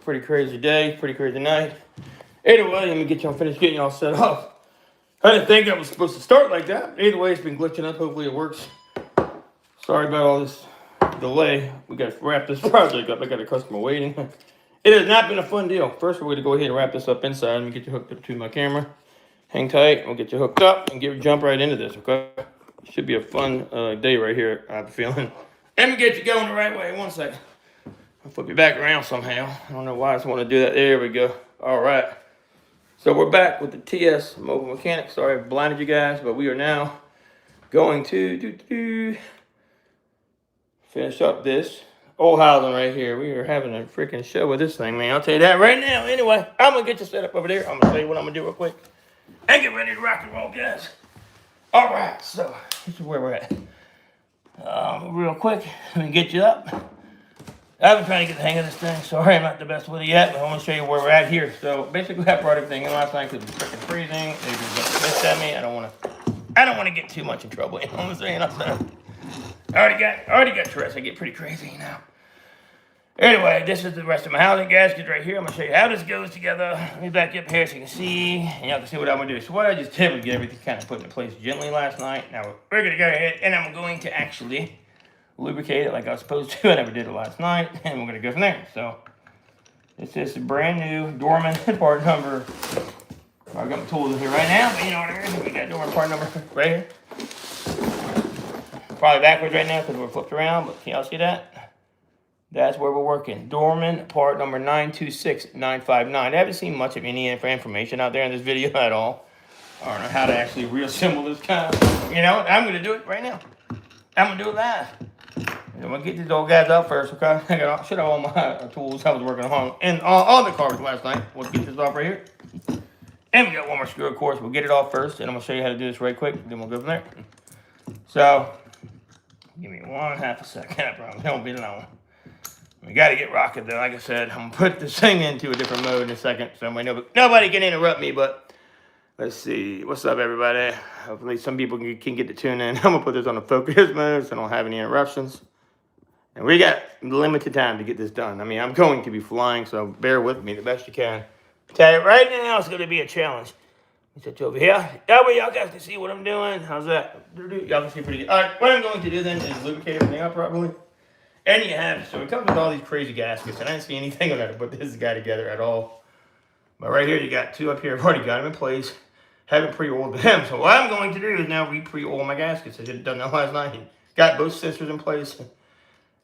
Pretty crazy day, pretty crazy night. Anyway, let me get y'all finished getting y'all set up. I didn't think I was supposed to start like that. Either way, it's been glitching up. Hopefully it works. Sorry about all this delay. We got to wrap this project up. I got a customer waiting. It has not been a fun deal. First, we're going to go ahead and wrap this up inside. Let me get you hooked up to my camera. Hang tight. We'll get you hooked up and jump right into this, okay? Should be a fun day right here, I have a feeling. Let me get you going the right way. 1 second. I'll flip you back around somehow. I don't know why I just want to do that. There we go. All right. So we're back with the TS Mobile Mechanics. Sorry I blinded you guys, but we are now going to finish up this old housing right here. We are having a freaking show with this thing, man. I'll tell you that right now. Anyway, I'm going to get you set up over there. I'm going to tell you what I'm going to do real quick. And get ready to rock and roll, guys. All right, so this is where we're at. Real quick, let me get you up. I've been trying to get the hang of this thing. Sorry, I'm not the best with it yet, but I want to show you where we're at here. So basically, I brought everything in last night because it was freaking freezing. They were getting pissed at me. I don't want to get too much in trouble. You know what I'm saying? I already got stressed. I get pretty crazy now. Anyway, this is the rest of my housing gasket right here. I'm going to show you how this goes together. Let me back up here so you can see, and y'all can see what I'm going to do. So what I just did was get everything kind of put into place gently last night. Now we're going to go ahead, and I'm going to actually lubricate it like I was supposed to. I never did it last night, and we're going to go from there. So this is a brand new Dorman part number. I've got my tools in here right now, but you know what I mean. We got Dorman part number right here. Probably backwards right now because we're flipped around, but can y'all see that? That's where we're working. Dorman part number 926959. I haven't seen much of any information out there in this video at all. I don't know how to actually reassemble this kind of, you know, I'm going to do it right now. I'm going to do it live. I'm going to get these old guys out first, okay? I should have all my tools I was working on and on the cars last night. We'll get this off right here. And we got one more screw, of course. We'll get it off first, and I'm going to show you how to do this right quick. Then we'll go from there. So, give me 1/2 a second. I promise it won't be long. We got to get rocking, though. Like I said, I'm going to put this thing into a different mode in a second. So nobody can interrupt me, but let's see. What's up, everybody? Hopefully some people can get to tune in. I'm going to put this on the focus mode so I don't have any interruptions. And we got limited time to get this done. I mean, I'm going to be flying, so bear with me the best you can. Tell you right now, it's going to be a challenge. Let me set you over here. That way y'all guys can see what I'm doing. How's that? Y'all can see pretty good. All right, what I'm going to do then is lubricate everything up properly. And you have, so it comes with all these crazy gaskets, and I didn't see anything on how to put this guy together at all. But right here, you got two up here. I've already got them in place. Haven't pre-oiled them. So what I'm going to do is now re-pre-oil my gaskets. I should have done that last night. Got both sensors in place,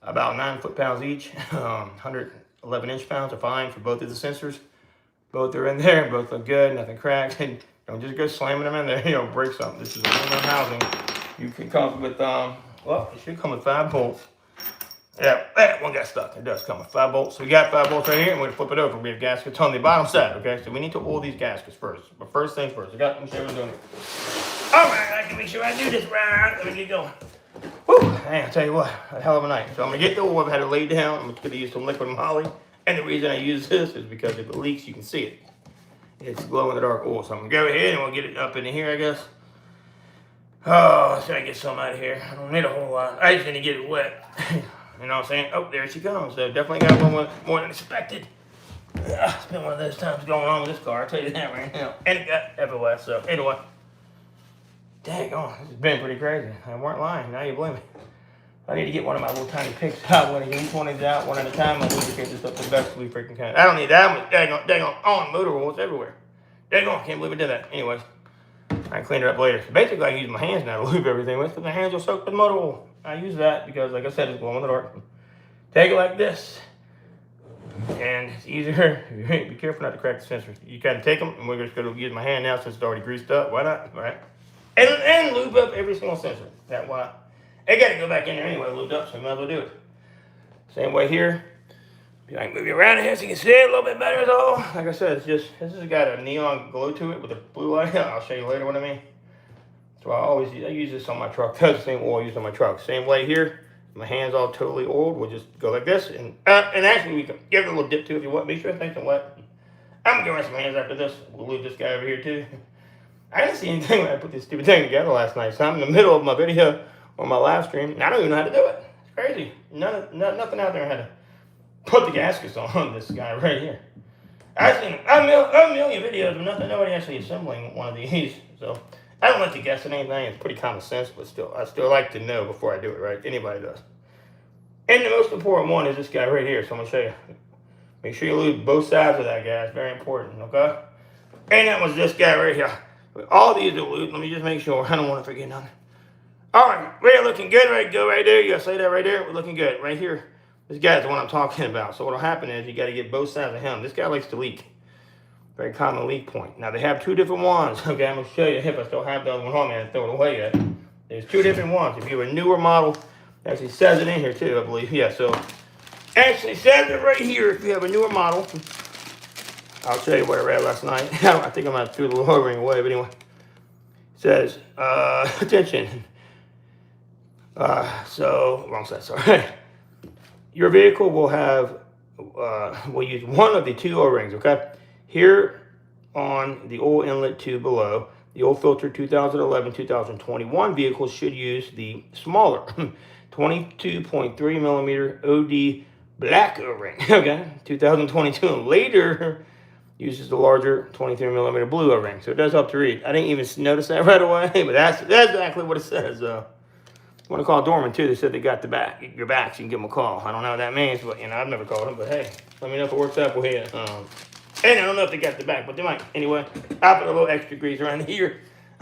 about 9 foot-pounds each. 111 inch-pounds are fine for both of the sensors. Both are in there. Both look good. Nothing cracked. And don't just go slamming them in there. You know, break something. This is aluminum housing. You can come with, well, it should come with 5 bolts. Yeah, that one got stuck. It does come with 5 bolts. So we got 5 bolts right here, and we're going to flip it over. We have gaskets on the bottom side, okay? So we need to oil these gaskets first. But first things first. Let me show you what I'm doing. All right, I can make sure I do this right. Let me get going. Woo, man, I'll tell you what, a hell of a night. So I'm going to get the oil. I've had it laid down. I'm going to use some liquid moly. And the reason I use this is because if it leaks, you can see it. It's glow-in-the-dark oil. So I'm going to go ahead and we'll get it up in here, I guess. Oh, should I get some out of here? I don't need a whole lot. I just need to get it wet. You know what I'm saying? Oh, there she comes. So definitely got one more than expected. It's been one of those times going on with this car. I'll tell you that right now. And it got everywhere. So anyway. Dang on. This has been pretty crazy. I weren't lying. Now you blame me. I need to get one of my little tiny picks out. When I get each one of these out one at a time, I'll lubricate this up the best we freaking can. I don't need that. Dang on motor oil. It's everywhere. Dang on. Can't believe I did that. Anyways. I can clean it up later. So basically, I can use my hands now to lube everything with, but my hands are soaked with motor oil. I use that because, like I said, it's glow in the dark. Take it like this, and it's easier. Be careful not to crack the sensor. You kind of take them, and we're just going to use my hand now since it's already greased up. Why not? All right. And lube up every single sensor. That why. I got to go back in there anyway, lubed up, so I might as well do it. Same way here. I can move you around here so you can see it a little bit better is all. Like I said, it's just, this has got a neon glow to it with a blue light. I'll show you later what I mean. So I use this on my truck. That's the same oil I use on my truck. Same way here. My hands all totally oiled. We'll just go like this. And actually, we can give it a little dip too if you want. Make sure it's nice and wet. I'm going to go rinse my hands after this. We'll leave this guy over here too. I didn't see anything when I put this stupid thing together last night. So I'm in the middle of my video on my live stream. And I don't even know how to do it. It's crazy. Nothing out there how to put the gaskets on this guy right here. I've seen a million videos of nobody actually assembling one of these. So I don't like to guess at anything. It's pretty common sense, but still, I still like to know before I do it, right? Anybody does. And the most important one is this guy right here. So I'm going to show you. Make sure you lube both sides of that guy. It's very important, okay? And that was this guy right here. All these are lubed. Let me just make sure. I don't want to forget nothing. All right, we're looking good. Right, go right there. You got to say that right there. We're looking good. Right here. This guy's the one I'm talking about. So what will happen is you got to get both sides of him. This guy likes to leak. Very common leak point. Now, they have two different ones. Okay, I'm going to show you if I still have the other one on me. I didn't throw it away yet. There's two different ones. If you have a newer model, it actually says it in here too, I believe. Yeah, so actually says it right here if you have a newer model. I'll show you what I read last night. I think I might have threw the little ring away, but anyway. It says, attention. Wrong side, sorry. Your vehicle will have, will use one of the two O-rings, okay? Here on the oil inlet tube below, the oil filter 2011-2021 vehicles should use the smaller 22.3 millimeter OD black O-ring, okay? 2022 and later uses the larger 23 millimeter blue O-ring. So it does help to read. I didn't even notice that right away, but that's exactly what it says. I want to call Dorman too. They said they got your back, so you can give them a call. I don't know what that means, but I've never called them. But hey, let me know if it works out for you. And I don't know if they got the back, but they might. Anyway, I put a little extra grease around here.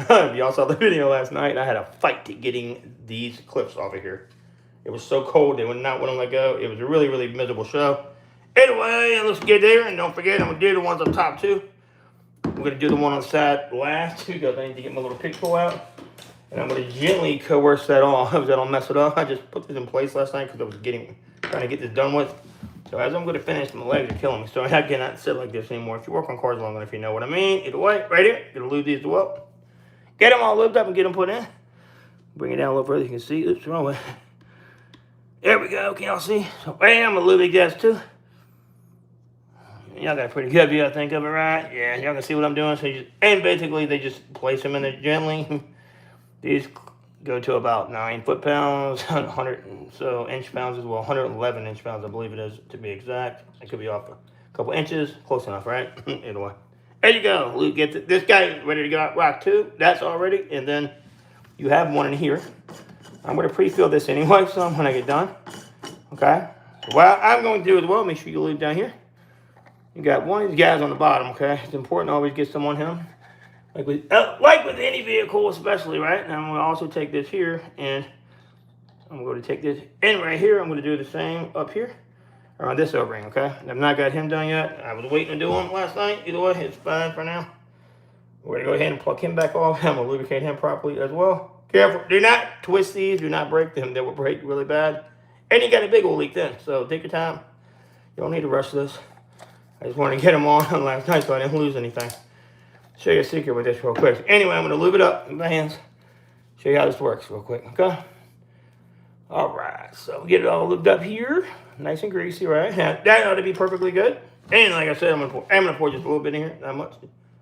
Y'all saw the video last night. I had a fight to getting these clips off of here. It was so cold, they would not want to let go. It was a really, really miserable show. Anyway, let's get there, and don't forget, I'm going to do the ones up top too. I'm going to do the one on the side last because I need to get my little pick tool out. And I'm going to gently coerce that off so I don't mess it up. I just put this in place last night because I was trying to get this done with. So as I'm going to finish, my legs are killing me. So I cannot sit like this anymore. If you work on cars long enough, you know what I mean. Either way, right here, going to lube these as well. Get them all lubed up and get them put in. Bring it down a little further, you can see. Oops, wrong way. There we go, can y'all see? So bam, I'm going to lube these guys too. Y'all got a pretty good view, I think, of it, right? Yeah, y'all can see what I'm doing. So and basically, they just place them in there gently. These go to about 9 foot-pounds, 100 so inch-pounds as well, 111 inch-pounds, I believe it is, to be exact. It could be off a couple inches, close enough, right? Either way. There you go. Luke gets it. This guy ready to go rock too. That's already, and then you have one in here. I'm going to pre-fill this anyway, so when I get done, okay? Well, I'm going to do as well. Make sure you leave down here. You got one of these guys on the bottom, okay? It's important to always get some on him. Like with any vehicle especially, right? And I'm going to also take this here, and I'm going to take this in right here. I'm going to do the same up here around this O-ring, okay? I've not got him done yet. I was waiting to do him last night. Either way, it's fine for now. We're going to go ahead and plug him back off. I'm going to lubricate him properly as well. Careful. Do not twist these. Do not break them. They will break really bad. And you got a big old leak then, so take your time. You don't need to rush this. I just wanted to get them on last night so I didn't lose anything. Show you a secret with this real quick. Anyway, I'm going to lube it up with my hands. Show you how this works real quick, okay? All right, so get it all lubed up here. Nice and greasy, right? Now, that ought to be perfectly good. And like I said, I'm going to pour just a little bit in here, not much.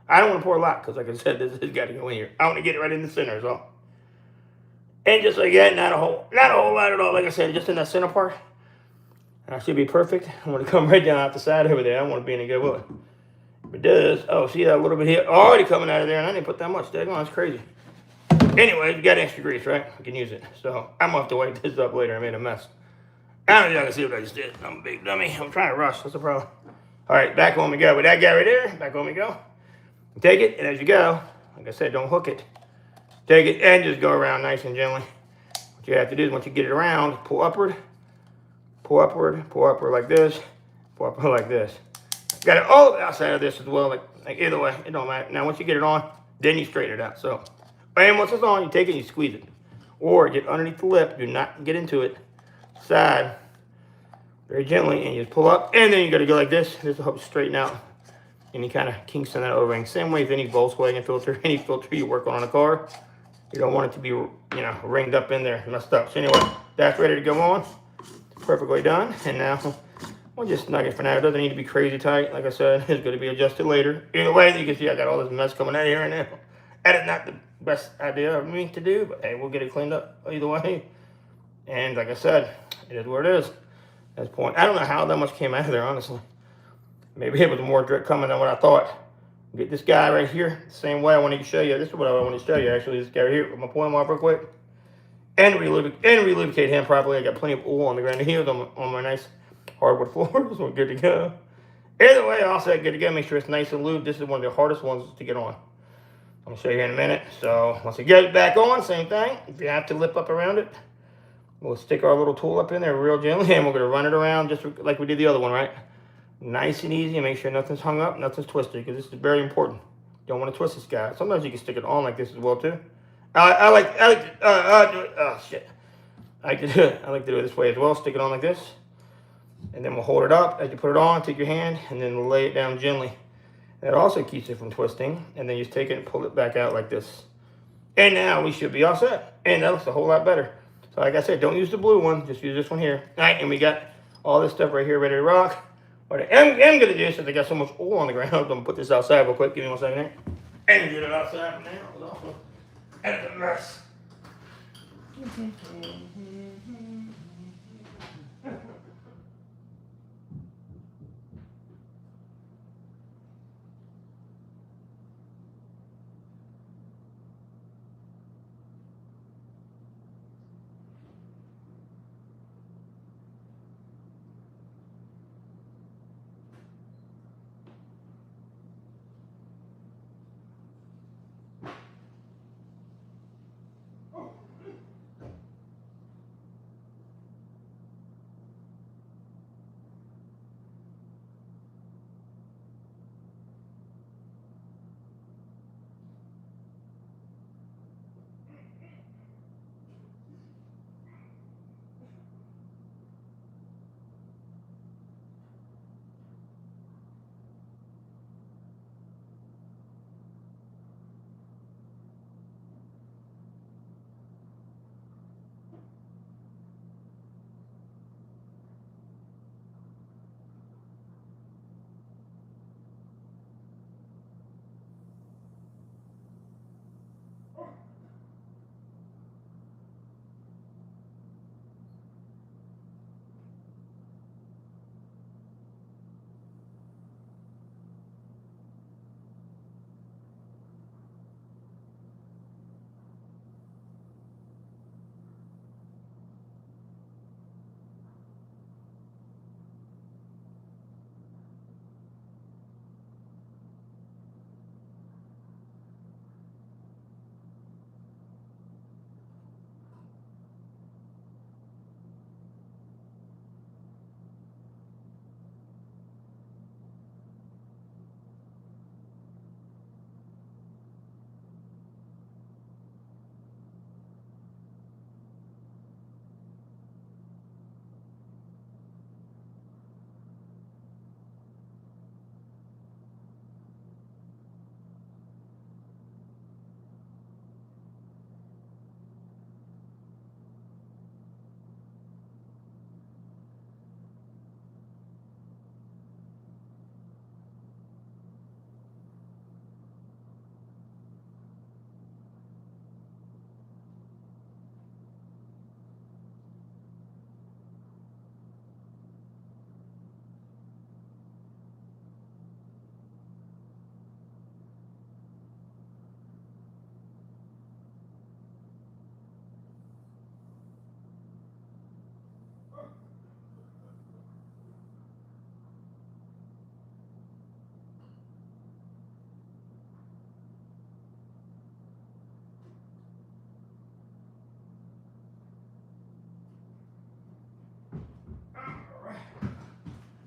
I don't want to pour a lot because like I said, this has got to go in here. I want to get it right in the center is all. And just like that, not a whole lot at all. Like I said, just in that center part. And I should be perfect. I'm going to come right down out the side over there. I don't want to be any good with it. It does. Oh, see that little bit here? Already coming out of there, and I didn't put that much. That's crazy. Anyway, you got extra grease, right? I can use it. So I'm going to have to wipe this up later. I made a mess. I don't know if y'all can see what I just did. I'm a big dummy. I'm trying to rush. That's the problem. All right, back on we go. With that guy right there, back on we go. Take it, and as you go, like I said, don't hook it. Take it and just go around nice and gently. What you have to do is once you get it around, pull upward like this, pull upward like this. Got it all outside of this as well, like either way, it don't matter. Now, once you get it on, then you straighten it out. So, and once it's on, you take it and you squeeze it. Or get underneath the lip, do not get into it. Side, very gently, and you just pull up. And then you got to go like this. This will help straighten out any kind of kinks in that O-ring. Same way with any Volkswagen filter, any filter you work on a car. You don't want it to be, ringed up in there, messed up. So anyway, that's ready to go on. Perfectly done. And now, we'll just snug it for now. It doesn't need to be crazy tight. Like I said, it's going to be adjusted later. Either way, you can see I got all this mess coming out of here right now. That is not the best idea of me to do, but hey, we'll get it cleaned up either way. And like I said, it is what it is. That's point. I don't know how that much came out of there, honestly. Maybe it was more drip coming than what I thought. Get this guy right here, the same way I wanted to show you. This is what I wanted to show you, actually. This guy right here, with my point off real quick. And relubricate him properly. I got plenty of oil on the ground. He was on my nice hardwood floor, so we're good to go. Either way, also good to go. Make sure it's nice and lubed. This is one of the hardest ones to get on. I'm gonna show you in a minute. So once you get it back on, same thing. If you have to lip up around it, we'll stick our little tool up in there real gently, and we're gonna run it around just like we did the other one, right? Nice and easy, and make sure nothing's hung up, nothing's twisted, because this is very important. Don't want to twist this guy. Sometimes you can stick it on like this as well too. I like to do it. Oh shit! I like to do it this way as well. Stick it on like this, and then we'll hold it up as you put it on. Take your hand and then lay it down gently. That also keeps it from twisting, and then you just take it and pull it back out like this. And now we should be all set, and that looks a whole lot better. So like I said, don't use the blue one, just use this one here. All right, and we got all this stuff right here ready to rock. What I am going to do, since I got so much oil on the ground, I'm going to put this outside real quick. Give me 1 second here. And get it outside for now. And it's a mess.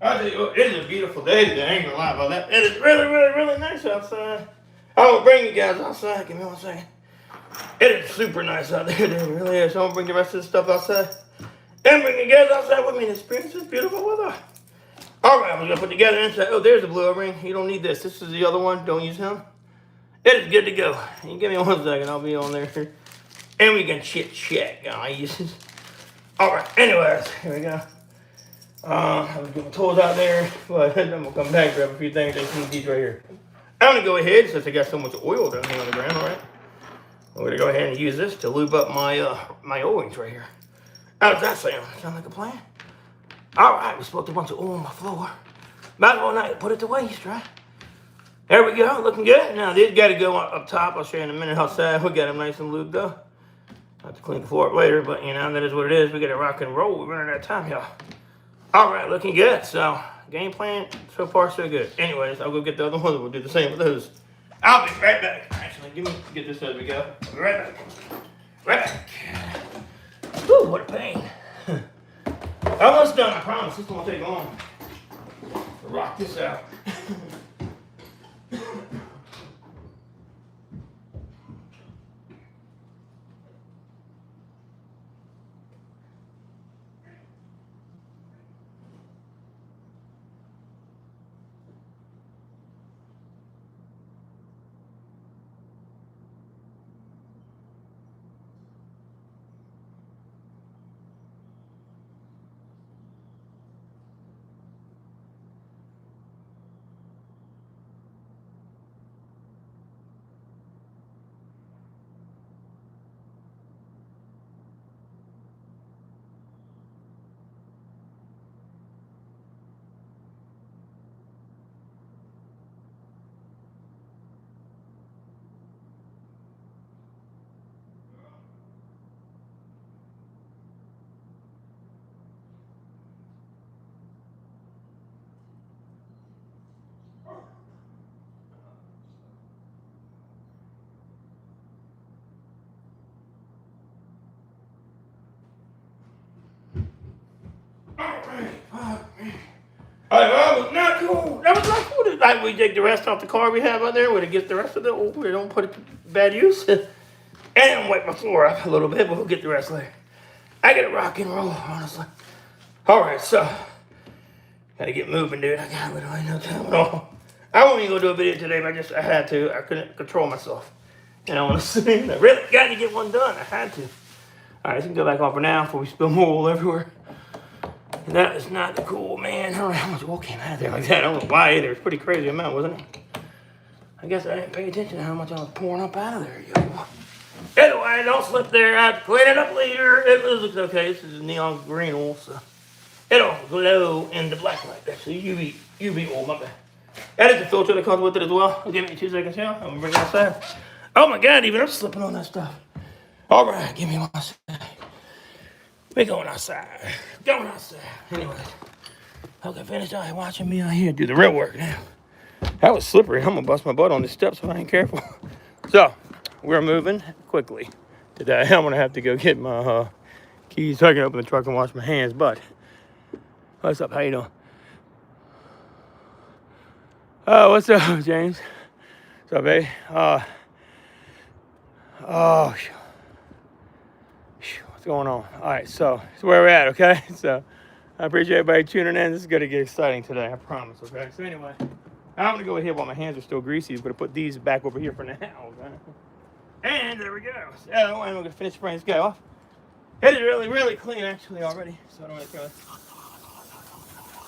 I tell you what, it is a beautiful day today. I ain't gonna lie about that. It is really, really, really nice outside. I will bring you guys outside. Give me 1 second. It is super nice out there. It really is. So I'm gonna bring the rest of the stuff outside and bring you guys outside with me and experience this beautiful weather. All right, I'm gonna put together inside. Oh, there's the blue O-ring. You don't need this. This is the other one. Don't use him. It is good to go. You give me 1 second. I'll be on there. And we can chit chat, guys. All right. Anyways, here we go. I'm gonna get my tools out there, but I'm gonna come back, grab a few things, and keep these right here. I'm gonna go ahead, since I got so much oil down here on the ground, all right? I'm gonna go ahead and use this to lube up my my O-rings right here. How does that sound? Sound like a plan? All right, we spilled a bunch of oil on my floor. Might as well not put it to waste, right? There we go, looking good. Now these got to go up top. I'll show you in a minute outside. We got them nice and lubed up. Have to clean the floor up later, but you know, that is what it is. We got to rock and roll. We're running out of time, y'all. All right, looking good. So, game plan, so far so good. Anyways, I'll go get the other ones. We'll do the same with those. I'll be right back. Actually, get this as we go. I'll be right back. Right back. Whew, what a pain. Almost done, I promise. This won't take long to rock this out. Alright, well, that was not cool. That was not cool. Like, we take the rest off the car we have out there, where it gets the rest of it. We don't put it to bad use. And wipe my floor up a little bit, but we'll get the rest later. I gotta rock and roll, honestly. Alright, so, gotta get moving, dude. I got literally no time at all. I won't even go do a video today, but I had to. I couldn't control myself. And I want to see. I really got to get one done. I had to. Alright, so we can go back on for now before we spill more oil everywhere. That is not the cool, man. I don't know how much oil came out of there like that. I don't know why either. It's a pretty crazy amount, wasn't it? I guess I didn't pay attention to how much I was pouring up out of there, yo. Anyway, don't slip there. I have to clean it up later. It looks okay. This is neon green oil, so it'll glow in the black light. That's the UV oil, my bad. That is the filter that comes with it as well. Give me 2 seconds here. I'm gonna bring it outside. Oh my God, even I'm slipping on that stuff. All right, give me 1 second. We're going outside. Going outside. Anyways, okay, finish out watching me out here do the real work now. That was slippery. I'm gonna bust my butt on the steps if I ain't careful. So, we're moving quickly today. I'm gonna have to go get my keys so I can open the truck and wash my hands. But, what's up? How you doing? What's up, James? What's up, babe? What's going on? All right, so it's where we're at, okay? So I appreciate everybody tuning in. This is gonna get exciting today, I promise, okay? So anyway, I'm gonna go ahead while my hands are still greasy. I'm gonna put these back over here for now, okay? And there we go. So I'm gonna finish spraying this guy off. It is really, really clean actually already, so I don't really care.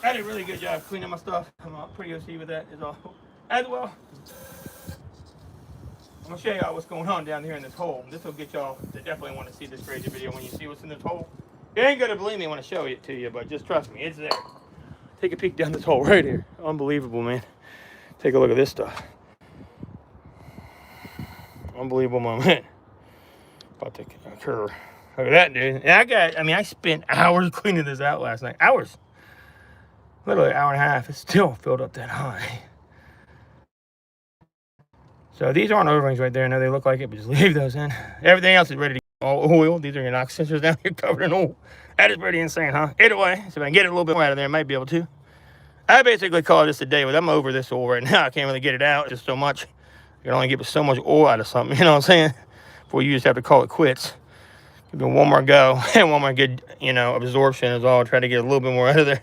I did a really good job cleaning my stuff. I'm pretty OC with that as well. I'm gonna show y'all what's going on down here in this hole. This will get y'all to definitely want to see this crazy video when you see what's in this hole. You ain't gonna believe me when I show it to you, but just trust me, it's there. Take a peek down this hole right here. Unbelievable, man. Take a look at this stuff. Unbelievable moment. About to occur. Look at that, dude. And I spent hours cleaning this out last night. Hours. Literally an hour and a half. It's still filled up that high. So these aren't O-rings right there. I know they look like it, but just leave those in. Everything else is ready to go. All oil. These are your knock sensors down here covered in oil. That is pretty insane, huh? Either way, so if I can get it a little bit more out of there, I might be able to. I basically call this a day, but I'm over this oil right now. I can't really get it out just so much. You can only get so much oil out of something, you know what I'm saying? Before you just have to call it quits. Give it one more go and one more good, absorption is all. Try to get a little bit more out of there.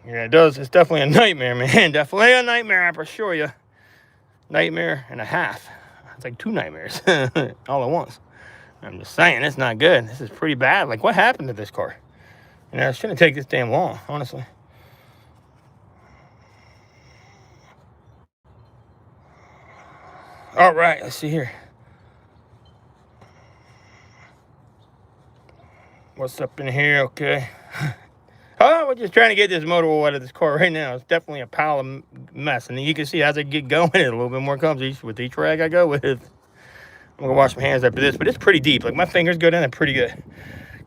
Yeah, it does. It's definitely a nightmare, man. Definitely a nightmare, I assure you. Nightmare and a half. It's like 2 nightmares all at once. I'm just saying, it's not good. This is pretty bad. Like, what happened to this car? It shouldn't take this damn long, honestly. All right, let's see here. What's up in here? Okay. Oh, we're just trying to get this motor oil out of this car right now. It's definitely a pile of mess. And you can see as I get going, a little bit more comes with each rag I go with. I'm going to wash my hands after this, but it's pretty deep. Like, my fingers go down there pretty good.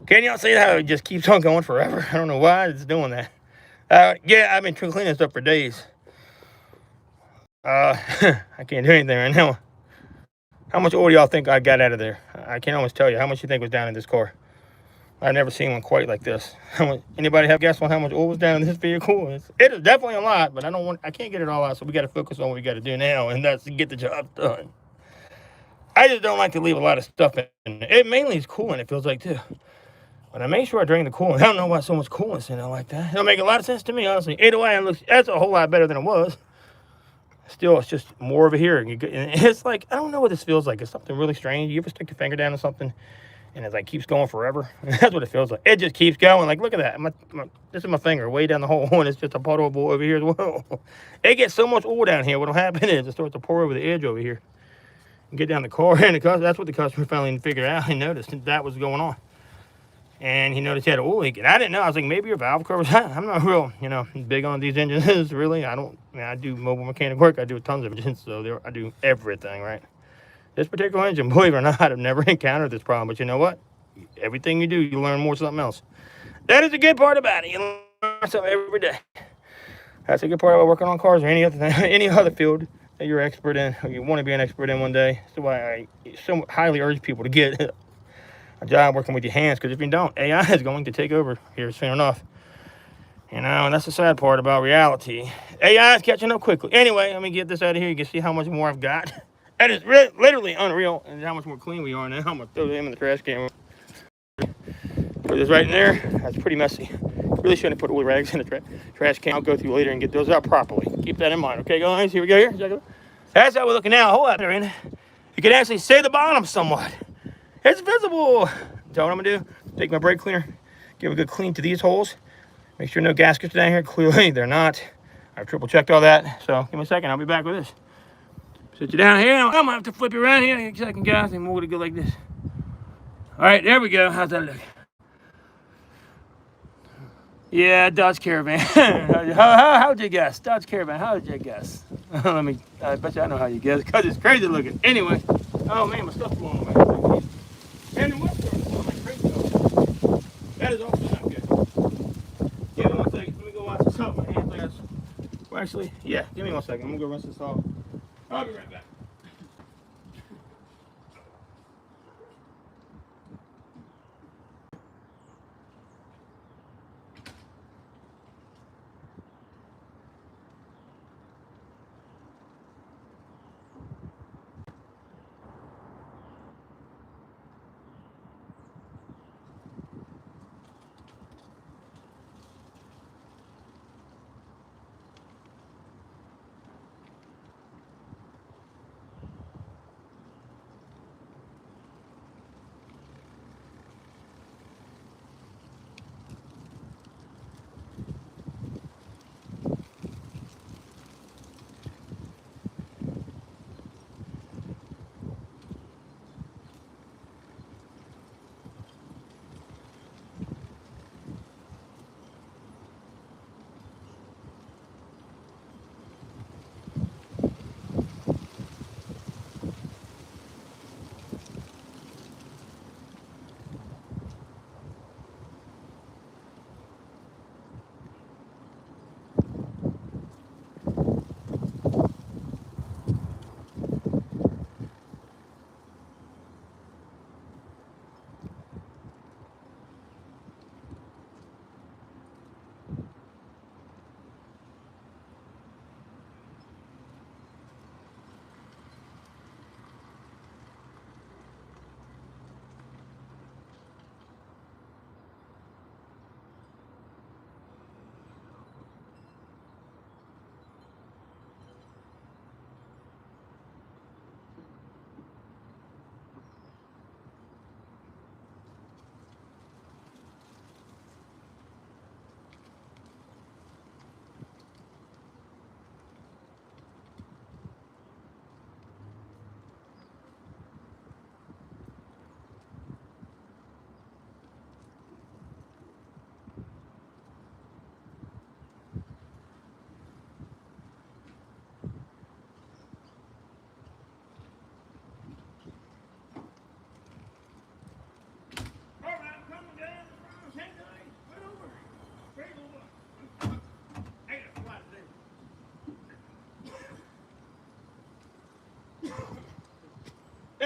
Can y'all see how it just keeps on going forever? I don't know why it's doing that. Yeah, I've been cleaning this up for days. I can't do anything right now. How much oil do y'all think I got out of there? I can't almost tell you. How much you think was down in this car? I've never seen one quite like this. Anybody have a guess on how much oil was down in this vehicle? It is definitely a lot, but I can't get it all out, so we got to focus on what we got to do now, and that's to get the job done. I just don't like to leave a lot of stuff in. It mainly is coolant, it feels like, too. But I make sure I drain the coolant. I don't know why so much coolant's in there like that. It'll make a lot of sense to me, honestly. Either way, that's a whole lot better than it was. Still, it's just more over here. And it's like, I don't know what this feels like. It's something really strange. You ever stick your finger down on something and it like keeps going forever? That's what it feels like. It just keeps going. Like, look at that. This is my finger way down the hole, and it's just a puddle of oil over here as well. It gets so much oil down here. What'll happen is it starts to pour over the edge over here and get down the car. And that's what the customer finally figured out. He noticed that was going on. And he noticed he had an oil leak. And I didn't know. I was like, maybe your valve covers. I'm not real, big on these engines, really. I do mobile mechanic work. I do tons of engines, so I do everything, right? This particular engine, believe it or not, I've never encountered this problem. But you know what? Everything you do, you learn more something else. That is the good part about it. You learn something every day. That's a good part about working on cars or any other field that you're expert in, or you want to be an expert in one day. That's why I so highly urge people to get a job working with your hands, because if you don't, AI is going to take over here soon enough. And that's the sad part about reality. AI is catching up quickly. Anyway, let me get this out of here. You can see how much more I've got. That is literally unreal, and how much more clean we are now. I'm going to throw them in the trash can. Put this right in there. That's pretty messy. Really shouldn't put oil rags in the trash can. I'll go through later and get those out properly. Keep that in mind. Okay, guys, here we go here. That's how we're looking now. Hold up there, in. You can actually see the bottom somewhat. It's visible. So what I'm gonna do, take my brake cleaner, give a good clean to these holes, make sure no gaskets are down here. Clearly they're not. I've triple checked all that. So give me a second, I'll be back with this. Sit you down here. I'm gonna have to flip you around here in a second, guys, and we're gonna go like this. All right, there we go. How's that look? Yeah, Dodge Caravan. How'd you guess? Dodge Caravan, how'd you guess? I bet you I know how you guess, because it's crazy looking. Anyway, oh man, my stuff's blowing away. And the windstorm like crazy. That is also not good. Give me 1 second. Let me go wash this off. My hands, guys. Well, actually, yeah, give me 1 second. I'm going to go rinse this off. I'll be right back.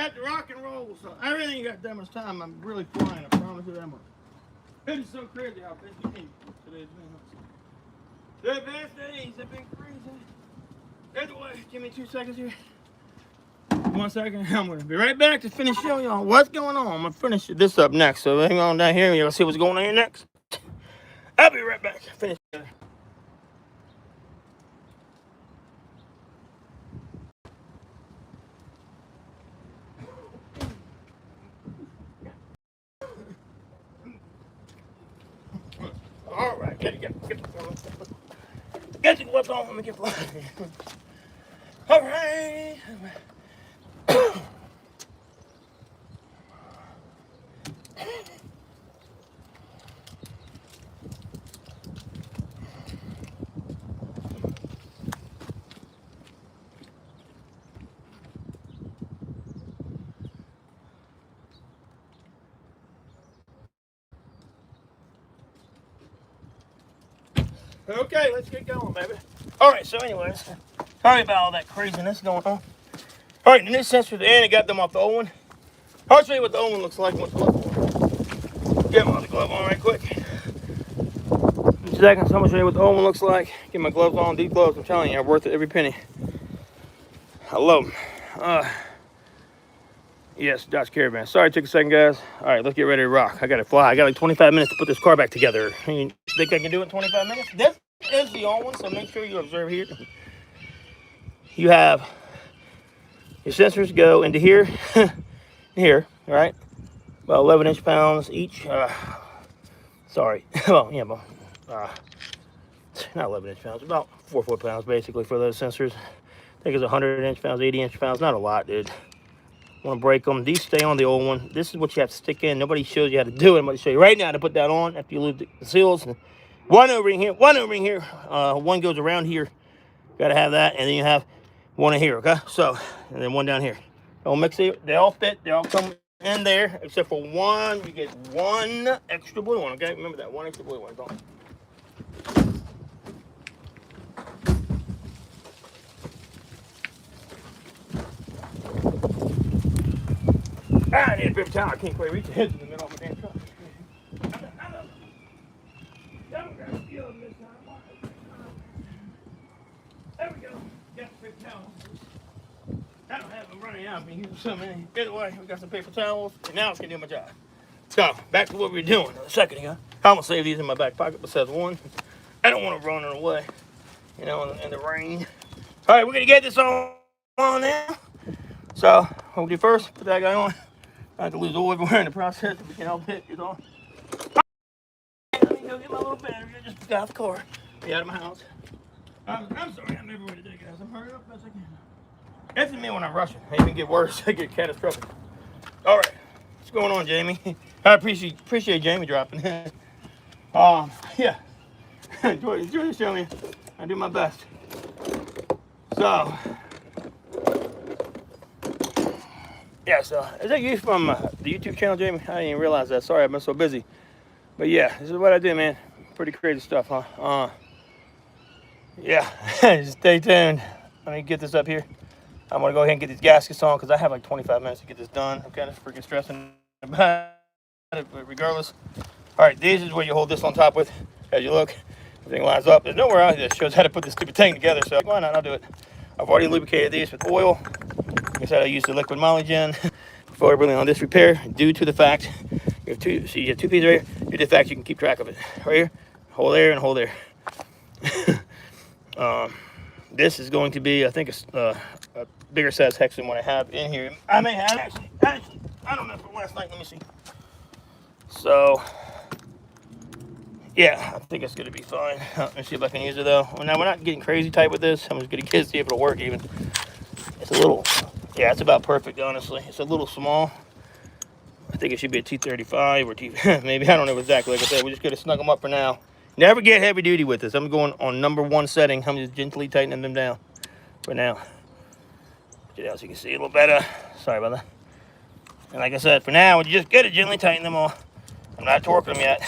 got to rock and roll. So I really ain't got that much time. I'm really flying. I promise you that much. It is so crazy how busy today's been. The past days have been crazy. Anyway, give me 2 seconds here. 1 second. I'm gonna be right back to finish showing y'all what's going on. I'm gonna finish this up next. So hang on down here. You'll see what's going on here next. I'll be right back. Finish. All right, get your gloves on. Let me get flying. All right. Okay, let's get going, baby. All right, so anyways, sorry about all that craziness going on. All right, the new sensors are in. I got them off the old one. I'll show you what the old one looks like. Get my other glove on right quick. In 2 seconds, I'm gonna show you what the old one looks like. Get my gloves on. These gloves, I'm telling you, are worth it every penny. I love them. Yes, Dodge Caravan. Sorry, it took a second, guys. All right, let's get ready to rock. I gotta fly. I got like 25 minutes to put this car back together. You think I can do it in 25 minutes? This is the old one, so make sure you observe here. You have your sensors go into here, here, all right? About 11 inch-pounds each. Sorry. Well, yeah, but not 11 inch-pounds, about 4 foot-pounds basically for those sensors. I think it's 100 inch-pounds, 80 inch-pounds. Not a lot, dude. Want to break them. These stay on the old one. This is what you have to stick in. Nobody shows you how to do it. I'm going to show you right now how to put that on after you lose the seals. One over in here, one over in here. One goes around here. Got to have that, and then you have one in here, okay? So, and then one down here. Don't mix it. They all fit. They all come in there, except for one. You get one extra blue one, okay? Remember that, one extra blue one. Don't. I need a paper towel. I can't quite reach the head in the middle of my damn truck. There we go. Got the paper towels. I don't have them running out. I've been using so many. Either way, we got some paper towels, and now it's gonna do my job. So, back to what we were doing a second ago. I'm gonna save these in my back pocket besides one. I don't want to run it away, you know, in the rain. All right, we're gonna get this on now. So, what we do first, put that guy on. I have to lose oil everywhere in the process. If we can help it, it's on. Let me go get my little battery. I just got out the car. Be out of my house. I'm sorry, I'm everywhere today, guys. I'm hurrying up as I can. That's me when I'm rushing. I even get worse. I get catastrophic. All right, what's going on, Jamie? I appreciate Jamie dropping in. Yeah. enjoy the show, man. I do my best. So. Yeah, so is that you from the YouTube channel, Jamie? I didn't even realize that. Sorry, I've been so busy. But yeah, this is what I do, man. Pretty crazy stuff, huh? Yeah, stay tuned. Let me get this up here. I'm gonna go ahead and get these gaskets on because I have like 25 minutes to get this done. I'm kind of freaking stressing about it, but regardless. All right, this is where you hold this on top with. As you look, everything lines up. There's nowhere out here that shows how to put this stupid thing together, so why not? I'll do it. I've already lubricated these with oil. Like I said, I used the liquid monogen before everything on this repair due to the fact you have two pieces right here, due to the fact you can keep track of it. Right here, hole there and hole there. This is going to be, I think, a bigger size hex than what I have in here. I may have, actually, I don't know from last night, let me see. So, yeah, I think it's going to be fine. Let me see if I can use it, though. Well, now, we're not getting crazy tight with this. I'm just going to see if it'll work even. It's a little, yeah, it's about perfect, honestly. It's a little small. I think it should be a T35 or T, maybe, I don't know exactly. Like I said, we're just going to snug them up for now. Never get heavy duty with this. I'm going on #1 setting. I'm just gently tightening them down for now. Get out so you can see a little better. Sorry about that. And like I said, for now, we're just going to gently tighten them all. I'm not torquing them yet.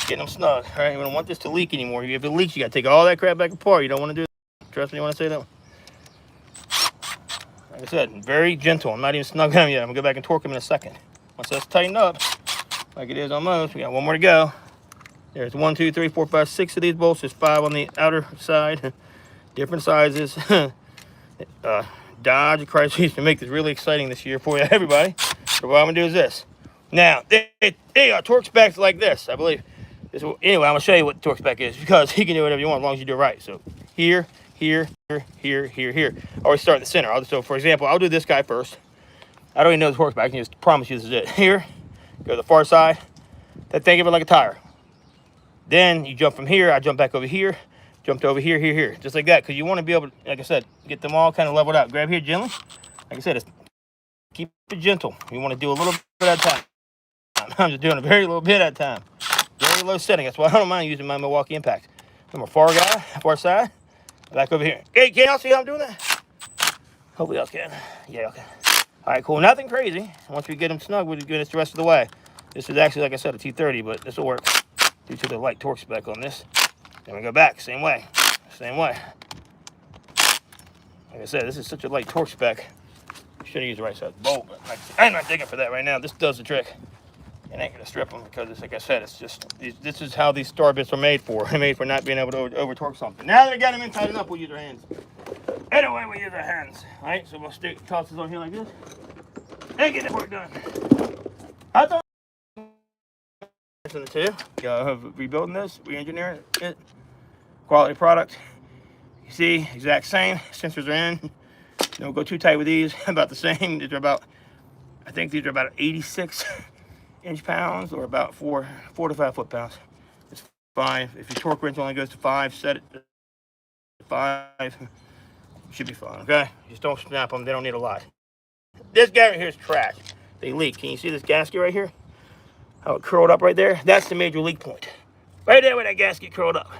Getting them snug. All right, we don't want this to leak anymore. If it leaks, you got to take all that crap back apart. You don't want to do that. Trust me when I say that one. Like I said, very gentle. I'm not even snugging them yet. I'm gonna go back and torque them in a second. Once that's tightened up, like it is almost, we got one more to go. There's 1, 2, 3, 4, 5, 6 of these bolts. There's 5 on the outer side, different sizes. Dodge, Chrysler used to make this really exciting this year for you, everybody. So what I'm gonna do is this. Now, they are torque specs like this, I believe. Anyway, I'm gonna show you what the torque spec is because you can do whatever you want as long as you do it right. So here, here, here, here, here. I always start in the center. So for example, I'll do this guy first. I don't even know the torque spec. I can just promise you this is it. Here, go to the far side. Think of it like a tire. Then you jump from here. I jump back over here. Jumped over here, here, here, just like that. Because you want to be able to, like I said, get them all kind of leveled out. Grab here gently. Like I said, keep it gentle. You want to do a little bit at a time. I'm just doing a very little bit at a time. Very low setting. That's why I don't mind using my Milwaukee Impact. I'm a far side. Back over here. Hey, can y'all see how I'm doing that? Hopefully y'all can. Yeah, y'all can. All right, cool. Nothing crazy. Once we get them snug, we'll do this the rest of the way. This is actually, like I said, a T30, but this will work due to the light torque spec on this. Then we go back, same way. Same way. Like I said, this is such a light torque spec. Should have used the right side bolt, but I'm not digging for that right now. This does the trick. It ain't gonna strip them because, it's, like I said, it's just this is how these star bits are made for. They're made for not being able to over torque something. Now that we got them in tightened up, we'll use our hands. Anyway, we use our hands. All right, so we'll toss this on here like this and get the work done. I thought the two. Rebuilding this, re-engineering it. Quality product. You see, exact same. Sensors are in. Don't go too tight with these. About the same. These are about, I think these are about 86 inch-pounds or about 4 to 5 foot-pounds. It's fine. If your torque wrench only goes to 5, set it to 5. You should be fine, okay? Just don't snap them. They don't need a lot. This guy right here is trash. They leak. Can you see this gasket right here? How it curled up right there? That's the major leak point. Right there where that gasket curled up.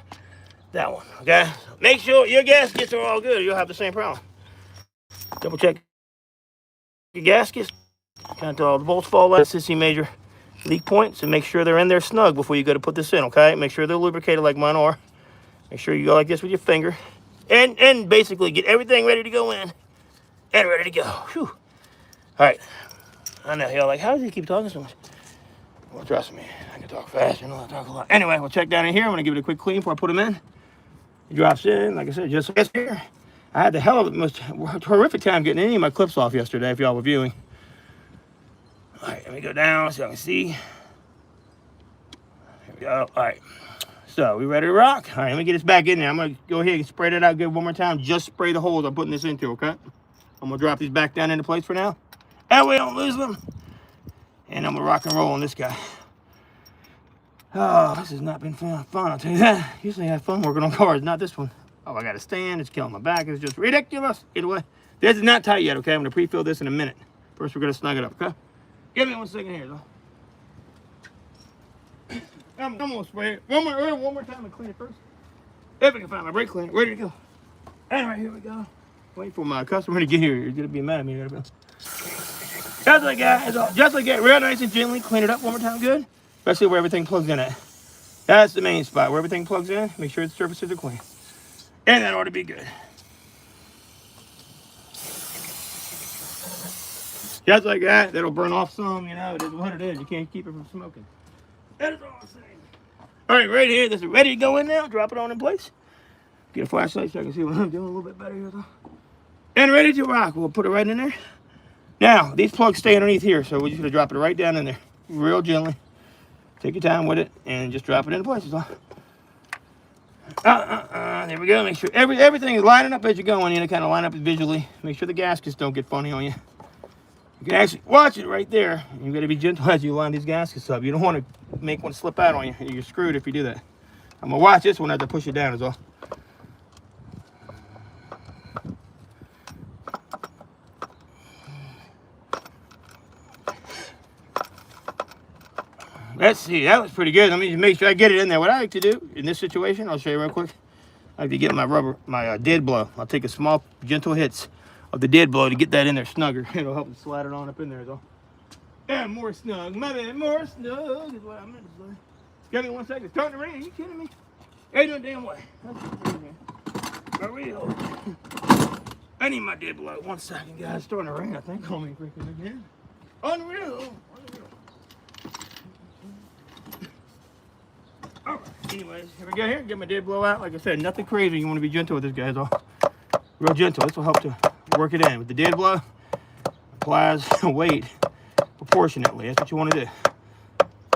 That one, okay? Make sure your gaskets are all good. You'll have the same problem. Double check your gaskets. Count all the bolts fall out. This is the major leak points, and make sure they're in there snug before you go to put this in, okay? Make sure they're lubricated like mine are. Make sure you go like this with your finger. And basically get everything ready to go in. And ready to go. Whew. All right. I know y'all like, how does he keep talking so much? Well, trust me, I can talk fast. You know, I talk a lot. Anyway, we'll check down in here. I'm going to give it a quick clean before I put them in. It drops in, like I said, just here. I had the hell of the most horrific time getting any of my clips off yesterday, if y'all were viewing. All right, let me go down so I can see. Here we go. All right. So, we ready to rock? All right, let me get this back in there. I'm going to go ahead and spray that out good one more time. Just spray the holes I'm putting this into, okay? I'm going to drop these back down into place for now. That way I don't lose them. And I'm going to rock and roll on this guy. Oh, this has not been fun, I'll tell you that. Usually I have fun working on cars, not this one. Oh, I got to stand. It's killing my back. It's just ridiculous. Either way, this is not tight yet, okay? I'm going to pre-fill this in a minute. First, we're going to snug it up, okay? Give me 1 second here, though. I'm going to spray it. One more time and clean it first. If I can find my brake cleaner. Ready to go. Anyway, here we go. Wait for my customer to get here. You're going to be mad at me. Just like that. Just like that. Real nice and gently. Clean it up one more time. Good. Especially where everything plugs in at. That's the main spot. Where everything plugs in. Make sure the surfaces are clean. And that ought to be good. Just like that. That'll burn off some. You know, it is what it is. You can't keep it from smoking. That is all I'm saying. All right, right here. This is ready to go in now. Drop it on in place. Get a flashlight so I can see what I'm doing a little bit better here, though. And ready to rock. We'll put it right in there. Now, these plugs stay underneath here, so we're just going to drop it right down in there. Real gently. Take your time with it, and just drop it into place. There we go. Make sure everything is lining up as you're going. You know, kind of line up visually. Make sure the gaskets don't get funny on you. You can actually watch it right there. You've got to be gentle as you line these gaskets up. You don't want to make one slip out on you. You're screwed if you do that. I'm going to watch this one as I push it down as well. Let's see, that was pretty good. Let me just make sure I get it in there. What I like to do in this situation, I'll show you real quick. I like to get my dead blow. I'll take a small, gentle hits of the dead blow to get that in there snugger. It'll help to slide it on up in there, though. And more snug. Maybe more snug is what I meant to say. Give me 1 second. It's starting to rain. Are you kidding me? Ain't no damn way. That's for real. I need my dead blow. 1 second, guys. It's starting to rain, I think. On me freaking again. Unreal. Alright, anyways, here we go here. Get my dead blow out. Like I said, nothing crazy. You want to be gentle with this, guys. Real gentle. This will help to work it in. With the dead blow, applies weight proportionately. That's what you want to do.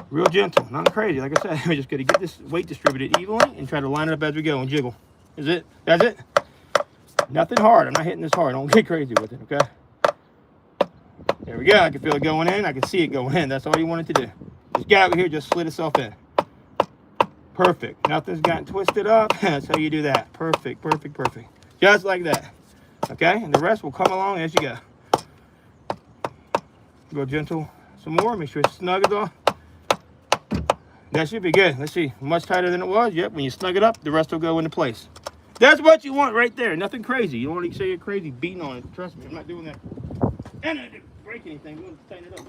Real gentle, nothing crazy. Like I said, we just got to get this weight distributed evenly and try to line it up as we go and jiggle. Is it? That's it. Nothing hard. I'm not hitting this hard. Don't get crazy with it, okay? There we go. I can feel it going in. I can see it going in. That's all you wanted to do. This guy over here just slid itself in. Perfect. Nothing's gotten twisted up. That's how you do that. Perfect, perfect, perfect. Just like that. Okay? And the rest will come along as you go. Go gentle some more. Make sure it's snug as all. That should be good. Let's see. Much tighter than it was. Yep. When you snug it up, the rest will go into place. That's what you want right there. Nothing crazy. You don't want to say you're crazy beating on it. Trust me, I'm not doing that. And I didn't break anything. We'll tighten it up.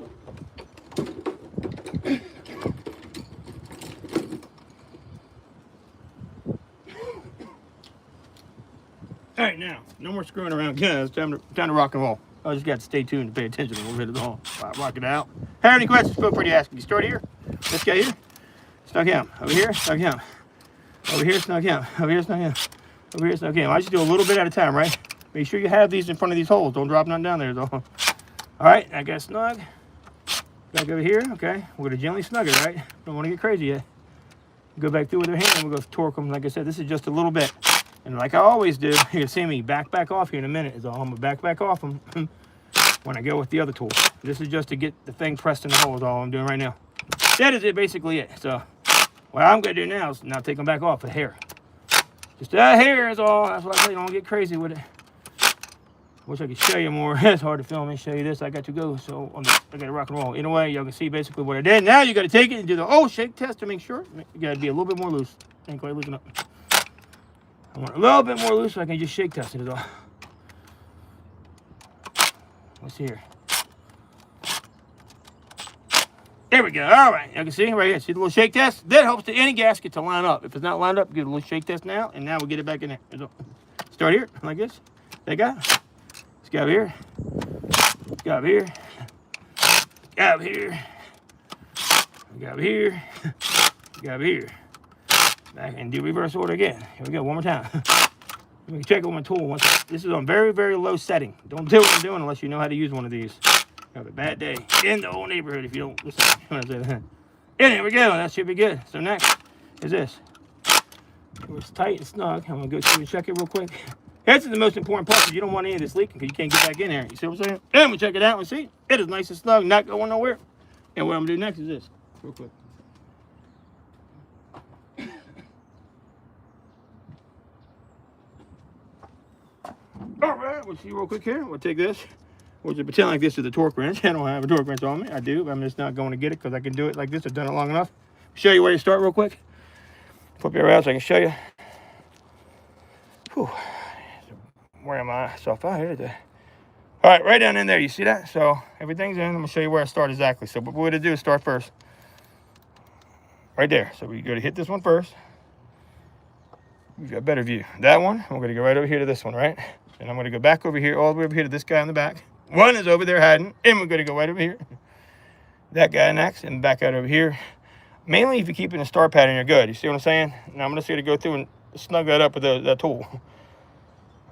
All right, now, no more screwing around. Yeah, it's time to rock and roll. I just got to stay tuned and pay attention a little bit at all. Rock it out. Have any questions, feel free to ask. You start here. This guy here. Snug him. Over here, snug him. Over here, snug him. Over here, snug him. Over here, snug him. I just do a little bit at a time, right? Make sure you have these in front of these holes. Don't drop none down there, though. All right, I got snug. Back over here, okay. We're going to gently snug it, right? Don't want to get crazy yet. Go back through with our hand and we'll go torque them. Like I said, this is just a little bit. And like I always do, you're going to see me back off here in a minute. Is all. I'm going to back off them when I go with the other tool. This is just to get the thing pressed in the hole is all I'm doing right now. That is it, basically it. So what I'm going to do now is now take them back off with hair. Just that hair is all. That's what I say. Don't get crazy with it. Wish I could show you more. It's hard to film and show you this. I got to go. So I got to rock and roll. Either way, y'all can see basically what I did. Now you got to take it and do the shake test to make sure. You got to be a little bit more loose. Ain't quite loosen up. I want a little bit more loose so I can just shake test it as well. Let's see here. There we go. All right. You can see right here. See the little shake test? That helps any gasket to line up. If it's not lined up, give it a little shake test now, and now we'll get it back in there. Start here, like this. That guy. Let's go over here. Let's go over here. Let's go over here. Let's go over here. Let's go over here. Back and do reverse order again. Here we go. One more time. We can check it with my tool. This is on very, very low setting. Don't do what I'm doing unless you know how to use one of these. Have a bad day in the whole neighborhood if you don't listen when I say that. And there we go. That should be good. So next is this. It's tight and snug. I'm gonna go through and check it real quick. This is the most important part because you don't want any of this leaking because you can't get back in there. You see what I'm saying? And we check it out and see it is nice and snug, not going nowhere. And what I'm gonna do next is this, real quick. All right, we'll see real quick here. We'll take this. We'll just pretend like this is the torque wrench. I don't have a torque wrench on me. I do, but I'm just not going to get it because I can do it like this. I've done it long enough. Show you where to start real quick. Flip it around so I can show you. Whew. Wearing myself out here today. All right, right down in there. You see that? So everything's in. I'm going to show you where I start exactly. So what we're going to do is start first. Right there. So we go to hit this one first. We've got a better view. That one, we're going to go right over here to this one, right? And I'm going to go back over here, all the way over here to this guy in the back. One is over there hiding, and we're going to go right over here. That guy next, and back out over here. Mainly if you keep it in a star pattern, you're good. You see what I'm saying? Now I'm just going to go through and snug that up with that tool.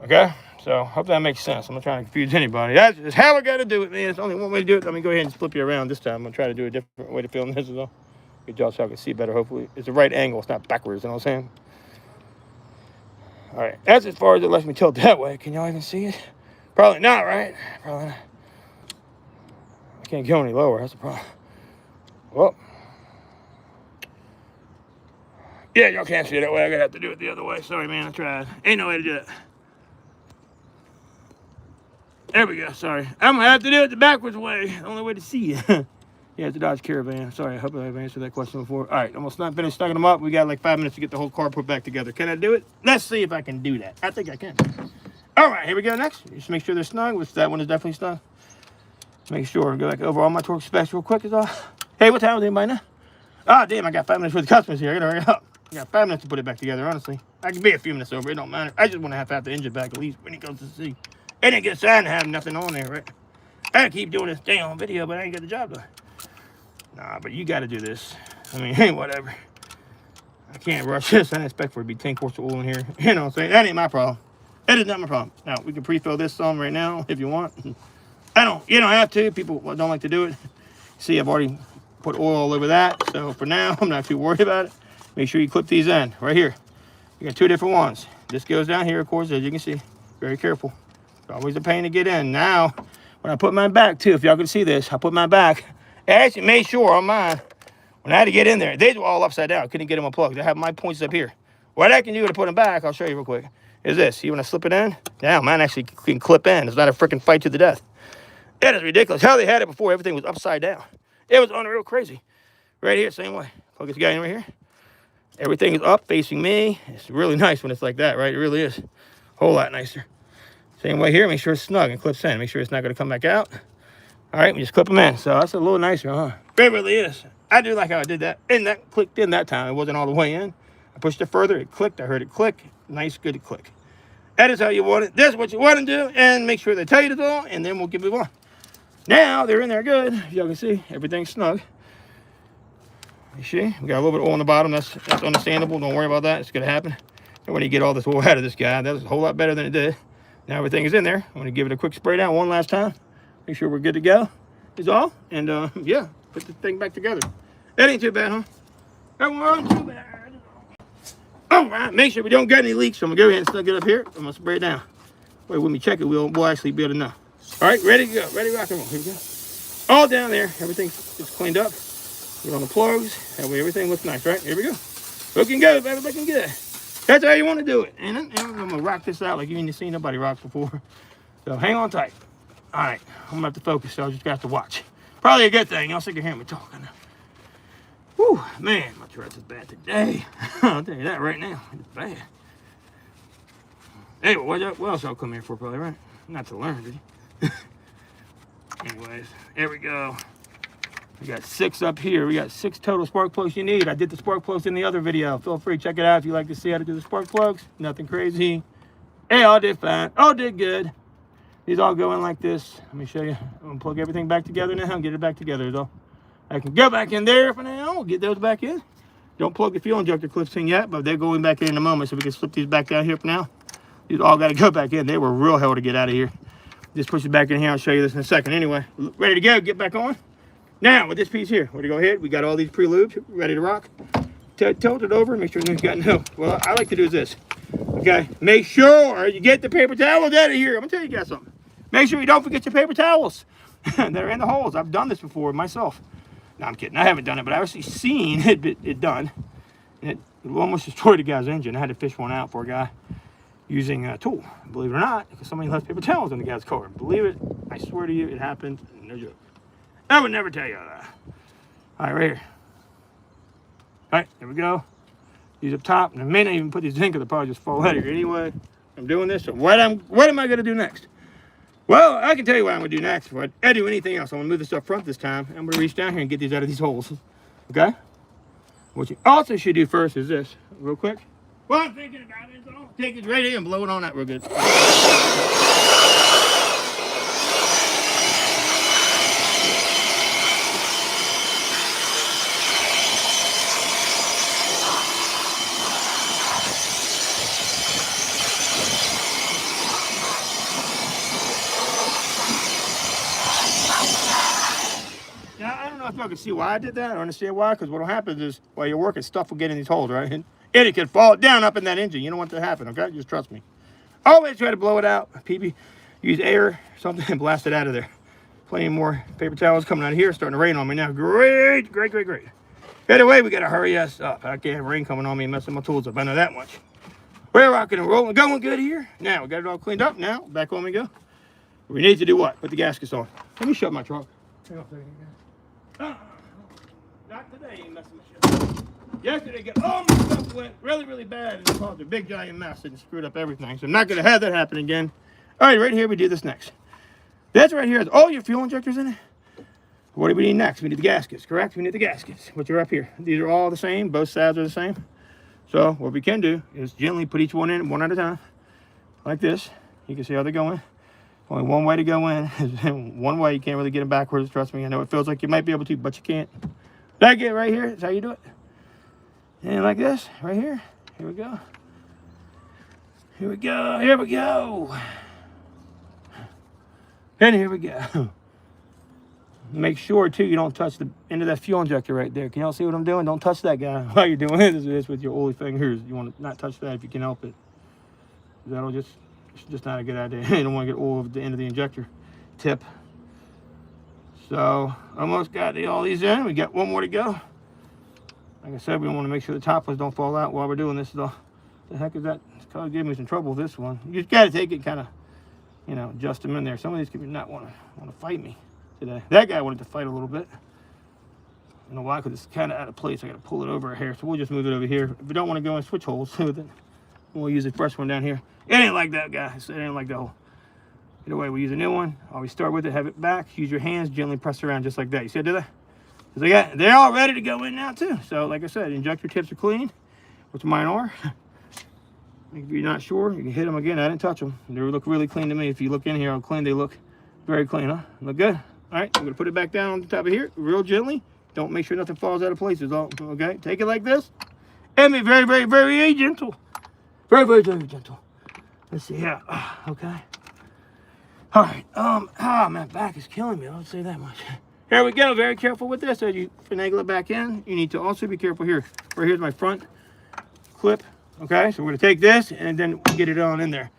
Okay? So hope that makes sense. I'm not trying to confuse anybody. That's just how I got to do it, man. It's only one way to do it. Let me go ahead and flip you around this time. I'm going to try to do a different way to film this as well. Good job so I can see better, hopefully. It's the right angle. It's not backwards, you know what I'm saying? All right, that's as far as it lets me tilt that way. Can y'all even see it? Probably not, right? Probably not. I can't go any lower. That's the problem. Well, yeah, y'all can't see it that way. I'm gonna have to do it the other way. Sorry, man. I tried. Ain't no way to do it. There we go. Sorry. I'm gonna have to do it the backwards way. Only way to see it. Yeah, it's a Dodge Caravan. Sorry, I hope I've answered that question before. All right, almost not finished stugging them up. We got like 5 minutes to get the whole car put back together. Can I do it? Let's see if I can do that. I think I can. All right, here we go next. Just make sure they're snug, which that one is definitely snug. Make sure, go back over all my torque specs real quick is all. Hey, what time is anybody now? Oh, damn, I got 5 minutes for the customers here. I gotta hurry up. I got 5 minutes to put it back together, honestly. I can be a few minutes over. It don't matter. I just want to have the engine back at least when he goes to see. It didn't get sad to have nothing on there, right? I keep doing this damn video, but I ain't got the job done. Nah, but you got to do this. I mean, hey, whatever. I can't rush this. I didn't expect for it to be 10 quarts of oil in here. You know what I'm saying? That ain't my problem. That is not my problem. Now, we can pre-fill this some right now if you want. You don't have to. People don't like to do it. See, I've already put oil all over that. So for now, I'm not too worried about it. Make sure you clip these in right here. You got two different ones. This goes down here, of course, as you can see. Very careful. It's always a pain to get in. Now, when I put mine back, too, if y'all can see this, I put mine back. I actually made sure on mine, when I had to get in there, they were all upside down. I couldn't get them unplugged. I have my points up here. What I can do to put them back, I'll show you real quick, is this. See, when I slip it in, now mine actually can clip in. It's not a freaking fight to the death. That is ridiculous. How they had it before, everything was upside down. It was unreal crazy. Right here, same way. Plug this guy in right here. Everything is up, facing me. It's really nice when it's like that, right? It really is. A whole lot nicer. Same way here. Make sure it's snug and clips in. Make sure it's not going to come back out. All right, we just clip them in. So that's a little nicer, huh? It really is. I do like how I did that. And that clicked in that time. It wasn't all the way in. I pushed it further. It clicked. I heard it click. Nice, good click. That is how you want it. That's what you want to do. And make sure they tell you it all. And then we'll give it one. Now they're in there good. Y'all can see everything's snug. You see, we got a little bit of oil on the bottom. That's understandable. Don't worry about that. It's gonna happen. And when you get all this oil out of this guy, that's a whole lot better than it did. Now everything is in there. I'm gonna give it a quick spray down one last time. Make sure we're good to go. Is all. And yeah, put the thing back together. That ain't too bad, huh? That wasn't too bad. All right, make sure we don't get any leaks. So I'm gonna go ahead and snug it up here. I'm gonna spray it down. Wait, when we check it, we'll actually be able to know. All right, ready to go. Ready to rock and roll. Here we go. All down there. Everything's cleaned up. Get on the plugs. That way everything looks nice, right? Here we go. Looking good, baby. Looking good. That's how you want to do it. And I'm going to rock this out like you ain't seen nobody rocks before. So hang on tight. All right. I'm going to have to focus, so I just got to watch. Probably a good thing. Y'all sick of hearing me talking. Whew, man, my truck is bad today. I'll tell you that right now. It's bad. Hey, what else y'all come here for, probably, right? Not to learn, did you? Anyways, there we go. We got 6 up here. We got 6 total spark plugs you need. I did the spark plugs in the other video. Feel free to check it out if you like to see how to do the spark plugs. Nothing crazy. Hey, all did fine. All did good. These all go in like this. Let me show you. I'm going to plug everything back together now and get it back together, though. I can go back in there for now. We'll get those back in. Don't plug the fuel injector clips in yet, but they're going back in a moment, so we can slip these back down here for now. These all got to go back in. They were real hell to get out of here. Just push it back in here. I'll show you this in a second. Anyway, ready to go. Get back on. Now, with this piece here, we're going to go ahead. We got all these pre-lubed, ready to rock. Tilt it over, make sure everything's got no. Well, I like to do this. Okay, make sure you get the paper towels out of here. I'm going to tell you guys something. Make sure you don't forget your paper towels. They're in the holes. I've done this before myself. No, I'm kidding. I haven't done it, but I've actually seen it done. And it almost destroyed the guy's engine. I had to fish one out for a guy using a tool. Believe it or not, because somebody left paper towels in the guy's car. Believe it, I swear to you, it happened. No joke. I would never tell you that. All right, right here. All right, there we go. These up top, and I may not even put these in because they'll probably just fall out here anyway. I'm doing this, so what am I going to do next? Well, I can tell you what I'm going to do next. If I do anything else, I'm going to move this up front this time. I'm going to reach down here and get these out of these holes. Okay? What you also should do first is this, real quick. Well, I'm thinking about it, so take it right in and blow it on that real good. If I can see why I did that, I understand why, because what will happen is while you're working, stuff will get in these holes, right? And it can fall down up in that engine. You don't want that to happen, okay? Just trust me. Always try to blow it out. PB, use air, something, and blast it out of there. Plenty more paper towels coming out of here. It's starting to rain on me now. Great. Anyway, we got to hurry us up. I can't have rain coming on me and messing my tools up. I know that much. We're rocking and rolling, going good here. Now, we got it all cleaned up. Now, back on we go. We need to do what? Put the gaskets on. Let me shut my truck. Hang on a second, guys. Not today, messing with shit. Yesterday, got all my stuff went really bad and it caused a big giant mess and screwed up everything. So I'm not going to have that happen again. All right, right here, we do this next. That's right here is all your fuel injectors in it. What do we need next? We need the gaskets, correct? We need the gaskets, which are up here. These are all the same. Both sides are the same. So what we can do is gently put each one in one at a time, like this. You can see how they're going. Only one way to go in. One way. You can't really get it backwards. Trust me. I know it feels like you might be able to, but you can't. That get right here. That's how you do it. And like this, right here. Here we go. Here we go. Here we go. And here we go. Make sure, too, you don't touch the end of that fuel injector right there. Can y'all see what I'm doing? Don't touch that guy while you're doing this with your oily fingers. You want to not touch that if you can help it. That'll it's just not a good idea. You don't want to get oil at the end of the injector tip. So, almost got all these in. We got one more to go. Like I said, we want to make sure the top ones don't fall out while we're doing this. The heck is that? It's kind of giving me some trouble with this one. You just got to take it, kind of, you know, adjust them in there. Some of these could not want to fight me today. That guy wanted to fight a little bit. I don't know why, because it's kind of out of place. I got to pull it over here, so we'll just move it over here. If we don't want to go in switch holes with it, we'll use the fresh one down here. It ain't like that, guys. It ain't like that hole. Either way, we use a new one. Always start with it, have it back. Use your hands, gently press around just like that. You see I did that? Because they're all ready to go in now, too. So, like I said, injector tips are clean, which mine are. If you're not sure, you can hit them again. I didn't touch them. They look really clean to me. If you look in here how clean they look. Very clean, huh? Look good? All right, I'm going to put it back down on the top of here, real gently. Don't make sure nothing falls out of place. Is all, okay? Take it like this. And be very, very, very gentle. Very, very, very gentle. Let's see here. Okay. All right. My back is killing me. I don't say that much. Here we go. Very careful with this. As you finagle it back in, you need to also be careful here. Right here's my front clip. Okay, so we're going to take this and then get it on in there.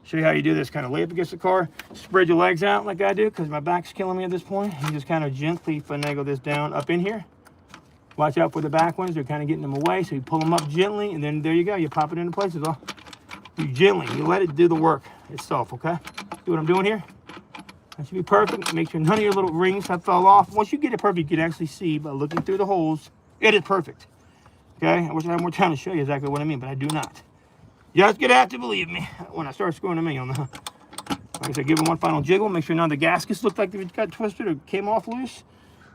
Show you how you do this. Kind of lay up against the car. Spread your legs out like I do because my back's killing me at this point. You just kind of gently finagle this down up in here. Watch out for the back ones. They're kind of getting them away. So you pull them up gently and then there you go. You pop it into place. It's all. You gently. You let it do the work itself, okay? See what I'm doing here? That should be perfect. Make sure none of your little rings have fell off. Once you get it perfect, you can actually see by looking through the holes. It is perfect. Okay? I wish I had more time to show you exactly what I mean, but I do not. Just gonna have to believe me. When I start screwing them in, you'll know. Like I said, give them one final jiggle. Make sure none of the gaskets look like they got twisted or came off loose.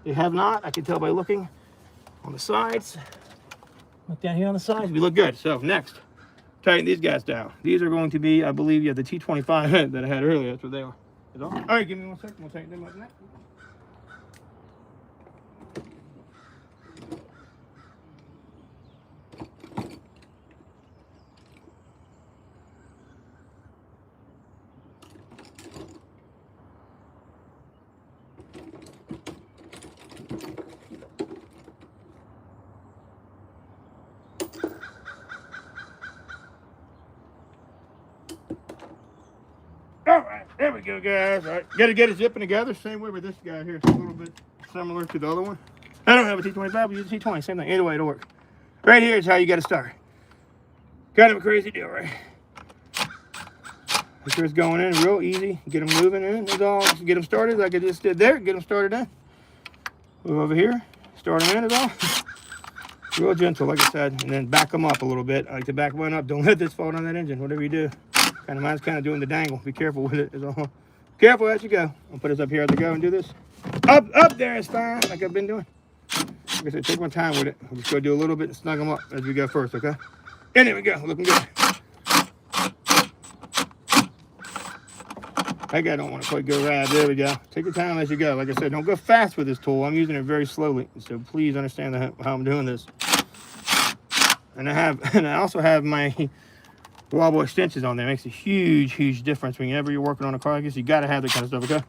They have not. I can tell by looking on the sides. Look down here on the sides. We look good. So next, tighten these guys down. These are going to be, I believe, yeah, the T25 that I had earlier. That's what they are. All right, give me 1 second. We'll tighten them up next. All right, there we go, guys. All right, got to get it zipping together. Same way with this guy here. It's a little bit similar to the other one. I don't have a T25, but use a T20. Same thing. Either way, it'll work. Right here is how you got to start. Kind of a crazy deal, right? Make sure it's going in real easy. Get them moving in. Is all. Get them started like I just did there. Get them started in. Move over here. Start them in is all. Real gentle, like I said, and then back them up a little bit. I like to back one up. Don't let this fall on that engine. Whatever you do. Mine's kind of doing the dangle. Be careful with it. Is all. Careful as you go. I'll put this up here as I go and do this. Up there is fine, like I've been doing. Like I said, take my time with it. I'll just go do a little bit and snug them up as we go first, okay? And there we go. Looking good. That guy don't want to quite go right. There we go. Take your time as you go. Like I said, don't go fast with this tool. I'm using it very slowly, so please understand how I'm doing this. And I also have my wobble extensions on there. It makes a huge difference whenever you're working on a car like this. You got to have that kind of stuff, okay?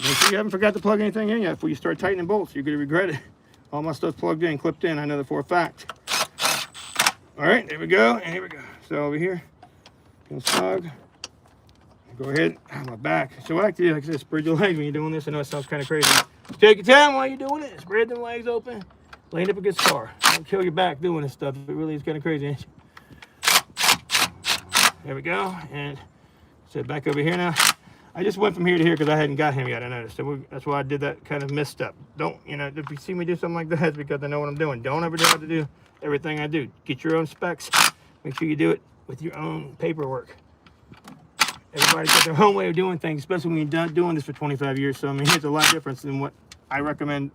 Make sure you haven't forgot to plug anything in yet before you start tightening bolts. You're going to regret it. All my stuff's plugged in, clipped in. I know that for a fact. All right, there we go, and here we go. So over here, snug. Go ahead, my back. So what I like to do, like I said, spread your legs when you're doing this. I know it sounds kind of crazy. Take your time while you're doing it. Spread them legs open. Lean up against the car. Don't kill your back doing this stuff. It really is kind of crazy, ain't you? There we go. And sit back over here now. I just went from here to here because I hadn't got him yet, I noticed. So that's why I did that kind of misstep. Don't, if you see me do something like that, it's because I know what I'm doing. Don't ever try to do everything I do. Get your own specs. Make sure you do it with your own paperwork. Everybody's got their own way of doing things, especially when you're done doing this for 25 years. So, I mean, it's a lot different than what I recommend,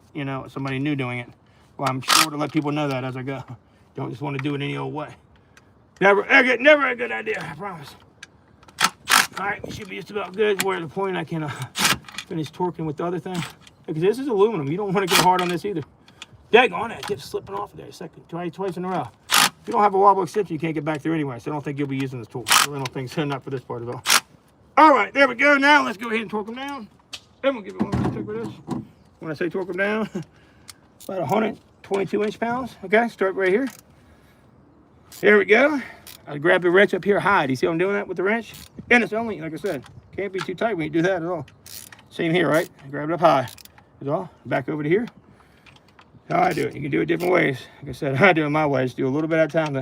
somebody new doing it. Well, I'm sure to let people know that as I go. Don't just want to do it any old way. Never a good idea, I promise. All right, it should be just about good. We're at the point I can finish torquing with the other thing. Because this is aluminum. You don't want to go hard on this either. Daggone it, it keeps slipping off of there a second. Twice in a row. If you don't have a wobble extension, you can't get back there anyway. So I don't think you'll be using this tool. I really don't think so, not for this part at all. All right, there we go. Now let's go ahead and torque them down. And we'll give it one more check with this. When I say torque them down, about 122 inch-pounds. Okay, start right here. There we go. I grab the wrench up here high. Do you see how I'm doing that with the wrench? And it's only, like I said, can't be too tight when you do that at all. Same here, right? I grab it up high. That's all. Back over to here. How I do it. You can do it different ways. Like I said, I do it my way. Just do a little bit at a time. I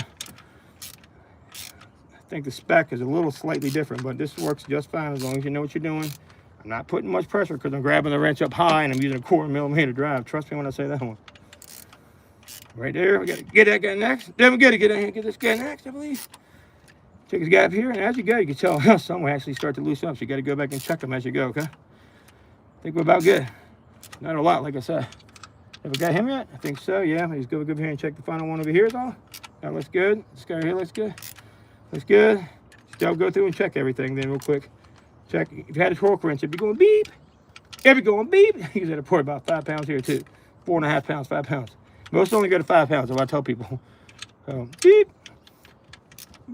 think the spec is a little slightly different, but this works just fine as long as you know what you're doing. I'm not putting much pressure because I'm grabbing the wrench up high and I'm using a 1/4 mm drive. Trust me when I say that one. Right there. We got to get that guy next. Then we got to get in here and get this guy next, I believe. Check this guy up here, and as you go, you can tell some will actually start to loosen up. So you got to go back and check them as you go, okay? I think we're about good. Not a lot, like I said. Have we got him yet? I think so, yeah. Let's go over here and check the final one over here, though. That looks good. This guy here looks good. Looks good. Still go through and check everything then real quick. Check. If you had a torque wrench, it'd be going beep. It'd be going beep. You got to pour about 5 pounds here, too. 4.5 pounds, 5 pounds. Most only go to 5 pounds, if I tell people. Beep.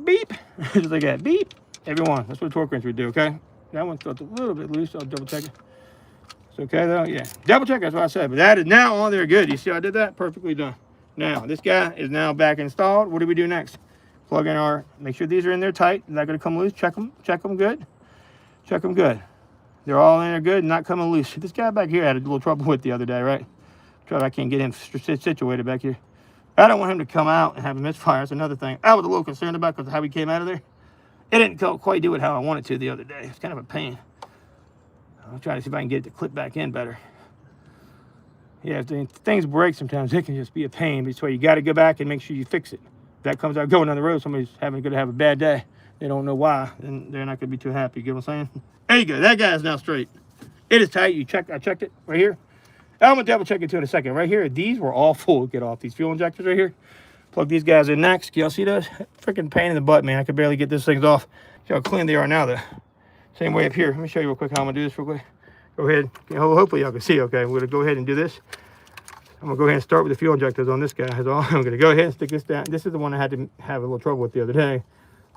Beep. Just like that. Beep. Every one. That's what a torque wrench would do, okay? That one felt a little bit loose. I'll double check it. It's okay, though? Yeah. Double check, that's what I said. But that is now on there good. You see how I did that? Perfectly done. Now, this guy is now back installed. What do we do next? Plug in our, make sure these are in there tight. They're not going to come loose. Check them good. Check them good. They're all in there good, not coming loose. This guy back here I had a little trouble with the other day, right? I can't get him situated back here. I don't want him to come out and have a misfire. That's another thing I was a little concerned about because of how he came out of there. It didn't quite do it how I wanted to the other day. It's kind of a pain. I'll try to see if I can get it to clip back in better. Yeah, if things break sometimes, it can just be a pain. That's why you got to go back and make sure you fix it. If that comes out going down the road, somebody's going to have a bad day. They don't know why, and they're not going to be too happy. You get what I'm saying? There you go. That guy is now straight. It is tight. I checked it right here. I'm going to double check it too in a second. Right here, these were all full. Get off these fuel injectors right here. Plug these guys in next. Y'all see those? Freaking pain in the butt, man. I could barely get these things off. See how clean they are now, though. Same way up here. Let me show you real quick how I'm going to do this real quick. Go ahead. Hopefully y'all can see, okay? We're going to go ahead and do this. I'm going to go ahead and start with the fuel injectors on this guy. That's all. I'm going to go ahead and stick this down. This is the one I had to have a little trouble with the other day.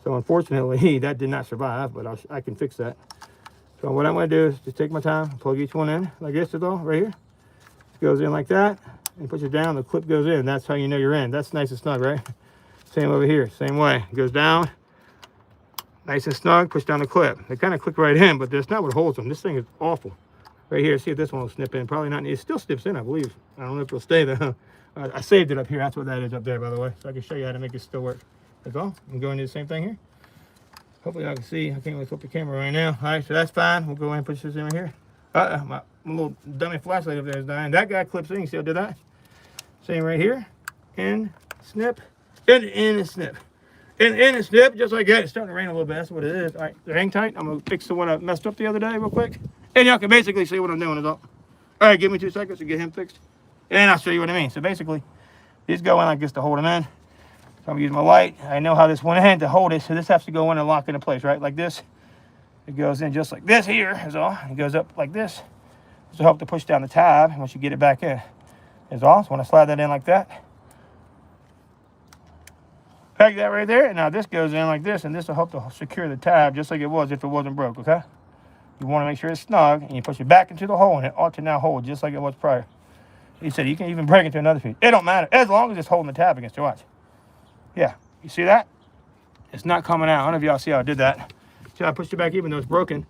So unfortunately, that did not survive, but I can fix that. So what I'm going to do is just take my time, plug each one in like this is all right here. Goes in like that and push it down, the clip goes in. That's how you know you're in. That's nice and snug, right? Same over here, same way. It goes down, nice and snug, push down the clip. They kind of click right in, but that's not what holds them. This thing is awful. Right here, see if this one will snip in. Probably not. It still snips in, I believe. I don't know if it'll stay though. I saved it up here. That's what that is up there, by the way. So I can show you how to make it still work. That's all. I'm going to do the same thing here. Hopefully I can see. I can't really flip the camera right now. All right, so that's fine. We'll go ahead and push this in right here. My little dummy flashlight up there is dying. That guy clips in. You see how I did that? Same right here. In, snip, in and snip. In and snip, just like that. It's starting to rain a little bit. That's what it is. All right, they're hang tight. I'm going to fix the one I messed up the other day real quick. And y'all can basically see what I'm doing. Is all right, give me 2 seconds to get him fixed. And I'll show you what I mean. So basically, these go in like this to hold them in. So I'm going to use my light. I know how this went in to hold it. So this has to go in and lock into place, right? Like this. It goes in just like this here is all. It goes up like this. This will help to push down the tab once you get it back in. Is all. So when I slide that in like that. Peg that right there. And now this goes in like this. And this will help to secure the tab just like it was if it wasn't broke, okay? You want to make sure it's snug. And you push it back into the hole. And it ought to now hold just like it was prior. He said you can even break it to another piece. It don't matter. As long as it's holding the tab against it. Watch. Yeah. You see that? It's not coming out. I don't know if y'all see how I did that. See how I pushed it back even though it's broken.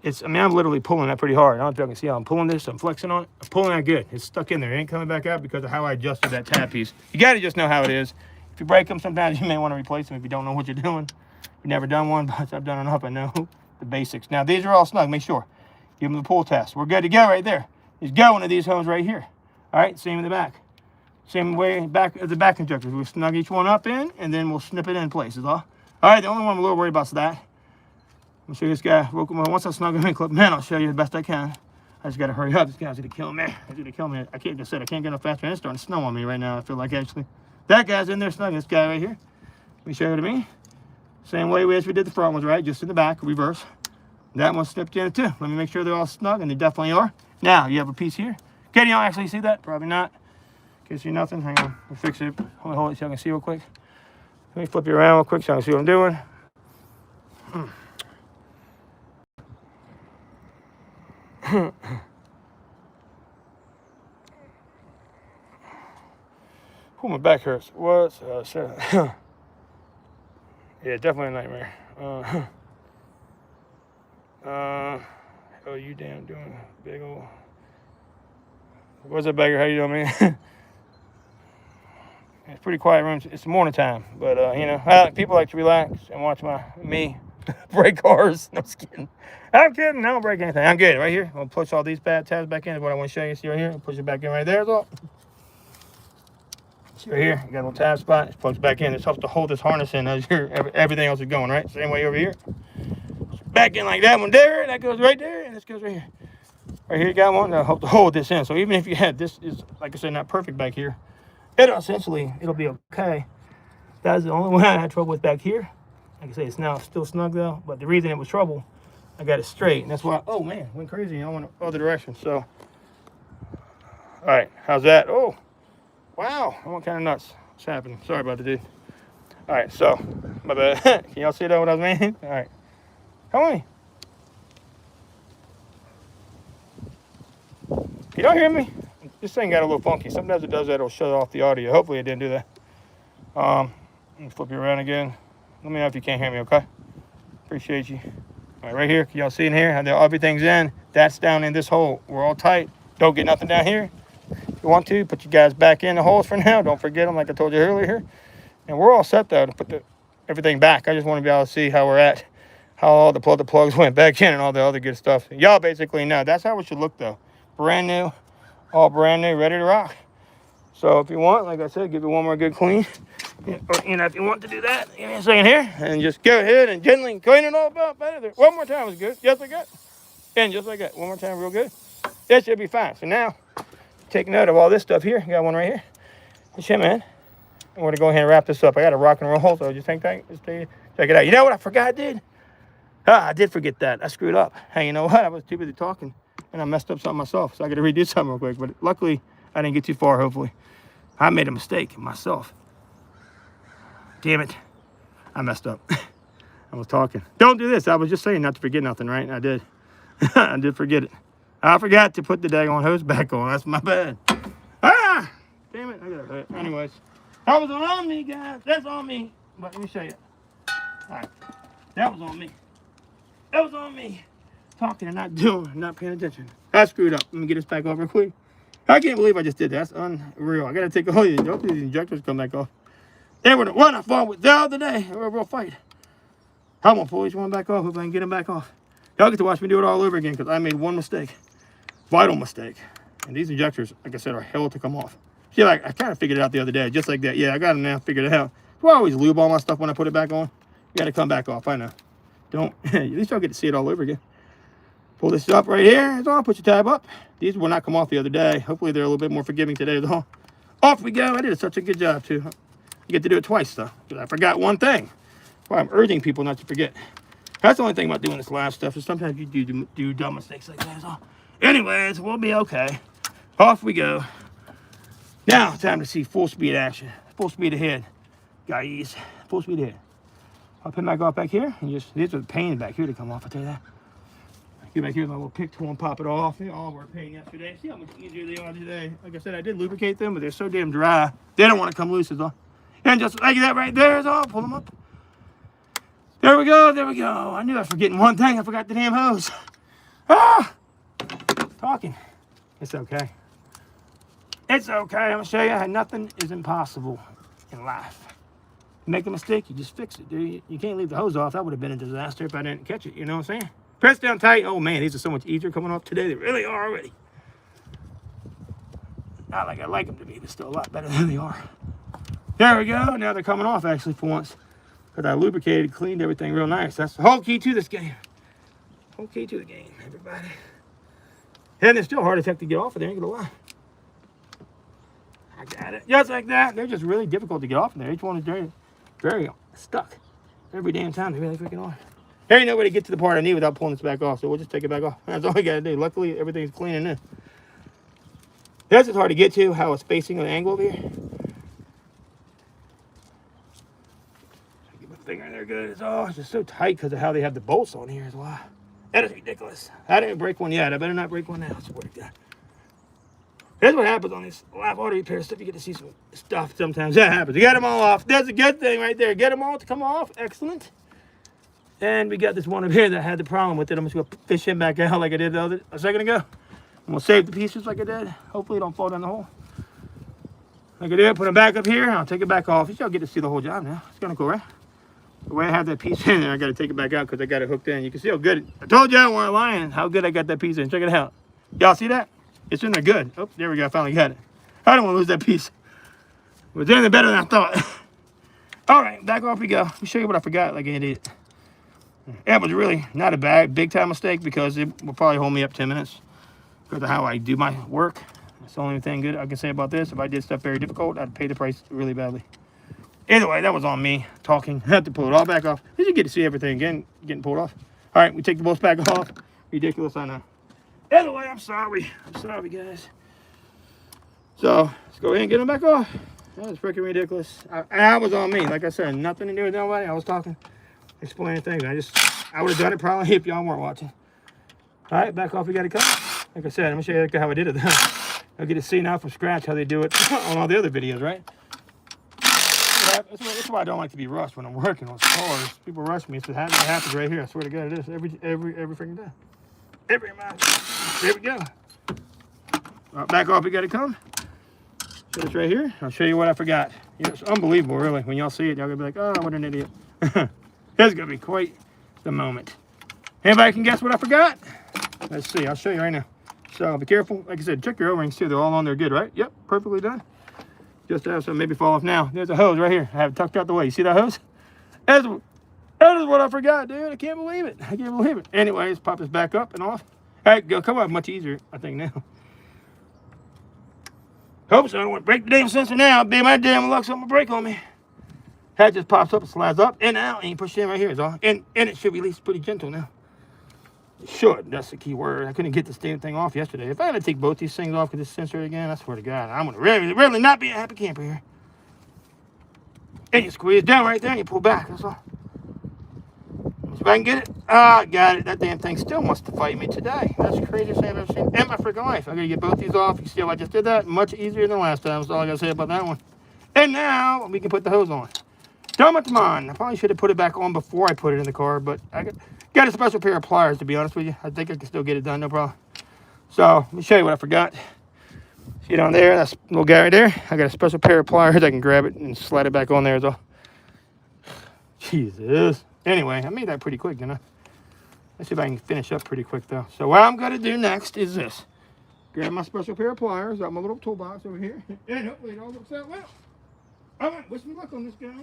I'm literally pulling that pretty hard. I don't know if y'all can see how I'm pulling this. I'm flexing on it. I'm pulling that good. It's stuck in there. It ain't coming back out because of how I adjusted that tab piece. You got to just know how it is. If you break them, sometimes you may want to replace them if you don't know what you're doing. You've never done one, but I've done enough. I know the basics. Now, these are all snug. Make sure. Give them the pull test. We're good to go right there. Just go into these holes right here. All right, same in the back. Same way back of the back injectors. We'll snug each one up in, and then we'll snip it in place. Is all. All right, the only one I'm a little worried about is that. I'm going to show you this guy. Once I snug him in, clip him in, I'll show you the best I can. I just got to hurry up. This guy's going to kill me. He's going to kill me. I can't get no faster. It's starting to snow on me right now, I feel like, actually. That guy's in there snugging. This guy right here. Let me show you what I mean. Same way as we did the front ones, right? Just in the back, reverse. That one's snipped in it too. Let me make sure they're all snug, and they definitely are. Now, you have a piece here. Can y'all actually see that? Probably not. Can't see nothing. Hang on, we'll fix it. Hold it so I can see real quick. Let me flip you around real quick so I can see what I'm doing. Oh, my back hurts. What's yeah, definitely a nightmare. Oh, you damn doing big old. What's up, Bagger? How you doing, man? It's pretty quiet room. It's the morning time, but you know, people like to relax and watch me break cars. No, I'm just kidding. I'm kidding. I don't break anything. I'm good. Right here. I'm gonna push all these bad tabs back in. That's what I want to show you. See right here. I'll push it back in right there. Is all. See right here. You got a little tab spot. It plugs back in. This helps to hold this harness in as everything else is going. Right. Same way over here. Back in like that one there. That goes right there, and this goes right here. Right here, you got one that'll help to hold this in. So even if you had this, is like I said, not perfect back here. It'll be okay. That's the only one I had trouble with back here. Like I say, it's now still snug though, but the reason it was trouble, I got it straight, and that's why, oh man, went crazy. I went the other direction. So, all right, how's that? Oh, wow, I went kind of nuts. What's happening? Sorry about the dude. All right, so, my bad. Can y'all see that what I was meaning? All right, come on. Can y'all hear me? This thing got a little funky. Sometimes it does that. It'll shut off the audio. Hopefully it didn't do that. Let me flip you around again. Let me know if you can't hear me, okay? Appreciate you. All right, right here. Can y'all see in here how everything's in? That's down in this hole. We're all tight. Don't get nothing down here. If you want to, put you guys back in the holes for now. Don't forget them like I told you earlier. And we're all set, though, to put everything back. I just want to be able to see how we're at, how all the plugs went back in and all the other good stuff. Y'all basically know. That's how it should look, though. Brand new. All brand new, ready to rock. So if you want, like I said, give it one more good clean. You know, if you want to do that, give me a second here, and just go ahead and gently clean it all up out of there. One more time is good, just like that. And just like that, one more time, real good. That should be fine. So now, take note of all this stuff here. You got one right here. It's him, man. I'm going to go ahead and wrap this up. I got a rock and roll, so just check it out. You know what I forgot I did? I did forget that. I screwed up. Hey, you know what? I was too busy talking. And I messed up something myself, so I got to redo something real quick. But luckily, I didn't get too far, hopefully. I made a mistake myself. Damn it. I messed up. I was talking. Don't do this. I was just saying not to forget nothing, right? I did. I did forget it. I forgot to put the daggone hose back on. That's my bad. Ah! Damn it. I got to hurt. Anyways. That was on me, guys. That's on me. But let me show you. All right. That was on me. That was on me. Talking and not paying attention. I screwed up. Let me get this back off real quick. I can't believe I just did that. That's unreal. I gotta take all these. Hopefully these injectors come back off. They were the one I fought with the other day. They were a real fight. I'm gonna pull each one back off. Hope I can get them back off. Y'all get to watch me do it all over again because I made one mistake. Vital mistake. And these injectors, like I said, are hell to come off. See, like I kind of figured it out the other day, just like that. Yeah, I got them now. Figured it out. Do I always lube all my stuff when I put it back on? You gotta come back off. I know. Don't. At least I'll get to see it all over again. Pull this up right here. That's all. Put your tab up. These will not come off the other day. Hopefully they're a little bit more forgiving today. That's all. Off we go. I did such a good job too. You get to do it twice though. Because I forgot one thing. That's why I'm urging people not to forget. That's the only thing about doing this live stuff is sometimes you do dumb mistakes like that. That's all. Anyways, we'll be okay. Off we go. Now time to see full speed action. Full speed ahead, guys. Full speed ahead. I'll put my back here and just these are the pain back here to come off. I tell you that. Get back here with my little pick tool and pop it off. They all were a pain yesterday. See how much easier they are today. Like I said, I did lubricate them, but they're so damn dry. They don't want to come loose at all. And just like that right there is all. Pull them up. There we go. There we go. I knew I was forgetting one thing. I forgot the damn hose. Ah! Talking. It's okay. It's okay. I'm going to show you how nothing is impossible in life. You make a mistake, you just fix it, dude. You can't leave the hose off. That would have been a disaster if I didn't catch it. You know what I'm saying? Press down tight. Oh, man, these are so much easier coming off today. They really are already. Not like I like them to be, but still a lot better than they are. There we go. Now they're coming off, actually, for once. Because I lubricated, cleaned everything real nice. That's the whole key to this game. Whole key to the game, everybody. And they're still hard as heck to get off of there, ain't gonna lie. I got it. Just like that. They're just really difficult to get off of there. Each one is very, very stuck. every damn time. They really freaking are. There ain't no way to get to the part I need without pulling this back off, so we'll just take it back off. That's all we gotta do. Luckily, everything's clean in there. That's just hard to get to, how it's facing an angle over here. Get my finger in there good. It's just so tight because of how they have the bolts on here as well. That is ridiculous. I didn't break one yet. I better not break one now. I swear to God. That's what happens on this live auto repair stuff. You get to see some stuff sometimes. That happens. You got them all off. That's a good thing right there. Get them all to come off. Excellent. And we got this one up here that had the problem with it. I'm just going to fish him back out like I did a second ago. I'm going to save the pieces like I did. Hopefully it don't fall down the hole. Like I did, put them back up here. I'll take it back off. You all get to see the whole job now. It's kind of cool, right? The way I have that piece in there, I got to take it back out because I got it hooked in. You can see how good. I told you I wasn't lying how good I got that piece in. Check it out. Y'all see that? It's in there good. Oh, there we go. I finally got it. I don't want to lose that piece. It was in there better than I thought. All right, back off we go. Let me show you what I forgot like an idiot. That was really not a big time mistake because it will probably hold me up 10 minutes because of how I do my work. That's the only thing good I can say about this. If I did stuff very difficult, I'd pay the price really badly. Either way, that was on me talking. I have to pull it all back off. You get to see everything again getting pulled off. All right, we take the bolts back off. Ridiculous, I know. Either way, I'm sorry. I'm sorry, guys. So let's go ahead and get them back off. That was freaking ridiculous. I was on me. Like I said, nothing to do with nobody. I was talking, explaining things. I would have done it probably if y'all weren't watching. All right, back off. We got to come. Like I said, I'm gonna show you how I did it. I'll get to see now from scratch how they do it on all the other videos, right? That's why I don't like to be rushed when I'm working on cars. People rush me. It happens right here. I swear to God, it is every freaking day. Every month. There we go. Back off, we got to come. So it's right here. I'll show you what I forgot. You know, it's unbelievable, really. When y'all see it, y'all gonna be like, "Oh, what an idiot." That's gonna be quite the moment. Anybody can guess what I forgot? Let's see. I'll show you right now. So be careful. Like I said, check your O-rings too. They're all on there good, right? Yep, perfectly done. Just to have some maybe fall off now. There's a hose right here. I have it tucked out the way. You see that hose? That is what I forgot, dude. I can't believe it. I can't believe it. Anyways, pop this back up and off. All right, go. Come on, much easier, I think, now. Hope so. I don't want to break the damn sensor now. Be my damn luck, something will break on me. Head just pops up and slides up and out, and you push it in right here, is all. And it should release pretty gentle now. It should. That's the key word. I couldn't get this damn thing off yesterday. If I had to take both these things off with this sensor again, I swear to God, I'm going to really not be a happy camper here. And you squeeze down right there and you pull back, that's all. If I can get it, I got it. That damn thing still wants to fight me today. That's the craziest thing I've ever seen in my freaking life. I gotta get both these off. You see how I just did that? Much easier than last time. That's all I gotta say about that one. And now we can put the hose on. Come on. I probably should have put it back on before I put it in the car, but I got a special pair of pliers, to be honest with you. I think I can still get it done, no problem. So let me show you what I forgot. See down there, that little guy right there? I got a special pair of pliers. I can grab it and slide it back on there as well. Jesus. Anyway, I made that pretty quick, didn't I? Let's see if I can finish up pretty quick, though. So what I'm going to do next is this. Grab my special pair of pliers out my little toolbox over here. And hopefully it all works out well. All right, wish me luck on this, guys.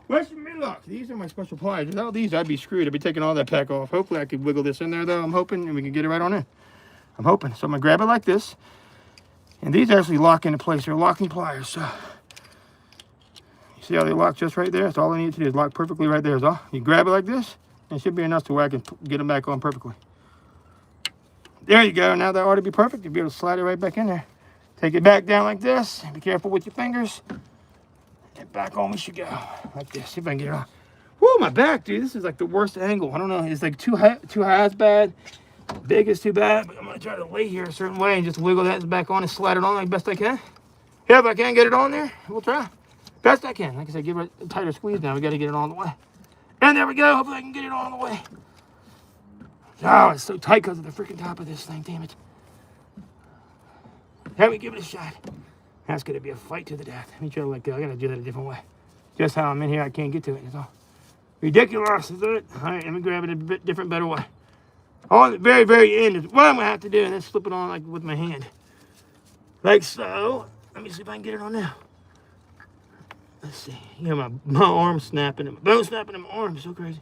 Wish me luck. These are my special pliers. Without these, I'd be screwed. I'd be taking all that pack off. Hopefully I could wiggle this in there, though. I'm hoping, and we can get it right on in. I'm hoping. So I'm going to grab it like this. And these actually lock into place. They're locking pliers, so... See how they lock just right there? That's all I need to do is lock perfectly right there is all. You grab it like this, and it should be enough to where I can get them back on perfectly. There you go. Now that ought to be perfect. You'll be able to slide it right back in there. Take it back down like this. Be careful with your fingers. And back on we should go. Like this. See if I can get it on. Woo, my back, dude. This is like the worst angle. I don't know. It's like too high is bad. Big is too bad. But I'm going to try to lay here a certain way and just wiggle that back on and slide it on like best I can. Yeah, if I can't get it on there, we'll try. Best I can. Like I said, give it a tighter squeeze now. We got to get it on the way. And there we go. Hopefully I can get it on the way. Oh, it's so tight because of the freaking top of this thing. Damn it. Let me give it a shot. That's going to be a fight to the death. Let me try to let go. I got to do that a different way. Just how I'm in here, I can't get to it. That's all. Ridiculous, is it? All right, let me grab it a bit different, better way. On the very, very end is what I'm going to have to do. And then slip it on like with my hand. Like so. Let me see if I can get it on now. Let's see. You know, my arm snapping and my bone snapping in my arm. It's so crazy.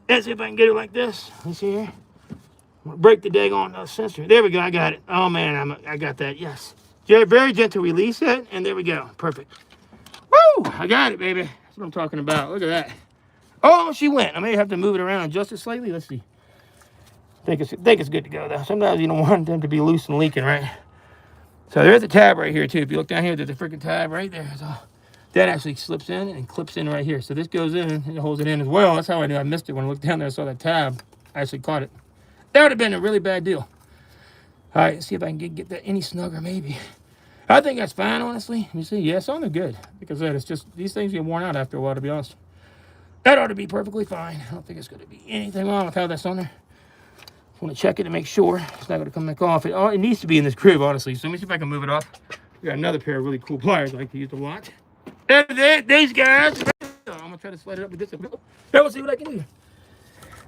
Let's see if I can get it like this. Let's see here. I'm gonna break the daggone sensor. There we go. I got it. Oh man, I got that. Yes. Very gentle release it, and there we go. Perfect. Woo! I got it, baby. That's what I'm talking about. Look at that. Oh, she went. I may have to move it around and adjust it slightly. Let's see. I think it's good to go, though. Sometimes you don't want them to be loose and leaking, right? So there's a tab right here, too. If you look down here, there's a freaking tab right there. So that actually slips in and clips in right here. So this goes in and it holds it in as well. That's how I knew I missed it. When I looked down there, I saw that tab. I actually caught it. That would have been a really bad deal. All right, let's see if I can get that any snugger, maybe. I think that's fine, honestly. You see, yeah, it's on there good. Like I said, it's just these things get worn out after a while, to be honest. That ought to be perfectly fine. I don't think it's going to be anything wrong with how that's on there. Just want to check it to make sure it's not going to come back off. It needs to be in this crib, honestly. So let me see if I can move it off. We got another pair of really cool pliers I like to use a lot. There's it. These guys. I'm going to try to slide it up with this. Now we'll see what I can do.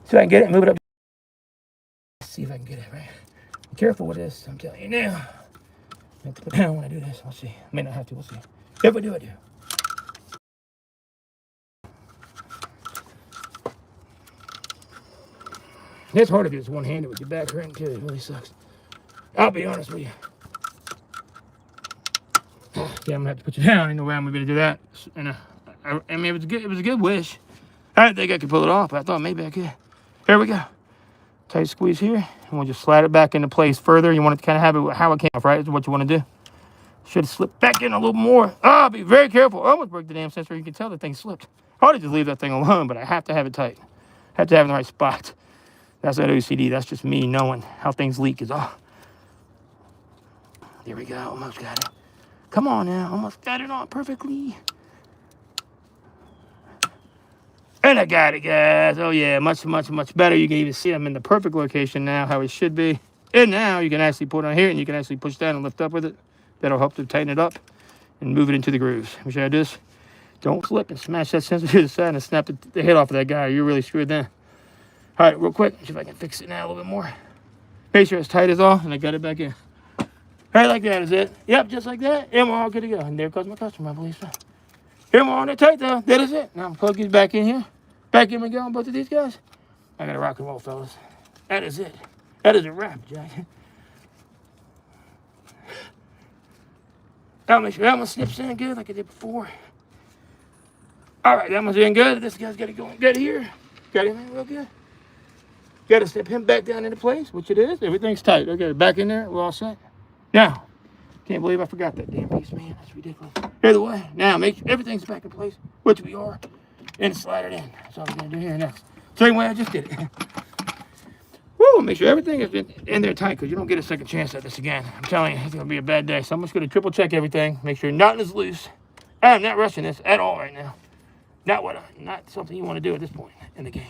So I can get it and move it up. Let's see if I can get it right. Be careful with this, I'm telling you now. I have to put it down when I do this. We'll see. I may not have to. We'll see. If I do, I do. It's hard to do this one-handed with your back hurting too. It really sucks. I'll be honest with you. Yeah, I'm gonna have to put you down. Ain't no way I'm gonna be able to do that. And I mean, it was a good wish. I didn't think I could pull it off, but I thought maybe I could. Here we go. Tight squeeze here, and we'll just slide it back into place further. You want to kind of have it how it came off, right? Is what you want to do. Should have slipped back in a little more. Oh, be very careful. I almost broke the damn sensor. You can tell the thing slipped. I ought to just leave that thing alone, but I have to have it tight. Have to have it in the right spot. That's not OCD. That's just me knowing how things leak is all. There we go. Almost got it. Come on now. Almost got it on perfectly. And I got it, guys. Oh, yeah. Much, much, much better. You can even see I'm in the perfect location now, how it should be. And now you can actually put it on here, and you can actually push down and lift up with it. That'll help to tighten it up and move it into the grooves. Let me show you this. Don't slip and smash that sensor to the side and snap the head off of that guy. You're really screwed then. All right, real quick. See if I can fix it now a little bit more. Make sure it's tight as all, and I got it back in. All right, like that is it. Yep, just like that. And we're all good to go. And there goes my customer, I believe so. Here we're on there tight, though. That is it. Now I'm plug these back in here. Back in we go on both of these guys. I got to rock and roll, fellas. That is it. That is a wrap, Jack. I'll make sure that one snips in good like I did before. All right, that one's in good. This guy's got it going good here. Got him in real good. Got to step him back down into place, which it is. Everything's tight. Okay, back in there. We're all set. Now, can't believe I forgot that damn piece, man. That's ridiculous. Either way, now make sure everything's back in place, which we are, and slide it in. That's all we're going to do here next. Same way I just did it. Woo, make sure everything is in there tight, because you don't get a second chance at this again. I'm telling you, it's going to be a bad day. So I'm just going to triple check everything, make sure nothing is loose. I am not rushing this at all right now. Not something you want to do at this point in the game.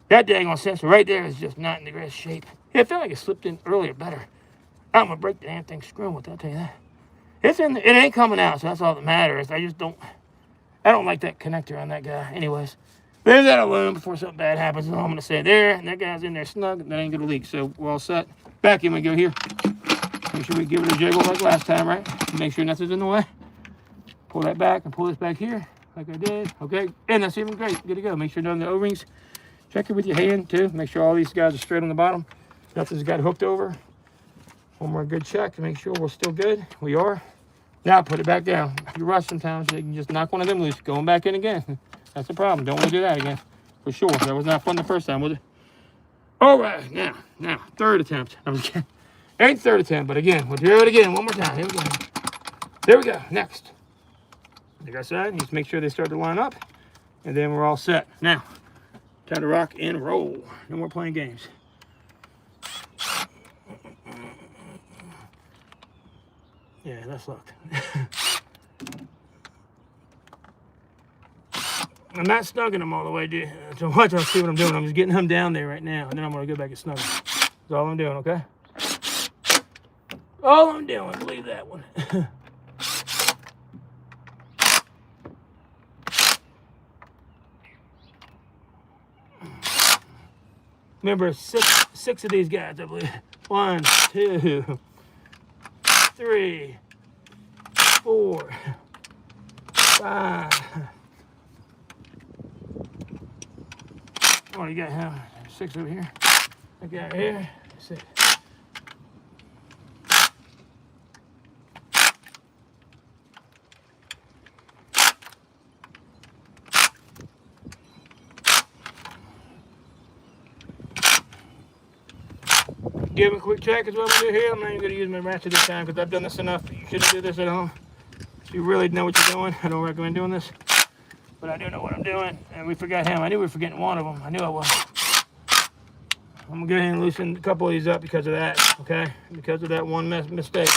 That dang on sensor right there is just not in the best shape. Yeah, it felt like it slipped in earlier better. I'm going to break the damn thing screwing with it, I'll tell you that. It's in there. It ain't coming out, so that's all that matters. I don't like that connector on that guy. Anyways, leave that alone before something bad happens. That's all I'm going to say there. And that guy's in there snug, and that ain't going to leak. So we're all set. Back in we go here. Make sure we give it a jiggle like last time, right? Make sure nothing's in the way. Pull that back and pull this back here like I did. Okay, and that's even great. Good to go. Make sure none of the O-rings. Check it with your hand, too. Make sure all these guys are straight on the bottom. Nothing's got hooked over. One more good check to make sure we're still good. We are. Now put it back down. If you rush sometimes, you can just knock one of them loose. Going back in again. That's the problem. Don't want to do that again. For sure. That was not fun the first time, was it? All right. Now, third attempt. I'm just kidding. Ain't third attempt, but again, we'll do it again one more time. Here we go. There we go. Next. Like I said, just make sure they start to line up. And then we're all set. Now, time to rock and roll. No more playing games. Yeah, that's locked. I'm not snugging them all the way, dude. So watch, I'll see what I'm doing. I'm just getting them down there right now, and then I'm going to go back and snug them. That's all I'm doing, okay? All I'm doing, believe that one. Remember, six of these guys, I believe. 1, 2, 3, 4, 5. Oh, you got 6 over here. I got here. 6. give it a quick check is what I'm gonna do here. I'm not even gonna use my ratchet this time because I've done this enough. You shouldn't do this at home. If you really know what you're doing, I don't recommend doing this. But I do know what I'm doing. And we forgot him. I knew we were forgetting one of them. I knew I was. I'm gonna go ahead and loosen a couple of these up because of that, okay? Because of that one mistake.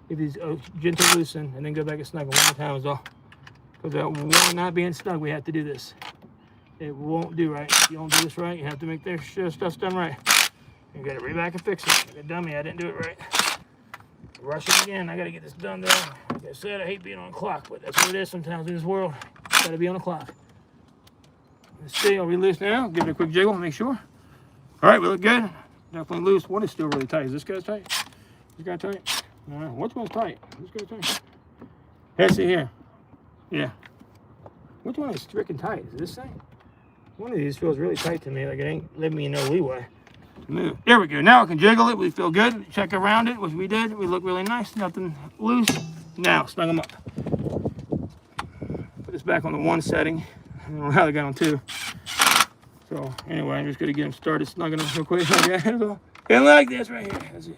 Give these gentle loosen and then go back and snug them one more time is all. Because that one not being snug, we have to do this. It won't do right. If you don't do this right, you have to make sure stuff's done right. You gotta re back and fix it. Like a dummy, I didn't do it right. Rush it again. I gotta get this done though. Like I said, I hate being on a clock, but that's what it is sometimes in this world. Gotta be on a clock. Let's see, I'll release now. Give it a quick jiggle, make sure. All right, we look good. Definitely loose. One is still really tight. Is this guy's tight? This guy tight? All right, which one's tight? This guy's tight. Let's see here. Yeah. Which one is freaking tight? Is this thing? One of these feels really tight to me, like it ain't letting me no leeway. Move. There we go. Now I can jiggle it. We feel good. Check around it, which we did. We look really nice. Nothing loose. Now, snug them up. Put this back on the 1 setting. I don't know how they got on 2. So, anyway, I'm just going to get them started snugging them real quick. And like this right here. That's it.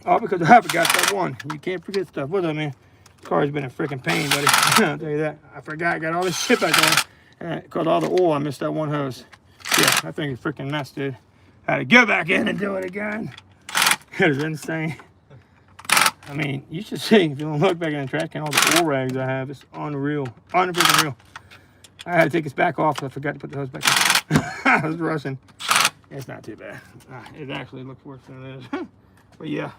All because I forgot that one. You can't forget stuff. What does that mean? This car's been a freaking pain, buddy. I'll tell you that. I forgot. I got all this shit back on. Because all the oil, I missed that one hose. Yeah, I think it's freaking mess, dude. I had to go back in and do it again. It was insane. I mean, you should see, if you don't look back in the trash can, all the oil rags I have. It's unreal. Unreal. Real. I had to take this back off, so I forgot to put the hose back in. I was rushing. It's not too bad. It actually looks worse than it is. But yeah,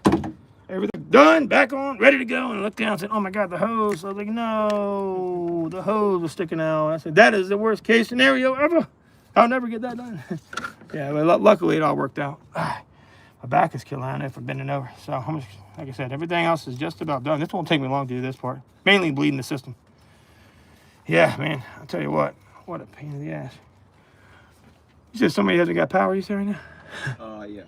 everything done, back on, ready to go. And I looked down and said, oh my God, the hose. I was like, no, the hose was sticking out. I said, that is the worst case scenario ever. I'll never get that done. Yeah, but luckily it all worked out. My back is killing out for bending over. So, like I said, everything else is just about done. This won't take me long to do this part. Mainly bleeding the system. Yeah, man, I'll tell you what a pain in the ass. You said somebody hasn't got power, you say right now? Yeah.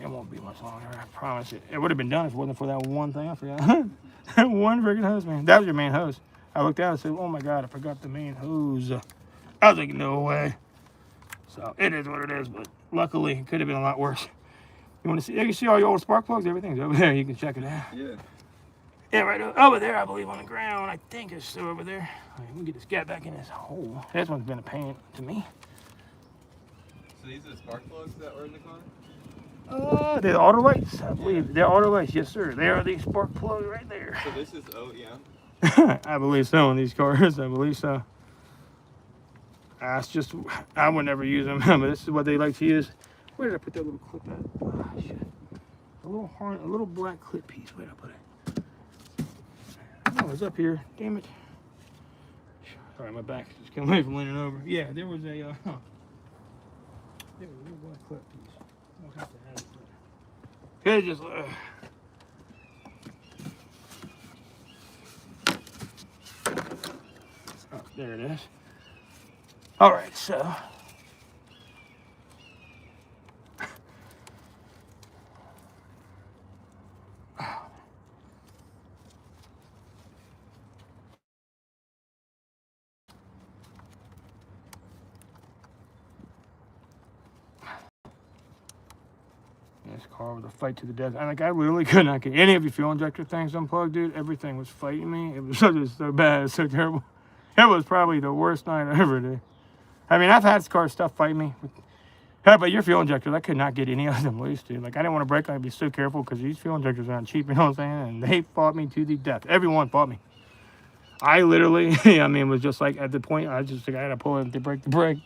It won't be much longer, I promise it. It would have been done if it wasn't for that one thing. I forgot. That one freaking hose, man. That was your main hose. I looked out and said, oh my God, I forgot the main hose. I was like, no way. So it is what it is, but luckily it could have been a lot worse. You want to see? You can see all your old spark plugs. Everything's over there. You can check it out. Yeah. Yeah, right over there, I believe, on the ground. I think it's still over there. All right, let me get this guy back in this hole. This one's been a pain to me. So these are spark plugs that were in the car? They're auto lights, I believe. They're auto lights, yes, sir. They are the spark plugs right there. So this is OEM? I believe so on these cars. I believe so. It's just, I would never use them, but this is what they like to use. Where did I put that little clip at? Oh, shit. A little black clip piece. Where did I put it? Oh, it's up here. Damn it. Sorry, my back just came away from leaning over. Yeah, there was a, there was a little black clip piece. I don't have to have it. But it just, oh, there it is. All right, so. This car was a fight to the death. I literally could not get any of your fuel injector things unplugged, dude. Everything was fighting me. It was so bad. It's so terrible. It was probably the worst night I ever did. I mean, I've had car stuff fight me. But your fuel injectors, I could not get any of them loose, dude. Like, I didn't want to break. I'd be so careful because these fuel injectors aren't cheap, you know what I'm saying? And they fought me to the death. Everyone fought me. I literally, I mean, was just like, at the point, I had to pull it to break the brake.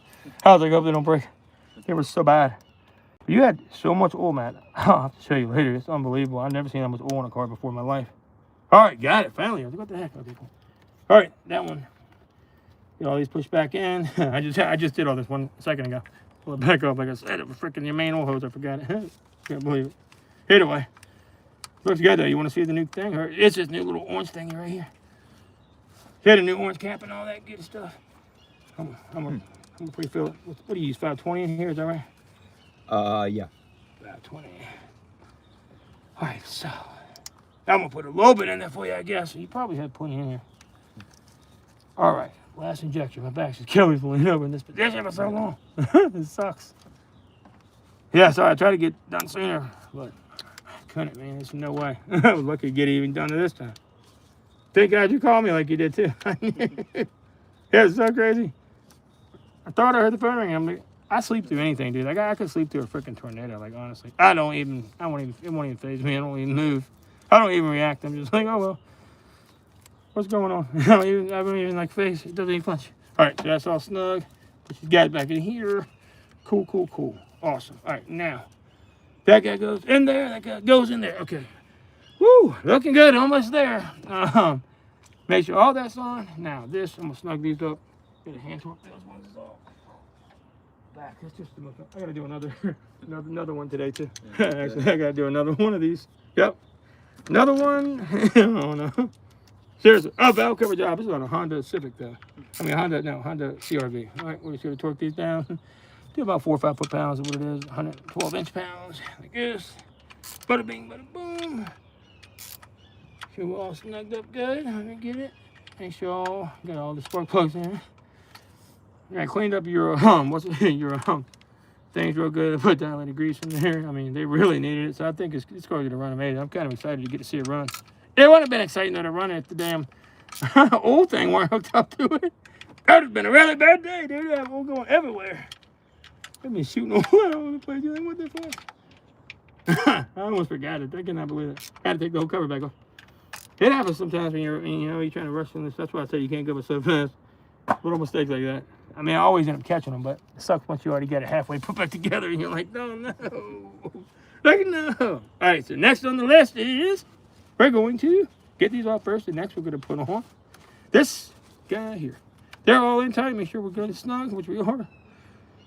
I was like, I hope they don't break. It was so bad. You had so much oil, man. I'll have to show you later. It's unbelievable. I've never seen that much oil in a car before in my life. All right, got it. Finally. I was like, what the heck? Okay, cool. All right, that one. Get all these pushed back in. I just did all this 1 second ago. Pull it back up. Like I said, it was freaking your main oil hose. I forgot it. Can't believe it. Either way. Looks good, though. You want to see the new thing? Or it's this new little orange thing right here. It had a new orange cap and all that good stuff. I'm gonna pre-fill it. What do you use, 520 in here? Is that right? Yeah. About 20. All right, so I'm gonna put a little bit in there for you, I guess. You probably had plenty in here. All right, last injection. My back's just killing me from leaning over in this position for so long. It sucks. Yeah, sorry, I tried to get done sooner, but I couldn't, man. There's no way. I was lucky to get it even done to this time. Thank God you called me like you did too. Yeah, it's so crazy. I thought I heard the phone ring. I'm like, I sleep through anything, dude. Like, I could sleep through a freaking tornado. Like, honestly, it won't even faze me. I don't even move. I don't even react. I'm just like, oh well, what's going on? I don't even like face. It doesn't even punch. All right, so that's all snug. Put your guys back in here. Cool, cool, cool. Awesome. All right, now that guy goes in there. That guy goes in there. Okay. Woo, looking good. Almost there. Make sure all that's on. Now this, I'm gonna snug these up. Get a hand torque those ones off. Back. It's just the most. I gotta do another one today too. Yeah, actually, I gotta do another one of these. Yep. Another one. Oh no. Seriously. Oh, valve cover job. This is on a Honda Civic though. I mean Honda CRV. All right, we're just gonna torque these down. Do about 4 or 5 foot-pounds of what it is. 112 inch-pounds like this. Bada bing, bada boom. Sure we're all snugged up good. Let me get it. Make sure all got all the spark plugs in. I cleaned up your things real good. I put down a little grease in there. I mean, they really needed it, so I think it's going to run amazing. I'm kind of excited to get to see it run. It wouldn't have been exciting to run it if the damn old thing weren't hooked up to it. That would have been a really bad day, dude. That will going everywhere. I've been shooting all over the place. You're like, what the fuck? I almost forgot it. I cannot believe it. I had to take the whole cover back off. It happens sometimes when you're trying to rush in this. That's why I say you can't go so fast. Little mistakes like that. I mean, I always end up catching them, but it sucks once you already get it halfway put back together and you're like, no. Like, no. All right, so next on the list is we're going to get these off first, and next we're going to put on this guy here. They're all in tight. Make sure we're good and snug, which we are.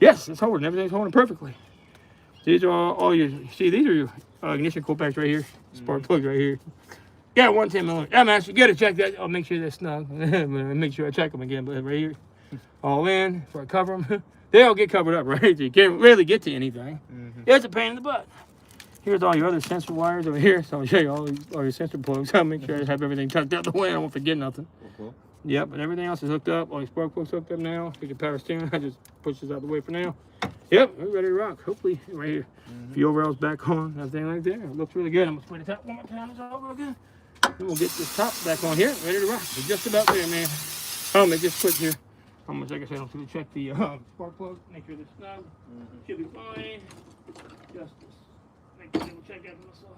Yes, it's holding. Everything's holding perfectly. These are all your, see, these are your ignition contacts right here. Spark plugs right here. Yeah, 110 millimeter. I'm actually got to check that. I'll make sure they're snug. Make sure I check them again, but right here. All in before I cover them. They all get covered up, right? So you can't really get to anything. It's a pain in the butt. Here's all your other sensor wires over here. So I'll show you all your sensor plugs. I'll make sure I have everything tucked out the way. I won't forget nothing. Cool. Yep, but everything else is hooked up. All your spark plugs hooked up now. Get your power steering. I just push this out the way for now. Yep, we're ready to rock. Hopefully, right here. The overall's back on. Everything like that. It looks really good. I'm going to spray the top one more time. It's all real good. Then we'll get this top back on here. Ready to rock. We're just about there, man. I'll make this quick here. I'm going to, like I said, I'm going to check the spark plug. Make sure it's snug. Should be fine. Just make sure double check after myself.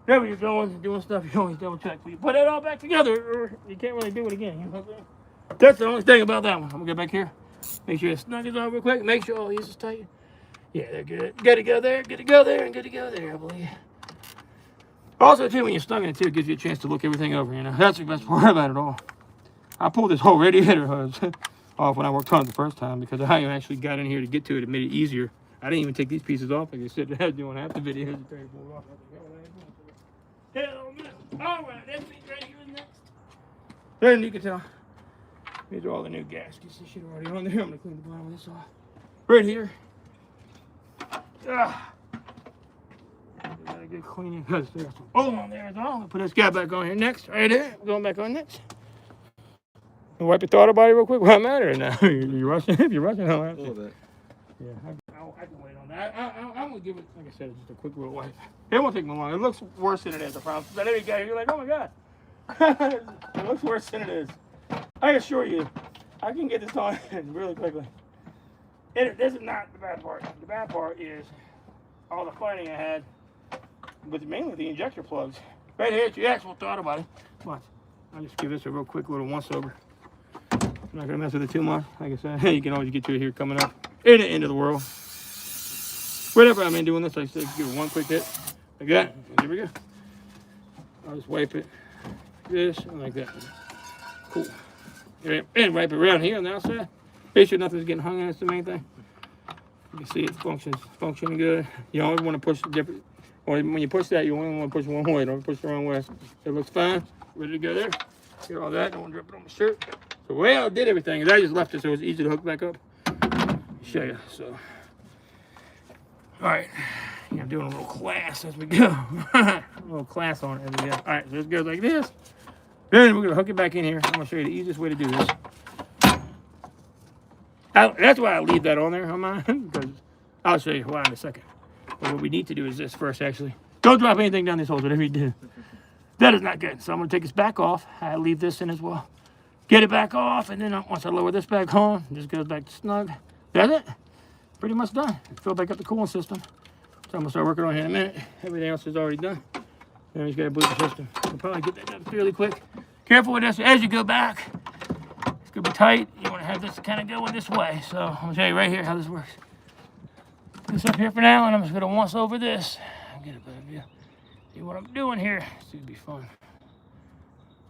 Whenever you're going, doing stuff, you always double check. But you put it all back together, or you can't really do it again. You know what I'm saying? That's the only thing about that one. I'm going to get back here. Make sure it's snug is all real quick. Make sure all these is tight. Yeah, they're good. Good to go there, good to go there, and good to go there, I believe. Also, too, when you're snug in it, too, it gives you a chance to look everything over, you know. That's the best part about it all. I pulled this whole radiator hose off when I worked on it the first time because I actually got in here to get to it. It made it easier. I didn't even take these pieces off. Like I said, I was doing half the videos and trying to pull it off. Hell no. All right, that piece right here is next. Then you can tell. These are all the new gaskets. This shit already on there. I'm going to clean the bottom of this off. Right here. Got a good cleaning. Oh, on there as well. I'm going to put this guy back on here next. Right there. Going back on next. Wipe your throttle body real quick. What matter now? You're rushing. If you're rushing, I'll have to. A little bit. Yeah, I can wait on that. I'm gonna give it, like I said, just a quick little wipe. It won't take me long. It looks worse than it is. I promise. But there you go. You're like, oh my god, it looks worse than it is. I assure you, I can get this on really quickly. This is not the bad part. The bad part is all the fighting I had, but mainly the injector plugs. Right here, it's your actual throttle body. Watch. I'll just give this a real quick little once over. I'm not gonna mess with it too much. Like I said, you can always get to it here coming up. In the end of the world. Whatever I'm in doing this, I just give it one quick hit. Like that. And there we go. I'll just wipe it. This and like that. Cool. And wipe it around here on the outside. Make sure nothing's getting hung in. That's the main thing. You can see it's functioning good. You always want to push the different. Or when you push that, you only want to push one way. Don't push the wrong way. It looks fine. Ready to go there. Get all that. Don't want to drip it on my shirt. So the way I did everything is I just left it so it's easy to hook back up. Show you. So, all right. Yeah, I'm doing a little class as we go. A little class on it as we go. All right. So this goes like this. Then we're gonna hook it back in here. I'm gonna show you the easiest way to do this. That's why I leave that on there on mine, because I'll show you why in a second. But what we need to do is this first, actually. Don't drop anything down these holes, whatever you do. That is not good. So I'm going to take this back off. I leave this in as well. Get it back off, and then once I lower this back on, it just goes back to snug. That's it. Pretty much done. Fill back up the cooling system. So I'm going to start working on it in a minute. Everything else is already done. Then we just got to boot the system. We'll probably get that done fairly quick. Careful with this as you go back. It's going to be tight. You want to have this kind of going this way. So I'm going to show you right here how this works. This up here for now, and I'm just going to once over this. Get a better view. See what I'm doing here. This should be fun.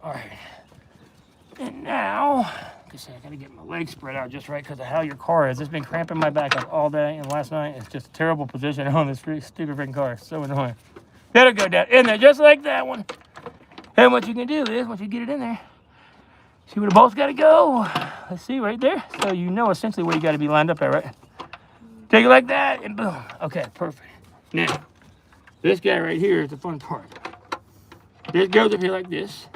All right. And now, like I said, I got to get my legs spread out just right because of how your car is. It's been cramping my back up all day, and last night it's just a terrible position on this stupid freaking car. It's so annoying. That'll go down in there just like that one. And what you can do is, once you get it in there, see where the bolts got to go. Let's see right there. So you know essentially where you got to be lined up at, right? Take it like that, and boom. Okay, perfect. Now, this guy right here is the fun part. This goes up here like this.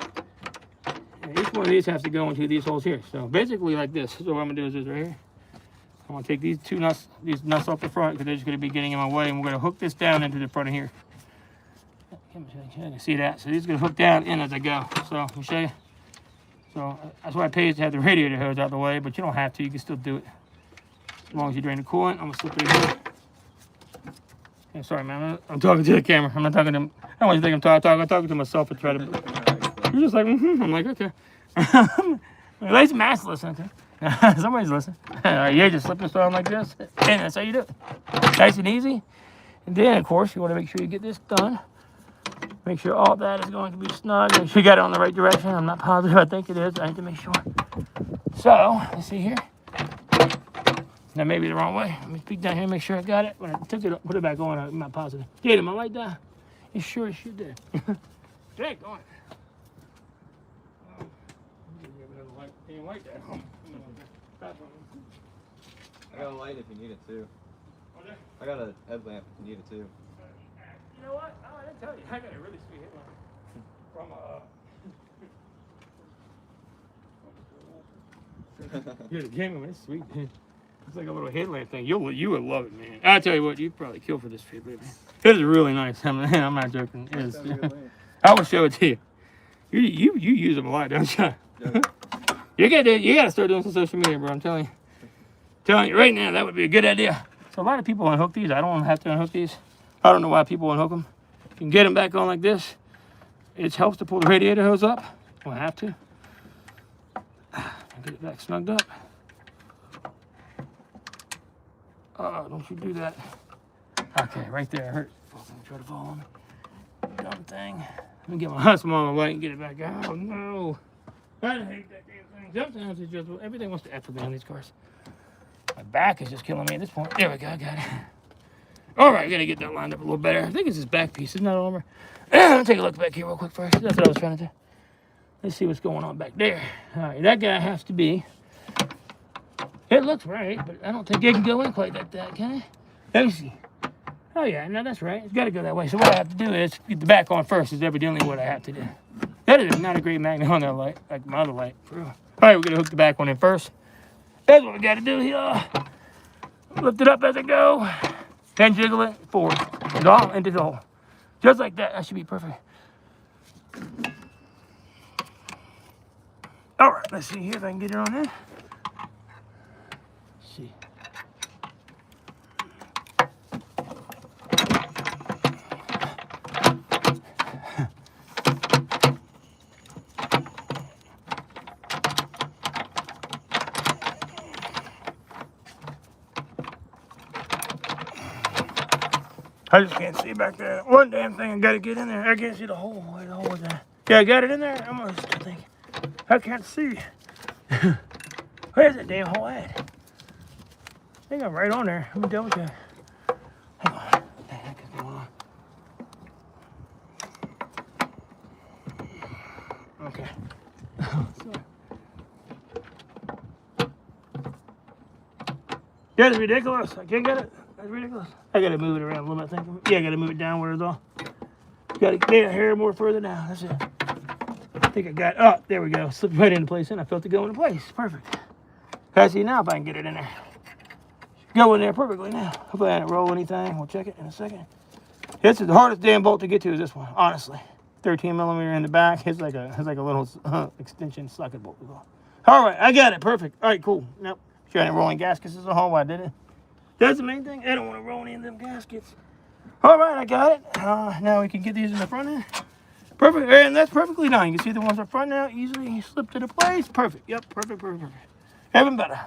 And each one of these has to go into these holes here. So basically like this. So what I'm gonna do is this right here. I'm gonna take these nuts off the front because they're just gonna be getting in my way, and we're gonna hook this down into the front of here. You can see that. So these are gonna hook down in as I go. So I'll show you. So that's why I pay to have the radiator hose out of the way, but you don't have to. You can still do it as long as you drain the coolant. I'm gonna slip it here. Yeah, sorry, man. I'm talking to the camera. I'm not talking to. I don't want you to think I'm talking to myself and try to. You're just like, I'm like, okay. At least Matt's listening, okay? Somebody's listening. Yeah, just slip this on like this, and that's how you do it. Nice and easy. And then, of course, you want to make sure you get this done. Make sure all that is going to be snug. Make sure you got it on the right direction. I'm not positive. I think it is. I need to make sure. So, let's see here. That may be the wrong way. Let me peek down here and make sure I got it. When I took it, put it back on, I'm not positive. Did it, my light die? You sure as shit did. Jake, on it. Ain't like that. I got a light if you need it too. I got a headlamp if you need it too. You know what? Oh, I didn't tell you. I got a really sweet headlamp from yeah, the game, it's sweet. It's like a little headlamp thing. You would love it, man. I tell you what, you'd probably kill for this headlamp. It is really nice. I'm not joking. It is. I will show it to you. You use them a lot, don't you? Yeah. You gotta start doing some social media, bro. I'm telling you right now, that would be a good idea. So a lot of people unhook these. I don't have to unhook these. I don't know why people unhook them. You can get them back on like this. It helps to pull the radiator hose up. Don't have to. Get it back snugged up. Oh, don't you do that. Okay, right there. I hurt. Try to fall on me. Dumb thing. Let me get my hustle on my light and get it back out. Oh no. I hate that damn thing. Sometimes it's just everything wants to F with me on these cars. My back is just killing me at this point. There we go, I got it. All right, gotta get that lined up a little better. I think it's this back piece, it's not armor. Let's take a look back here real quick first. That's what I was trying to do. Let's see what's going on back there. All right, that guy has to be. It looks right, but I don't think it can go in quite like that, can it? Let me see. Oh yeah, no, that's right. It's got to go that way. So what I have to do is get the back on first. Is evidently what I have to do. That is not a great magnet on that light, like my other light. All right, we're gonna hook the back one in first. That's what we got to do here. Lift it up as I go. Then jiggle it forward. And all into the hole. Just like that. That should be perfect. All right, let's see here if I can get it on there. Let's see. I just can't see back there. One damn thing I gotta get in there. I can't see the hole. Where the hole is that? Yeah, I got it in there. I'm gonna still think. I can't see. Where's that damn hole at? I think I'm right on there. Let me double check. Hang on. What the heck is going on? Okay. That is ridiculous. I can't get it. That's ridiculous. I gotta move it around a little bit, I think. Yeah, I gotta move it down where it's all. Gotta get it here more further down. That's it. I think I got, oh, there we go. Slipped right into place and I felt it go into place. Perfect. Let's see now if I can get it in there. Go in there perfectly now. Hopefully I didn't roll anything. We'll check it in a second. This is the hardest damn bolt to get to is this one, honestly. 13 millimeter in the back. It's like a little extension socket bolt. All right, I got it. Perfect. All right, cool. Nope. Sure I didn't roll any gaskets as a whole. I did it. That's the main thing. I don't want to roll any of them gaskets. All right, I got it. Now we can get these in the front end. Perfect, and that's perfectly done. You can see the ones up front now, easily slip to the place. Perfect, yep, perfect. Even better.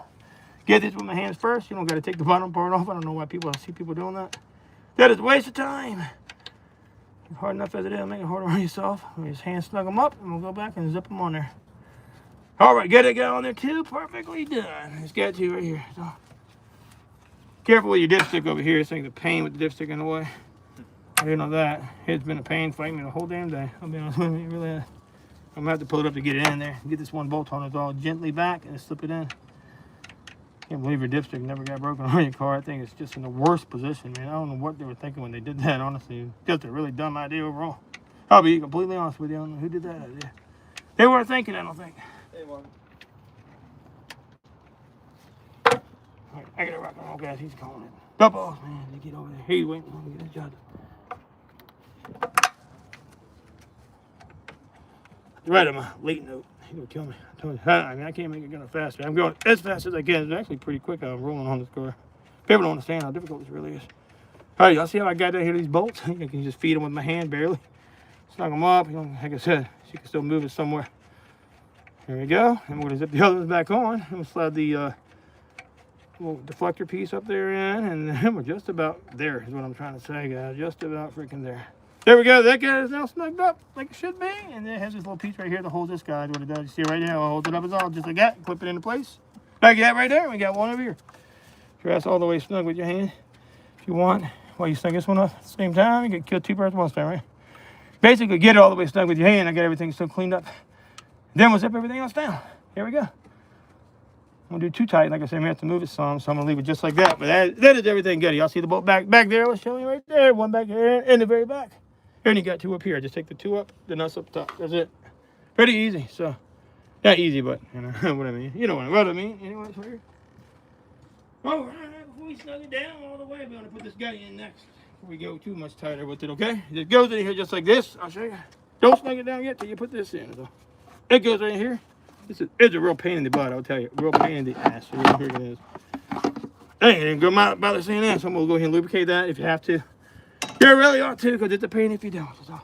Get this with my hands first. You don't got to take the bottom part off. I don't know why I see people doing that. That is a waste of time. It's hard enough as it is, make it harder on yourself. We just hand snug them up, and we'll go back and zip them on there. All right, get it guy on there too. Perfectly done. It's got you right here. So, careful with your dipstick over here. It's like the pain with the dipstick in the way. I didn't know that. It's been a pain fighting me the whole damn day. I'll be honest with you, really. I'm gonna have to pull it up to get it in there. Get this one bolt on it all gently back and slip it in. Can't believe your dipstick never got broken on your car. I think it's just in the worst position, man. I don't know what they were thinking when they did that, honestly. Just a really dumb idea overall. I'll be completely honest with you. I don't know who did that idea. They weren't thinking, I don't think. Hey, Mom. All right, I gotta rock and roll, guys. He's calling it. Doubles, man. They get over there. Hey, wait. Let me get this job. Right on my late note. He's gonna kill me. I told you. I mean, I can't make it go faster. I'm going as fast as I can. It's actually pretty quick. I'm rolling on this car. People don't understand how difficult this really is. All right, y'all see how I got down here these bolts? I can just feed them with my hand barely. Snug them up. You know, like I said, she can still move it somewhere. There we go. And we're gonna zip the other ones back on. I'm gonna slide the little deflector piece up there in, and then we're just about there. Is what I'm trying to say, guys. Just about freaking there. There we go. That guy is now snugged up like it should be. And it has this little piece right here that holds this guy. What it does, you see right now, it holds it up as all, just like that. Clip it into place. Like that right there. We got one over here. Dress all the way snug with your hand. If you want, while you snug this one up at the same time, you can kill two birds with one stone, right? Basically, get it all the way snug with your hand. I got everything still cleaned up. Then we'll zip everything else down. Here we go. I'm gonna do too tight. Like I said, we have to move it some, so I'm gonna leave it just like that. But that is everything good. Y'all see the bolt back there? I was showing you right there. One back here in the very back. And you got two up here. Just take the two up, the nuts up top. That's it. Pretty easy. So, not easy, but you know what I mean. You know what I mean. Anyways, here. All right, before we snug it down all the way, we're gonna put this guy in next. Before we go too much tighter with it, okay? It goes in here just like this. I'll show you. Don't snug it down yet till you put this in. So, it goes right here. It's a real pain in the butt, I'll tell you. Real pain in the ass. It really freaking is. Hey, and go bother saying that. So I'm gonna go ahead and lubricate that if you have to. You really ought to, because it's a pain if you don't. So.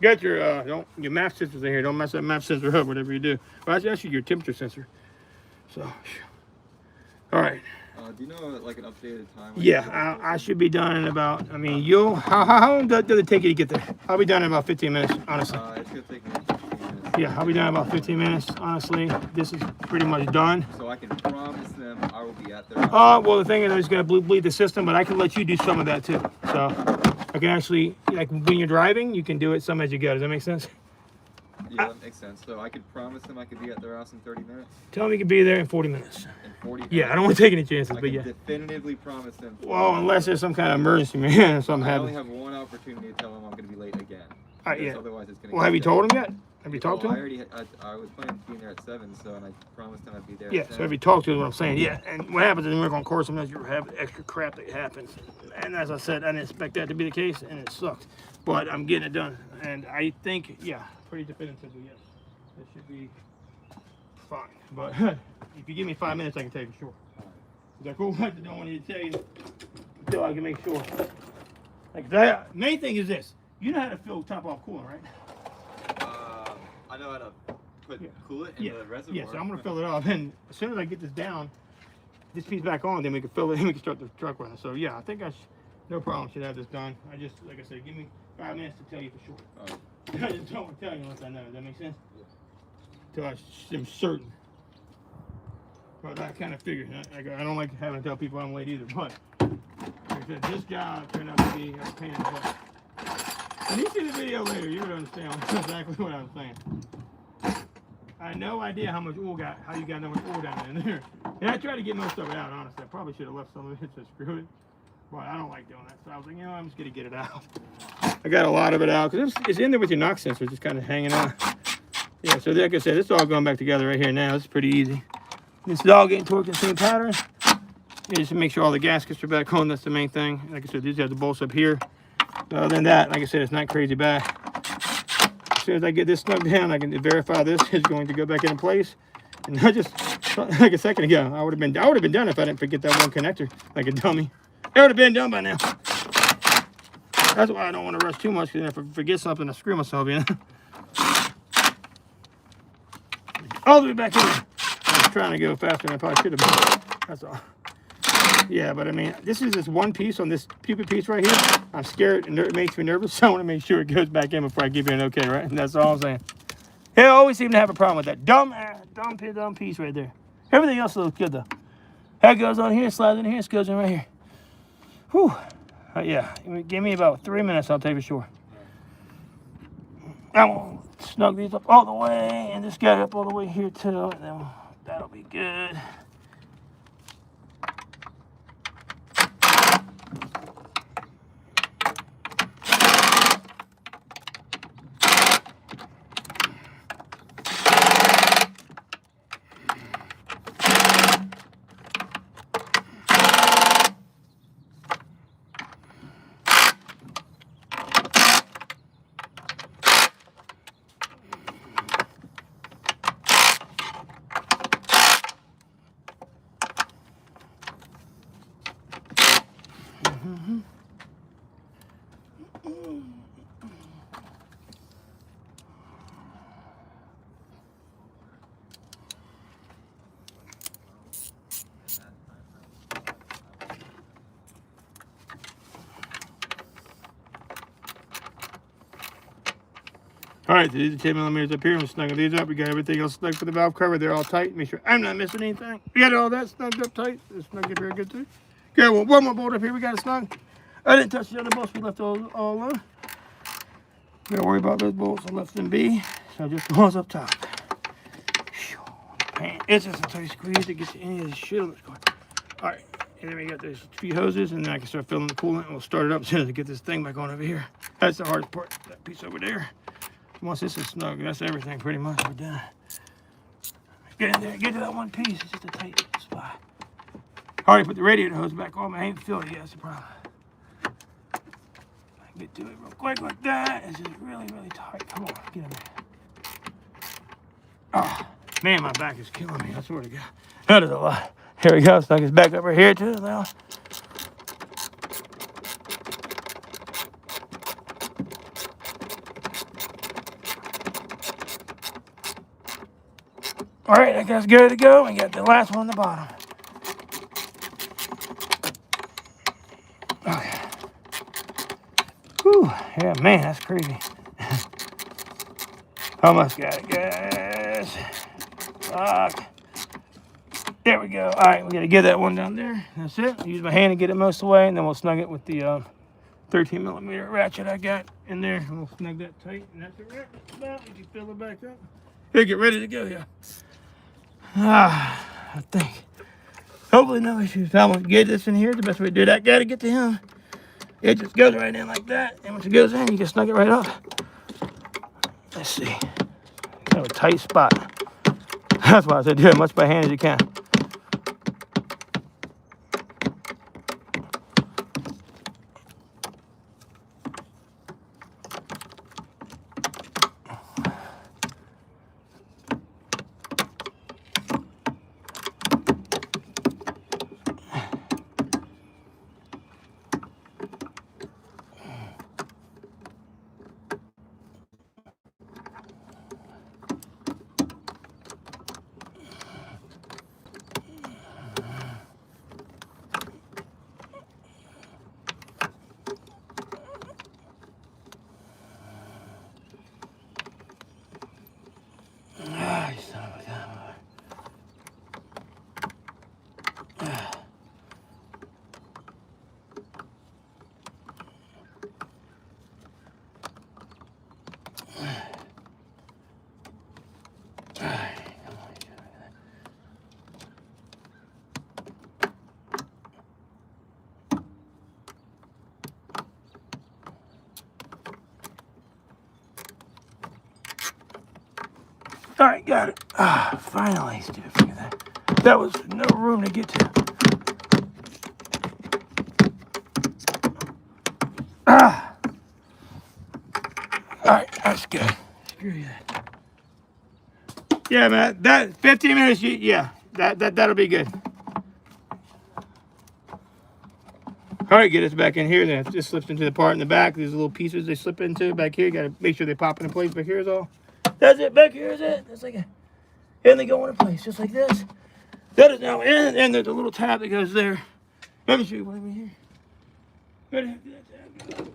Got your MAP sensors in here. Don't mess that MAP sensor up, whatever you do. Well, that's actually your temperature sensor. So, all right. Do you know like an updated time? Yeah, I should be done in about. I mean, how long does it take you to get there? I'll be done in about 15 minutes, honestly. It's gonna take me 15 minutes. Yeah, I'll be done in about 15 minutes, honestly. This is pretty much done. So I can promise them I will be at their house. Well, the thing is, I'm just gonna bleed the system, but I can let you do some of that too. So I can actually, like when you're driving, you can do it some as you go. Does that make sense? Yeah, that makes sense. So I could promise them I could be at their house in 30 minutes? Tell them you can be there in 40 minutes. In 40 minutes? Yeah, I don't want to take any chances, I but yeah. definitively promise them. Well, unless there's some kind of emergency, man, something I happens. only have one opportunity to tell them I'm going to be late again. Yeah. Otherwise it's going to Well, have you told them yet? Have you talked to them? I was planning to be in there at 7, so and I promised them I'd be there. Yeah, so have you talked to them, what I'm saying? Yeah, and what happens is when we work on course, sometimes you have extra crap that happens. And as I said, I didn't expect that to be the case, and it sucked. But I'm getting it done. And I think, yeah, pretty definitively, yes. It should be fine. But if you give me 5 minutes, I can tell you for sure. Is that cool? I don't want you to tell you until I can make sure. Like that. Main thing is this. You know how to fill top off coolant, right? I know how to put coolant in the reservoir. Yeah, so I'm gonna fill it up, and as soon as I get this down, this piece back on, then we can fill it and we can start the truck running. So yeah, I think no problem should have this done. I just, like I said, give me 5 minutes to tell you for sure. I just don't want to tell you unless I know. Does that make sense? Yeah. Until I'm certain. But I kind of figured. I don't like having to tell people I'm late either. But like I said, this job turned out to be a pain in the butt. When you see the video later, you're going to understand exactly what I'm saying. I had no idea how much oil how you got that much oil down in there. And I tried to get most of it out, honestly. I probably should have left some of it to screw it. But I don't like doing that. So I was like, I'm just going to get it out. I got a lot of it out because it's in there with your knock sensor, just kind of hanging out. Yeah, so like I said, it's all going back together right here now. It's pretty easy. This is all getting torqued in the same pattern. Yeah, just to make sure all the gaskets are back on. That's the main thing. Like I said, these have the bolts up here. Other than that, like I said, it's not crazy bad. As soon as I get this snug down, I can verify this is going to go back into place. And I just, like a second ago, I would have been done if I didn't forget that one connector like a dummy. It would have been done by now. That's why I don't want to rush too much, because if I forget something, I screw myself in. All the way back in. I was trying to go faster than I probably should have been. That's all. Yeah, but I mean, this is just one piece on this pupa piece right here. I'm scared and it makes me nervous, so I want to make sure it goes back in before I give you an okay, right? And that's all I'm saying. They always seem to have a problem with that dumb piece right there. Everything else looks good though. That goes on here, slides in here, it goes in right here. Whew. Yeah, give me about 3 minutes, I'll take for sure. I'm gonna snug these up all the way, and this guy up all the way here too, and then that'll be good. All right, so these are 10 millimeters up here. I'm snugging these up. We got everything else snug for the valve cover. They're all tight. Make sure I'm not missing anything. We got all that snugged up tight. It's snugged up here good too. Okay, well, one more bolt up here. We got it snug. I didn't touch the other bolts. We left all alone. Don't worry about those bolts. I left them be. So just the ones up top. Man, it's just a tight squeeze to get any of this shit on this car. All right, and then we got those 3 hoses, and then I can start filling the coolant, and we'll start it up as soon as I get this thing back on over here. That's the hardest part. That piece over there. Once this is snug, that's everything pretty much. We're done. Get in there, get to that one piece. It's just a tight spot. I already put the radiator hose back on, but I ain't filled it yet. That's the problem. I can get to it real quick like that. It's just really, really tight. Come on, get in there. Oh, man, my back is killing me. I swear to God. That is a lot. Here we go. Snug his back up right here too now. All right, that guy's good to go. We got the last one on the bottom. Okay. Whew. Yeah, man, that's crazy. Almost got it, guys. Fuck. There we go. All right, we got to get that one down there. That's it. Use my hand to get it most of the way, and then we'll snug it with the 13 millimeter ratchet I got in there. And we'll snug that tight, and that's it right about. You can fill it back up. Here, get ready to go, yeah. I think. Hopefully no issues. I'm going to get this in here. The best way to do that, got to get to him. It just goes right in like that. And once it goes in, you can snug it right up. Let's see. Kind of a tight spot. That's why I said do it as much by hand as you can. Got it. Ah, finally, stupid finger that. That was no room to get to. Ah. All right, that's good. Screw that. Yeah, man, that 15 minutes, yeah, that'll be good. All right, get us back in here. Then it just slips into the part in the back. These little pieces they slip into back here. You got to make sure they pop into place. Back here is all. That's it. Back here is it. That's like a, and they go into place just like this. That is now in, and there's a little tab that goes there. Let me show you what I'm here. Where the heck did that tab go?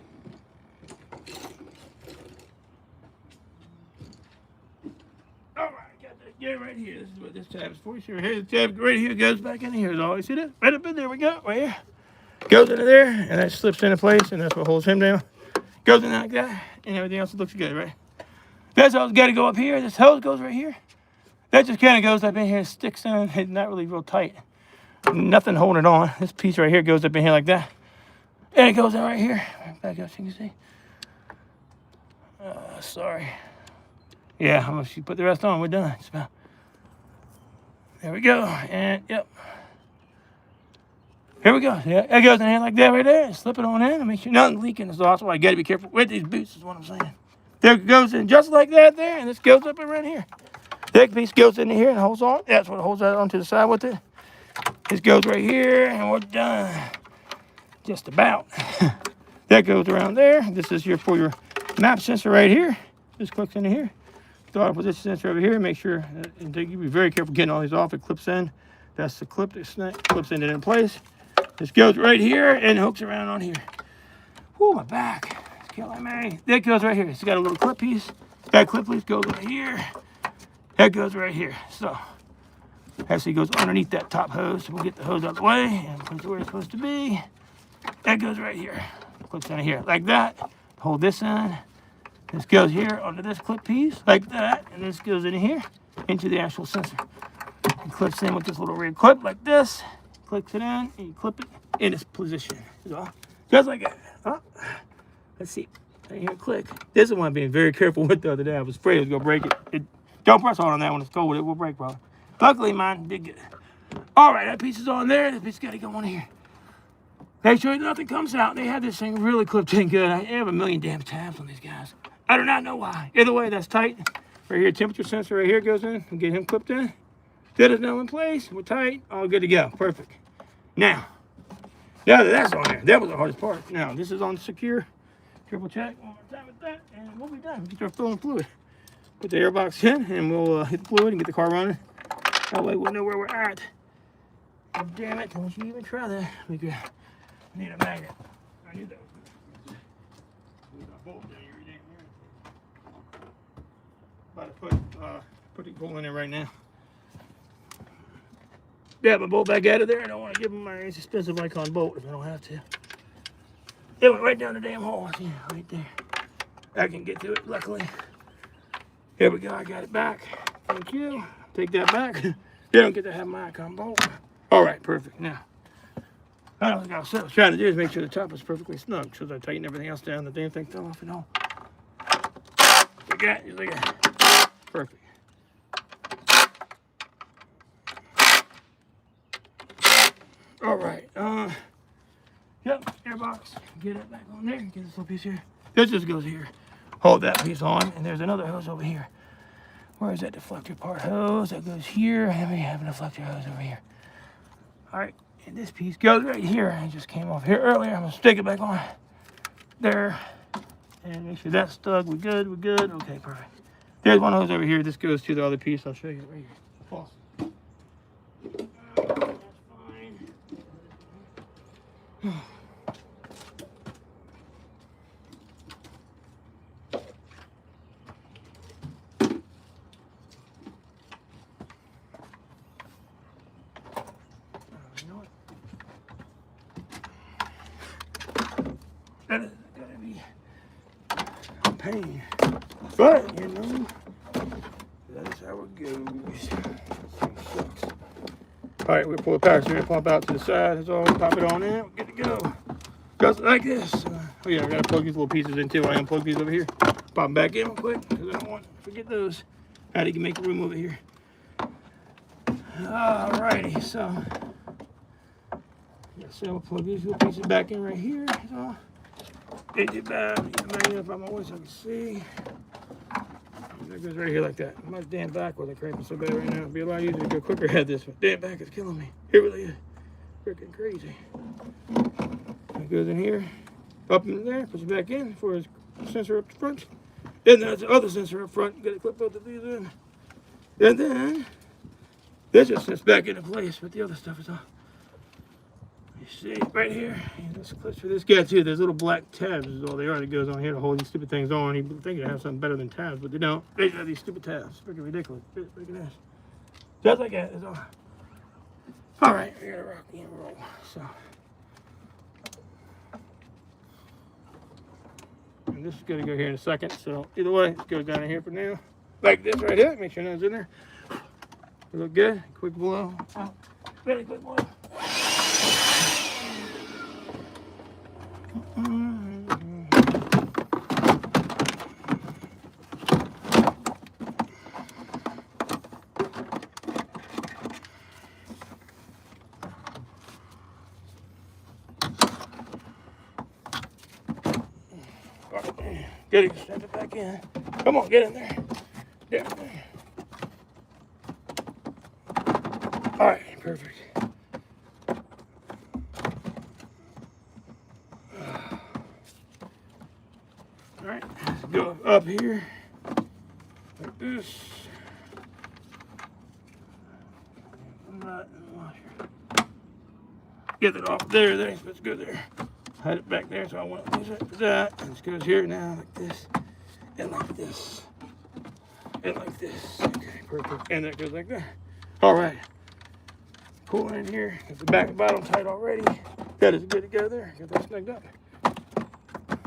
All right, got that. Yeah, right here. This is what this tab is for. Sure, here the tab right here goes back in here. As always, see that? Right up in there. We go right here. Goes into there, and that slips into place, and that's what holds him down. Goes in like that, and everything else looks good, right? That's hose got to go up here. This hose goes right here. That just kind of goes up in here, sticks in. It's not really real tight. Nothing holding it on. This piece right here goes up in here like that, and it goes in right here. Back up so you can see. Sorry. Yeah, I'm gonna put the rest on. We're done. Just about. There we go, and yep. Here we go. Yeah, it goes in here like that right there. Slip it on in and make sure nothing's leaking. That's also why I got to be careful with these boots is what I'm saying. There it goes in just like that there, and this goes up around here. That piece goes into here and holds on. That's what holds that onto the side with it. This goes right here, and we're done. Just about. That goes around there. This is here for your map sensor right here. This clicks into here. Start off with this sensor over here. Make sure, and you be very careful getting all these off. It clips in. That's the clip that clips in place. This goes right here and hooks around on here. Whoo, my back. It's killing me. That goes right here. It's got a little clip piece. That clip piece goes right here. That goes right here. So, actually goes underneath that top hose. So we'll get the hose out of the way and put it where it's supposed to be. That goes right here. Clips in here like that. Hold this in. This goes here onto this clip piece like that. And this goes in here into the actual sensor. It clips in with this little red clip like this. Clicks it in, and you clip it in its position. So, just like that. Oh, let's see. Right here, click. This is one I'm being very careful with the other day. I was afraid it was going to break it. Don't press hard on that when it's cold. It will break, probably. Luckily, mine did good. All right, that piece is on there. This piece got to go on here. Make sure nothing comes out. They have this thing really clipped in good. I have a million damn tabs on these guys. I do not know why. Either way, that's tight. Right here, temperature sensor right here goes in. We'll get him clipped in. That is now in place. We're tight. All good to go. Perfect. Now that that's on there, that was the hardest part. Now, this is on secure. Triple check. One more time with that, and we'll be done. Get our filling fluid. Put the air box in, and we'll hit the fluid and get the car running. That way we'll know where we're at. Oh, damn it. Don't you even try that. We need a magnet. I need that. About to put the bolt in there right now. Yeah, my bolt back out of there. I don't want to give him my expensive icon bolt if I don't have to. It went right down the damn hole. Yeah, right there. I can get to it, luckily. Here we go. I got it back. Thank you. Take that back. You don't get to have my icon bolt. All right, perfect. Now, I don't think I was trying to do is make sure the top is perfectly snug. So as I tighten everything else down, the damn thing fell off and all. Like that. Just like that. Perfect. All right. Yep, airbox. Get it back on there. Get this little piece here. This just goes here. Hold that piece on, and there's another hose over here. Where is that deflector part hose? That goes here, and we have a deflector hose over here. All right, and this piece goes right here. I just came off here earlier. I'm gonna stick it back on there, and make sure that's stuck. We're good. We're good. Okay, perfect. There's one hose over here. This goes to the other piece. I'll show you right here. False. That is gonna be a pain, but you know, that's how it goes. All right, we'll pull the power steering pump out to the side. That's all. Pop it on in. We're good to go. Just like this. Oh yeah, I gotta plug these little pieces in too. I unplug these over here. Pop them back in real quick because I don't want to forget those. How do you make room over here? Alrighty, so we'll plug these little pieces back in right here. So, ain't too bad. Magnet up on my way so I can see. That goes right here like that. My damn back wasn't cramping so bad right now. It'd be a lot easier to go quicker had this one. Damn back is killing me. It really is. Freaking crazy. It goes in here, up in there, puts it back in for his sensor up front. Then there's the other sensor up front. Got to clip both of these in. And then this just sits back into place, but the other stuff is on. You see right here, this clips for this guy too. There's little black tabs is all they are that goes on here to hold these stupid things on. You think you have something better than tabs, but they don't. They just have these stupid tabs. It's freaking ridiculous. Look at this. Just like that, it's on. All right, we gotta rock and roll. So, and this is gonna go here in a second. So either way, it goes down in here for now, like this right here. Make sure nothing's in there. It look good. Quick blow. Very quick blow. Get it, step it back in. Come on, get in there. Get in there. All right, perfect. All right, let's go up here like this. Get it off there. Let's go there. Hide it back there, so I want to use it for that. And this goes here now, like this, and like this, and like this. Okay, perfect. And that goes like that. All right. Pull in here. Get the back and bottom tight already. That is good to go there. Get that snugged up.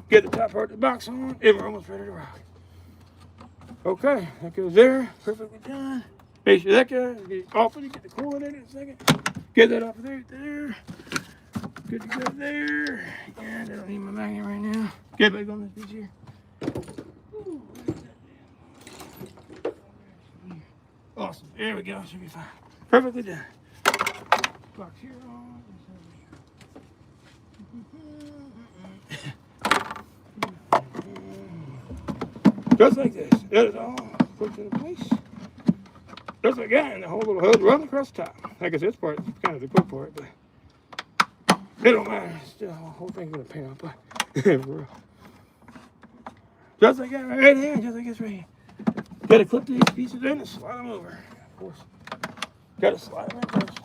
Get the top part of the box on, and we're almost ready to rock. Okay, that goes there. Perfectly done. Make sure that goes. Get off of it. Get the coolant in it in a second. Get that off of there. Good to go there. And I don't need my magnet right now. Get back on this piece here. Ooh, awesome. There we go. Should be fine. Perfectly done. Box here on. Just like this. That is all put into place. Just like that. And the whole little hose running across the top. Like I said, this part is kind of the quick part, but it don't matter. Still, the whole thing's gonna paint up. Just like that right here. Just like this right here. Gotta clip these pieces in and slide them over. Of course. Gotta slide them in first.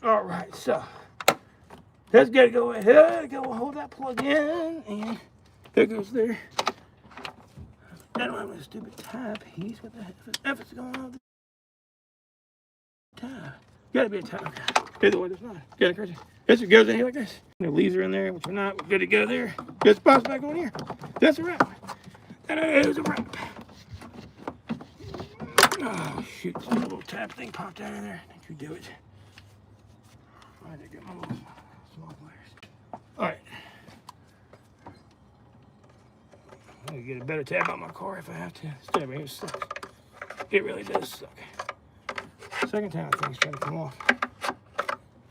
All right, so let's get it go ahead. Go hold that plug in, and there goes there. I don't have a stupid tab piece. What the heck is going on? Tab. Gotta be a tab. Okay. Either way, there's not. Get it crazy. This just goes in here like this. The leaves are in there, which are not. We're good to go there. Get the spots back on here. That's a wrap. That is a wrap. Oh shoot! This little tab thing popped out of there. Don't you do it? I had to get my little small pliers. All right. I can get a better tab on my car if I have to. This tab here sucks. It really does suck. Second time things trying to come off. I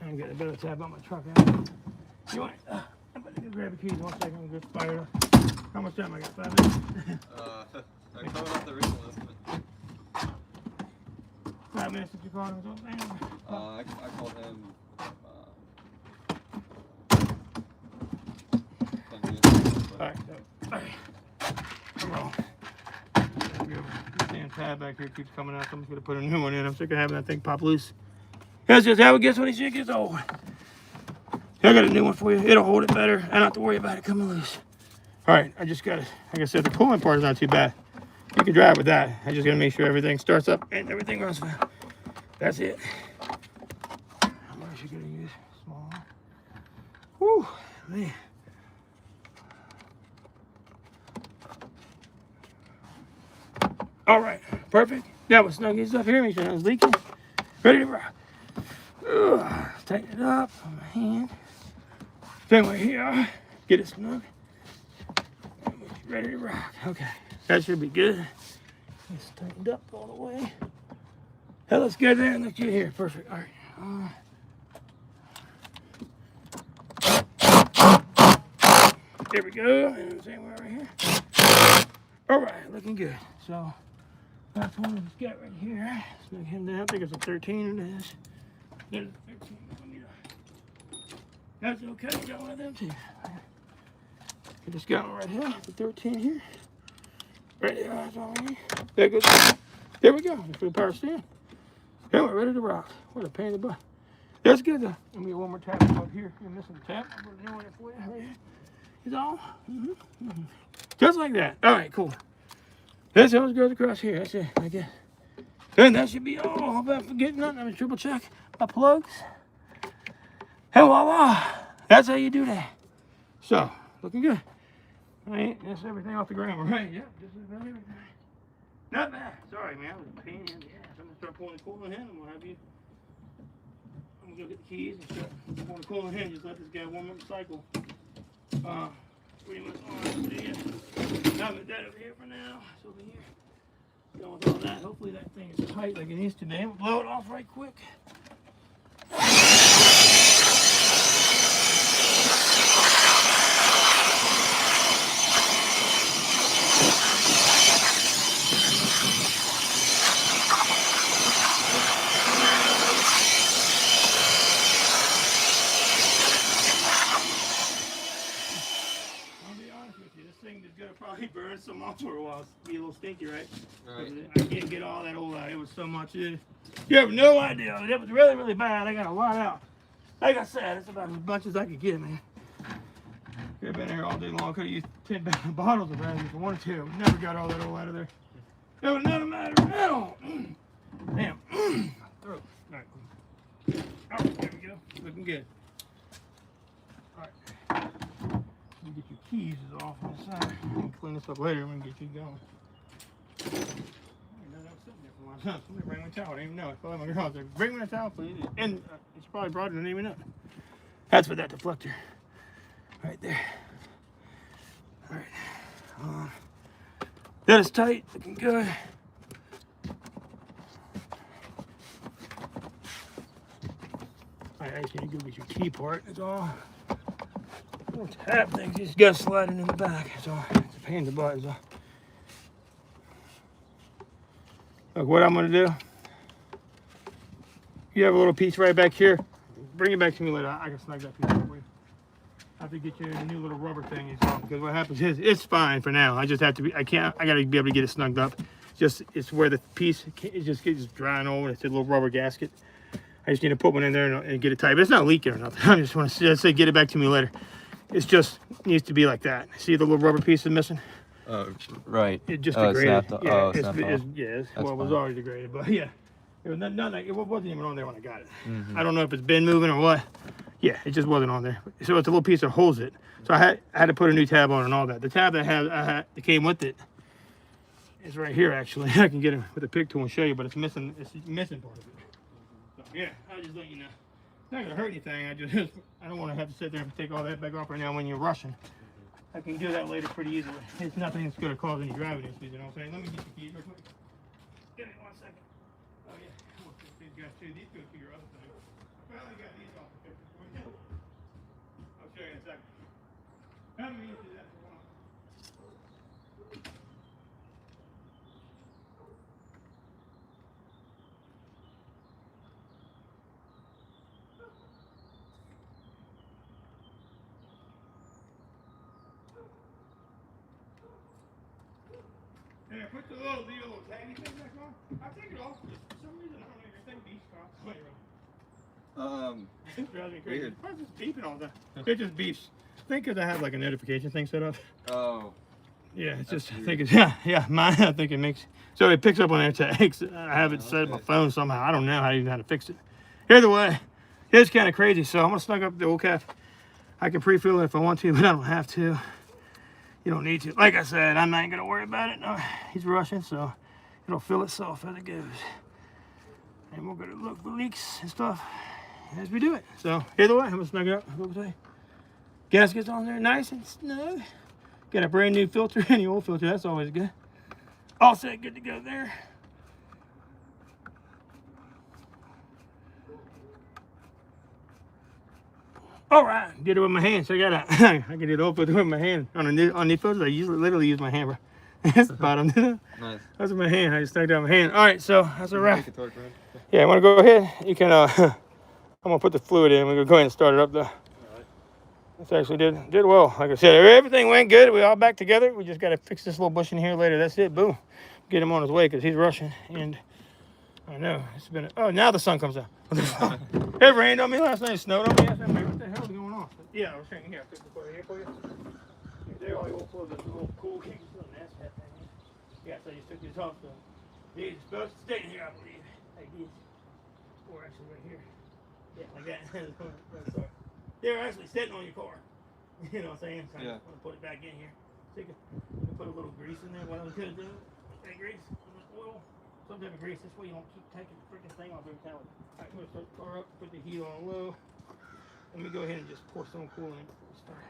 can get a better tab on my truck. You want it? I'm going to go grab the keys 1 second and get fired up. How much time I got? 5 minutes? I'm coming off the recent list. 5 minutes since you called him. I called him. 10 minutes. All right. Come on. This damn tab back here keeps coming out. Someone's gonna put a new one in. I'm sick of having that thing pop loose. That's just how it gets when this shit gets old. I got a new one for you. It'll hold it better. I don't have to worry about it coming loose. All right, I just got it. Like I said, the coolant part is not too bad. You can drive with that. I just gotta make sure everything starts up and everything runs fine. That's it. How much you gonna use? Small. Whew, man. All right, perfect. That was snug stuff here. Make sure nothing's leaking. Ready to rock. Tighten it up on my hand. Same way here. Get it snug. Ready to rock. Okay. That should be good. It's tightened up all the way. That looks good there. Look good here. Perfect. All right. There we go. And same way right here. All right. Looking good. So that's one of this guy right here. Snug him down. I think it's a 13 it is. There's a 13. That's okay. Got one of them too. I just got one right here. The 13 here. Right there. That's all right here. There goes. There we go. For the power stand. Then we're ready to rock. What a pain in the butt. That's good though. Let me get one more tap up here. You're missing the tap. I'll put a new one for you right here. It's all. Just like that. All right, cool. This always goes across here. That's it. I guess. And that should be all. Hope I'm forgetting nothing. I'm gonna triple check my plugs. And voila. That's how you do that. So, looking good. All right, that's everything off the ground, right? Yep, this is about everything. Not bad. Sorry, man. I was a pain in the ass. I'm gonna start pulling the coolant in and what have you. I'm gonna go get the keys and start pulling the coolant in. Just let this guy warm up the cycle. Pretty much on. So, I've got that over here for now. It's over here. Done with all that. Hopefully that thing is tight like it needs to be. I'm gonna blow it off right quick. Burn some off for a while. It's be a little stinky, right? Right. I can't get all that old out. It was so much. You have no idea. It was really, really bad. I got a lot out. Like I said, it's about as much as I could get, man. Could have been there all day long. Could have used 10 bottles of brandy if I wanted to. Never got all that old out of there. It was not a matter at all. Damn. Throat. All right. All right, there we go. Looking good. All right. You get your keys off on the side. You can clean this up later when we get you going. Somebody bring my towel. I didn't even know. It's probably my girl. Bring me a towel, please. And it's probably brought it. I didn't even know. That's for that deflector. Right there. All right. That is tight. Looking good. All right, I just need to go get your key part. That's all. Little tab things, you just gotta slide it in the back. That's all. It's a pain in the butt. That's all. Look, what I'm gonna do. You have a little piece right back here. Bring it back to me later. I can snug that piece up for you. I have to get you a new little rubber thing, because what happens is it's fine for now. I just have to be. I gotta be able to get it snugged up. It's where the piece it just gets drying over. It's a little rubber gasket. I just need to put one in there and get it tight. But it's not leaking or nothing. I just want to say get it back to me later. It's just needs to be like that. See the little rubber piece is missing? Right. It just degraded. It Was already degraded, but yeah, it was it wasn't even on there when I got it. I don't know if it's been moving or what. Yeah, it just wasn't on there. So it's a little piece that holds it. So I had to put a new tab on and all that. The tab that that came with it is right here actually. I can get it with a pick tool and show you, but it's missing. It's missing part of it. So yeah, I'll just let you know. It's not gonna hurt anything. I don't want to have to sit there and take all that back off right now when you're rushing. I can do that later pretty easily. It's nothing that's gonna cause any driving issues. You know what I'm saying? Let me get the keys real quick. Give me 1 second. Oh yeah, I'm gonna put these guys too. These go to your other thing. I finally got these off the picture for you. I'll show you in a second. Come here, do that for a while. Yeah, put the little taggy thing back on. I'll take it off. For some reason, I don't know. Your thing beeps constantly. It drives me crazy. Weird. Why is it beeping all the time? It just beeps. I think because I have like a notification thing set up. Oh. Yeah, it's just, I think it's, yeah, mine, I think it makes, so it picks up on their tags. I have it set on my phone somehow. I don't know how to fix it. Either way, it's kind of crazy. So I'm going to snug up the old cap. I can pre-fill it if I want to, but I don't have to. You don't need to. Like I said, I'm not going to worry about it. No, he's rushing, so it'll fill itself as it goes. And we're gonna look for leaks and stuff as we do it. So either way, I'm gonna snug it up. Gasket's on there nice and snug. Got a brand new filter and the old filter, that's always good. All set, good to go there. All right, did it with my hand. So I gotta, I can do the old filter with my hand. On the filters, I literally use my hand, bro. That's the bottom. Nice. That's with my hand. I just stuck down my hand. All right, so that's a wrap. Yeah, I want to go ahead. You can. I'm gonna put the fluid in. We're gonna go ahead and start it up though. This actually did well. Like I said, everything went good. We all back together. We just gotta fix this little bush in here later. That's it. Boom. Get him on his way because he's rushing. And I know it's been. Oh, now the sun comes out. It rained on me last night. It snowed on me. I said, man, what the hell is going on? But yeah, I was saying here. I took the photo here for you. There are all full of this little cool kicks. Yeah, so you took this off. So these are supposed to stay in here, I believe. Like this. Or actually right here. Yeah, like that. They're actually sitting on your car. You know what I'm saying? So yeah. I want to put it back in here. So you can put a little grease in there. What I'm going to do, that grease, oil, some type of grease. This way you don't keep taking the freaking thing off every time. Alright, I'm going to start the car up, put the heat on low. Let me go ahead and just pour some coolant in before we start.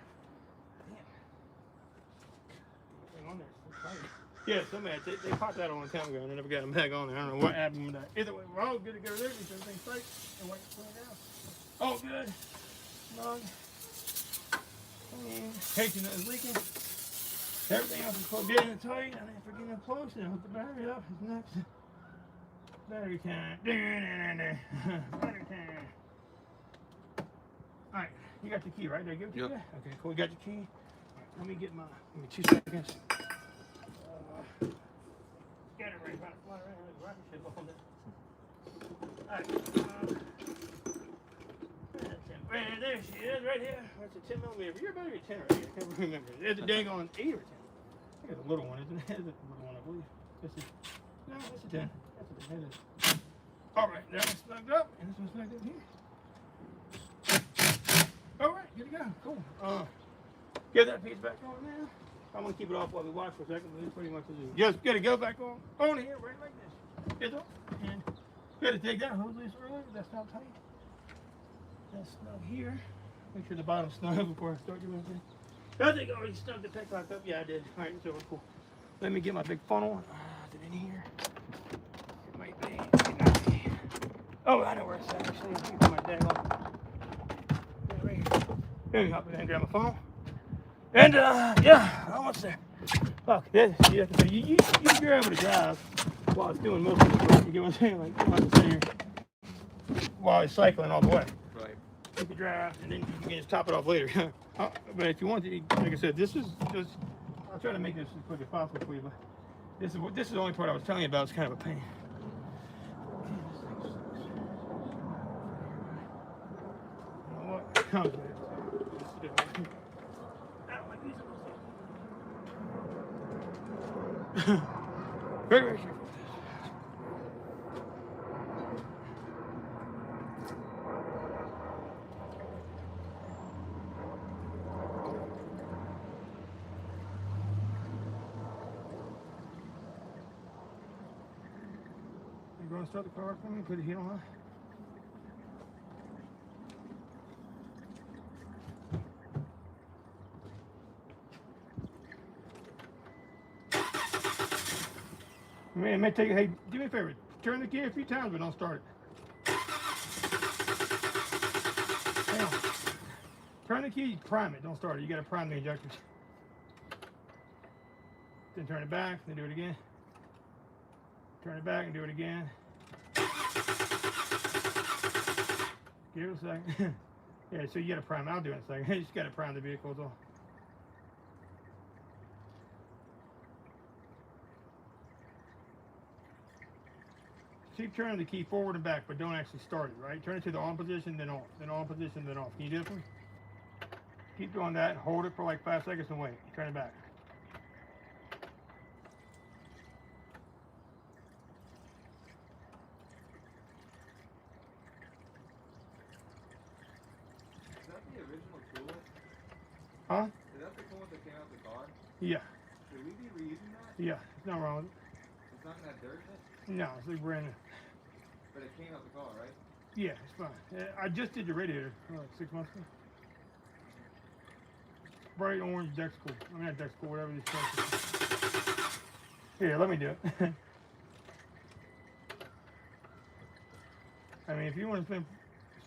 Damn. Nothing on there. It's so tight. Yeah, somebody, they popped that a long time ago and I never got them back on there. I don't know what happened with that. Either way, we're all good to go there. Everything's tight. And wait to clean it out. All good. Snug. And patient is leaking. Everything else is plugged in and tight. I didn't forget to close. Now hook the battery up. It's next. Battery time. Battery time. Alright, you got the key, right? There you go. Yep. Okay, cool. You got your key. Right, let me get my. Give me 2 seconds. Got it right about to fly around like a rocket ship on there. Alright. There she is, right here. That's a 10 millimeter. You're about to be 10 right here. I can't remember. There's a dang on 8 or 10. I think it's a little one, isn't it? It's a little one, I believe. No, that's a 10. That's a 10. Alright, that one's snugged up, and this one's snugged up here. Alright, good to go. Cool. Get that piece back on now. I'm going to keep it off while we watch for a second, but it's pretty much to do. Just got to go back on here, right like this. Get up, and got to take that hose loose earlier. That's not tight. That's snug here. Make sure the bottom's snug before I start doing anything. I think I already snugged the peck lock up. Yeah, I did. All right, so cool. Let me get my big funnel. Is it in here? It might be. It might be. Oh, I know where it's at. Actually, I think my dang on. Yeah, right here. Let me hop in and grab my funnel. And yeah, almost there. Fuck, you you're able to drive while it's doing most of the work. You get what I'm saying? Like, you don't have to sit here while it's cycling all the way. Right. You can drive, and then you can just top it off later. But if you want to, like I said, this is just. I'll try to make this as quick as possible for you. But this is the only part I was telling you about. It's kind of a pain. You know what? Comes with it. Very, very careful. You going to start the car for me? Put the heat on high. Man, it may take. Hey, do me a favor. Turn the key a few times, but don't start it. Hang on. Turn the key, prime it. Don't start it. You got to prime the injectors. Then turn it back. Then do it again. Turn it back and do it again. Give it a second. Yeah, so you got to prime. I'll do it in a second. You just got to prime the vehicles off. Keep turning the key forward and back, but don't actually start it, right? Turn it to the on position, then off, then on position, then off. Can you do it for me? Keep doing that. Hold it for like 5 seconds and wait. Turn it back. Is that the original coolant? Huh? Is that the coolant that came out the car? Yeah. Should we be reusing that? Yeah, there's nothing wrong with it. It's not that dirt in it? No, it's like brand new. But it came out the car, right? Yeah, it's fine. I just did the radiator like 6 months ago. Bright orange deck school. I mean, not deck school, whatever these things. Here, let me do it. I mean, if you want to spend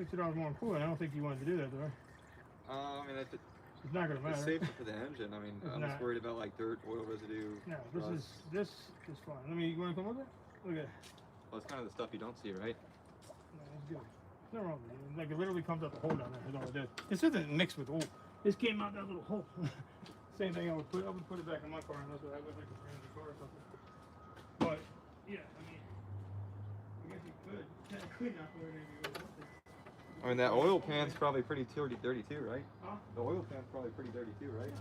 $60 more on cooling, I don't think you wanted to do that, though. I mean, It's not going to matter. it's safer for the engine. I mean, It's I'm not. just worried about like dirt, oil residue. No, rust. this is fine. You want to come with it? Look at it. Well, it's kind of the stuff you don't see, right? No, it's good. There's nothing wrong with it. Like, it literally comes out the hole down there. That's all it does. This isn't mixed with oil. This came out that little hole. Same thing I would put it back in my car unless I would like a brand new car or something. But yeah, I mean, I guess you could. I could not put it in. I mean, that oil pan's probably pretty dirty too, right? Huh? The oil pan's probably pretty dirty too, right?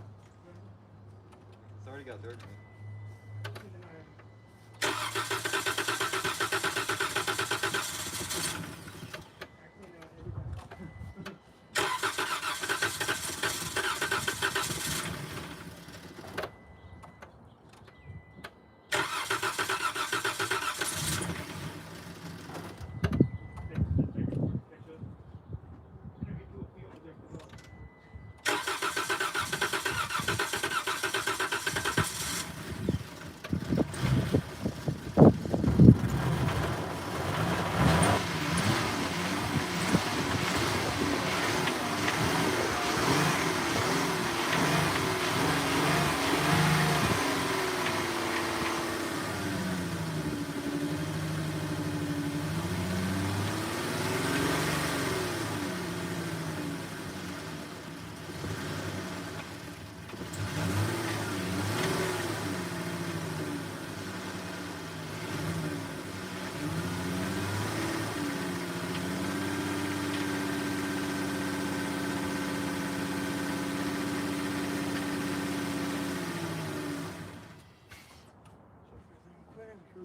It's already got dirt in it.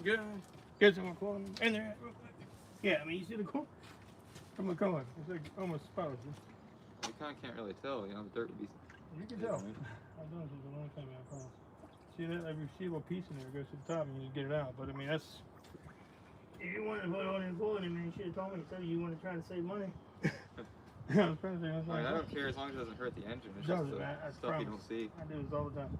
Good. Get someone calling in there real quick. Yeah, I mean, you see the core? Come on, come on. It's like almost spotless. You kind of can't really tell, you know, the dirt would be. You can tell. I've done this a long time now, I promise. See that? Every see a little piece in there goes to the top and you just get it out. But I mean, that's. If you wanted to put all in cooling in there, you should have told me. So you want to try to save money. I was trying to say, I mean, I don't care as long as it doesn't hurt the engine. It's just the stuff you don't see. I do this all the time.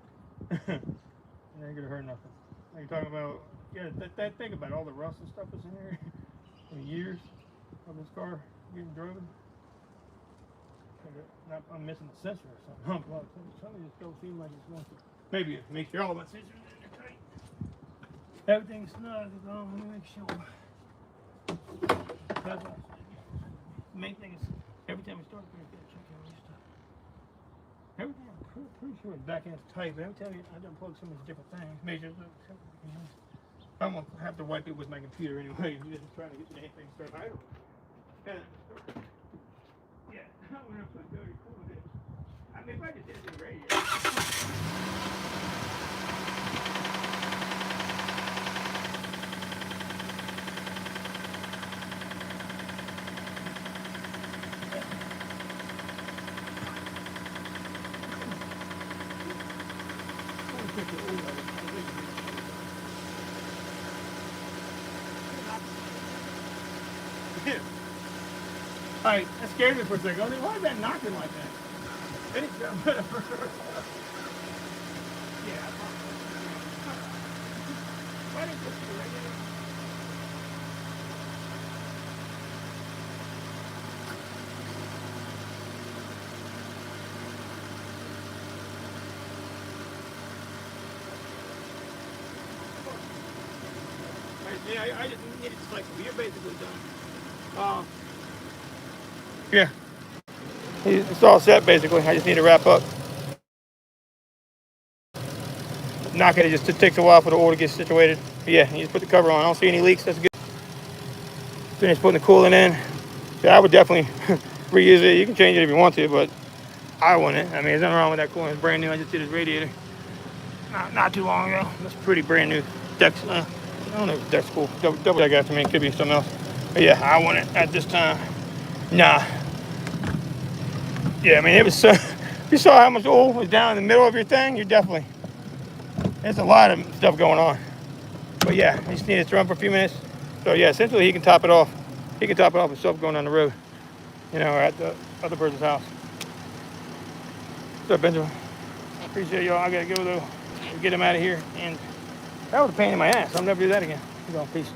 It ain't gonna hurt nothing. Like you're talking about, yeah, think about all the rust and stuff that's in here. In years of this car getting driven. I'm missing the sensor or something. Some of this don't seem like it's going to. Maybe it makes sure all my sensors in there tight. Everything's snug. Let me make sure. That's what I said. The main thing is every time we start, we're going to check all this stuff. Everything, I'm pretty sure the back end's tight, but every time I done plug some of these different things, measures, I'm going to have to wipe it with my computer anyway. I'm just trying to get the damn thing started. I don't know. Yeah, when I put dirty cool in it. I mean, if I just did it in the radio. Alright, that scared me for a second. I was like, why is that knocking like that? Then it sounds better. Yeah, why didn't you put the radiator? Yeah, I just needed to cycle. You're basically done. Yeah. It's all set basically. I just need to wrap up. Knock it just takes a while for the oil to get situated. But yeah, you just put the cover on. I don't see any leaks. That's good. Finish putting the coolant in. Yeah, I would definitely reuse it. You can change it if you want to, but I wouldn't. I mean, there's nothing wrong with that coolant. It's brand new. I just did his radiator not too long ago. That's pretty brand new. Deck's, I don't know if deck's cool. Double deck after me. It could be something else. But yeah, I want it at this time. Nah. Yeah, I mean, it was so. If you saw how much oil was down in the middle of your thing, you're definitely. There's a lot of stuff going on. But yeah, he just needed to run for a few minutes. So yeah, essentially he can top it off. He can top it off himself going down the road, you know, or at the other person's house. What's up, Benjamin? Appreciate y'all. I gotta go though. Get him out of here. And that was a pain in my ass. I'll never do that again. Peace.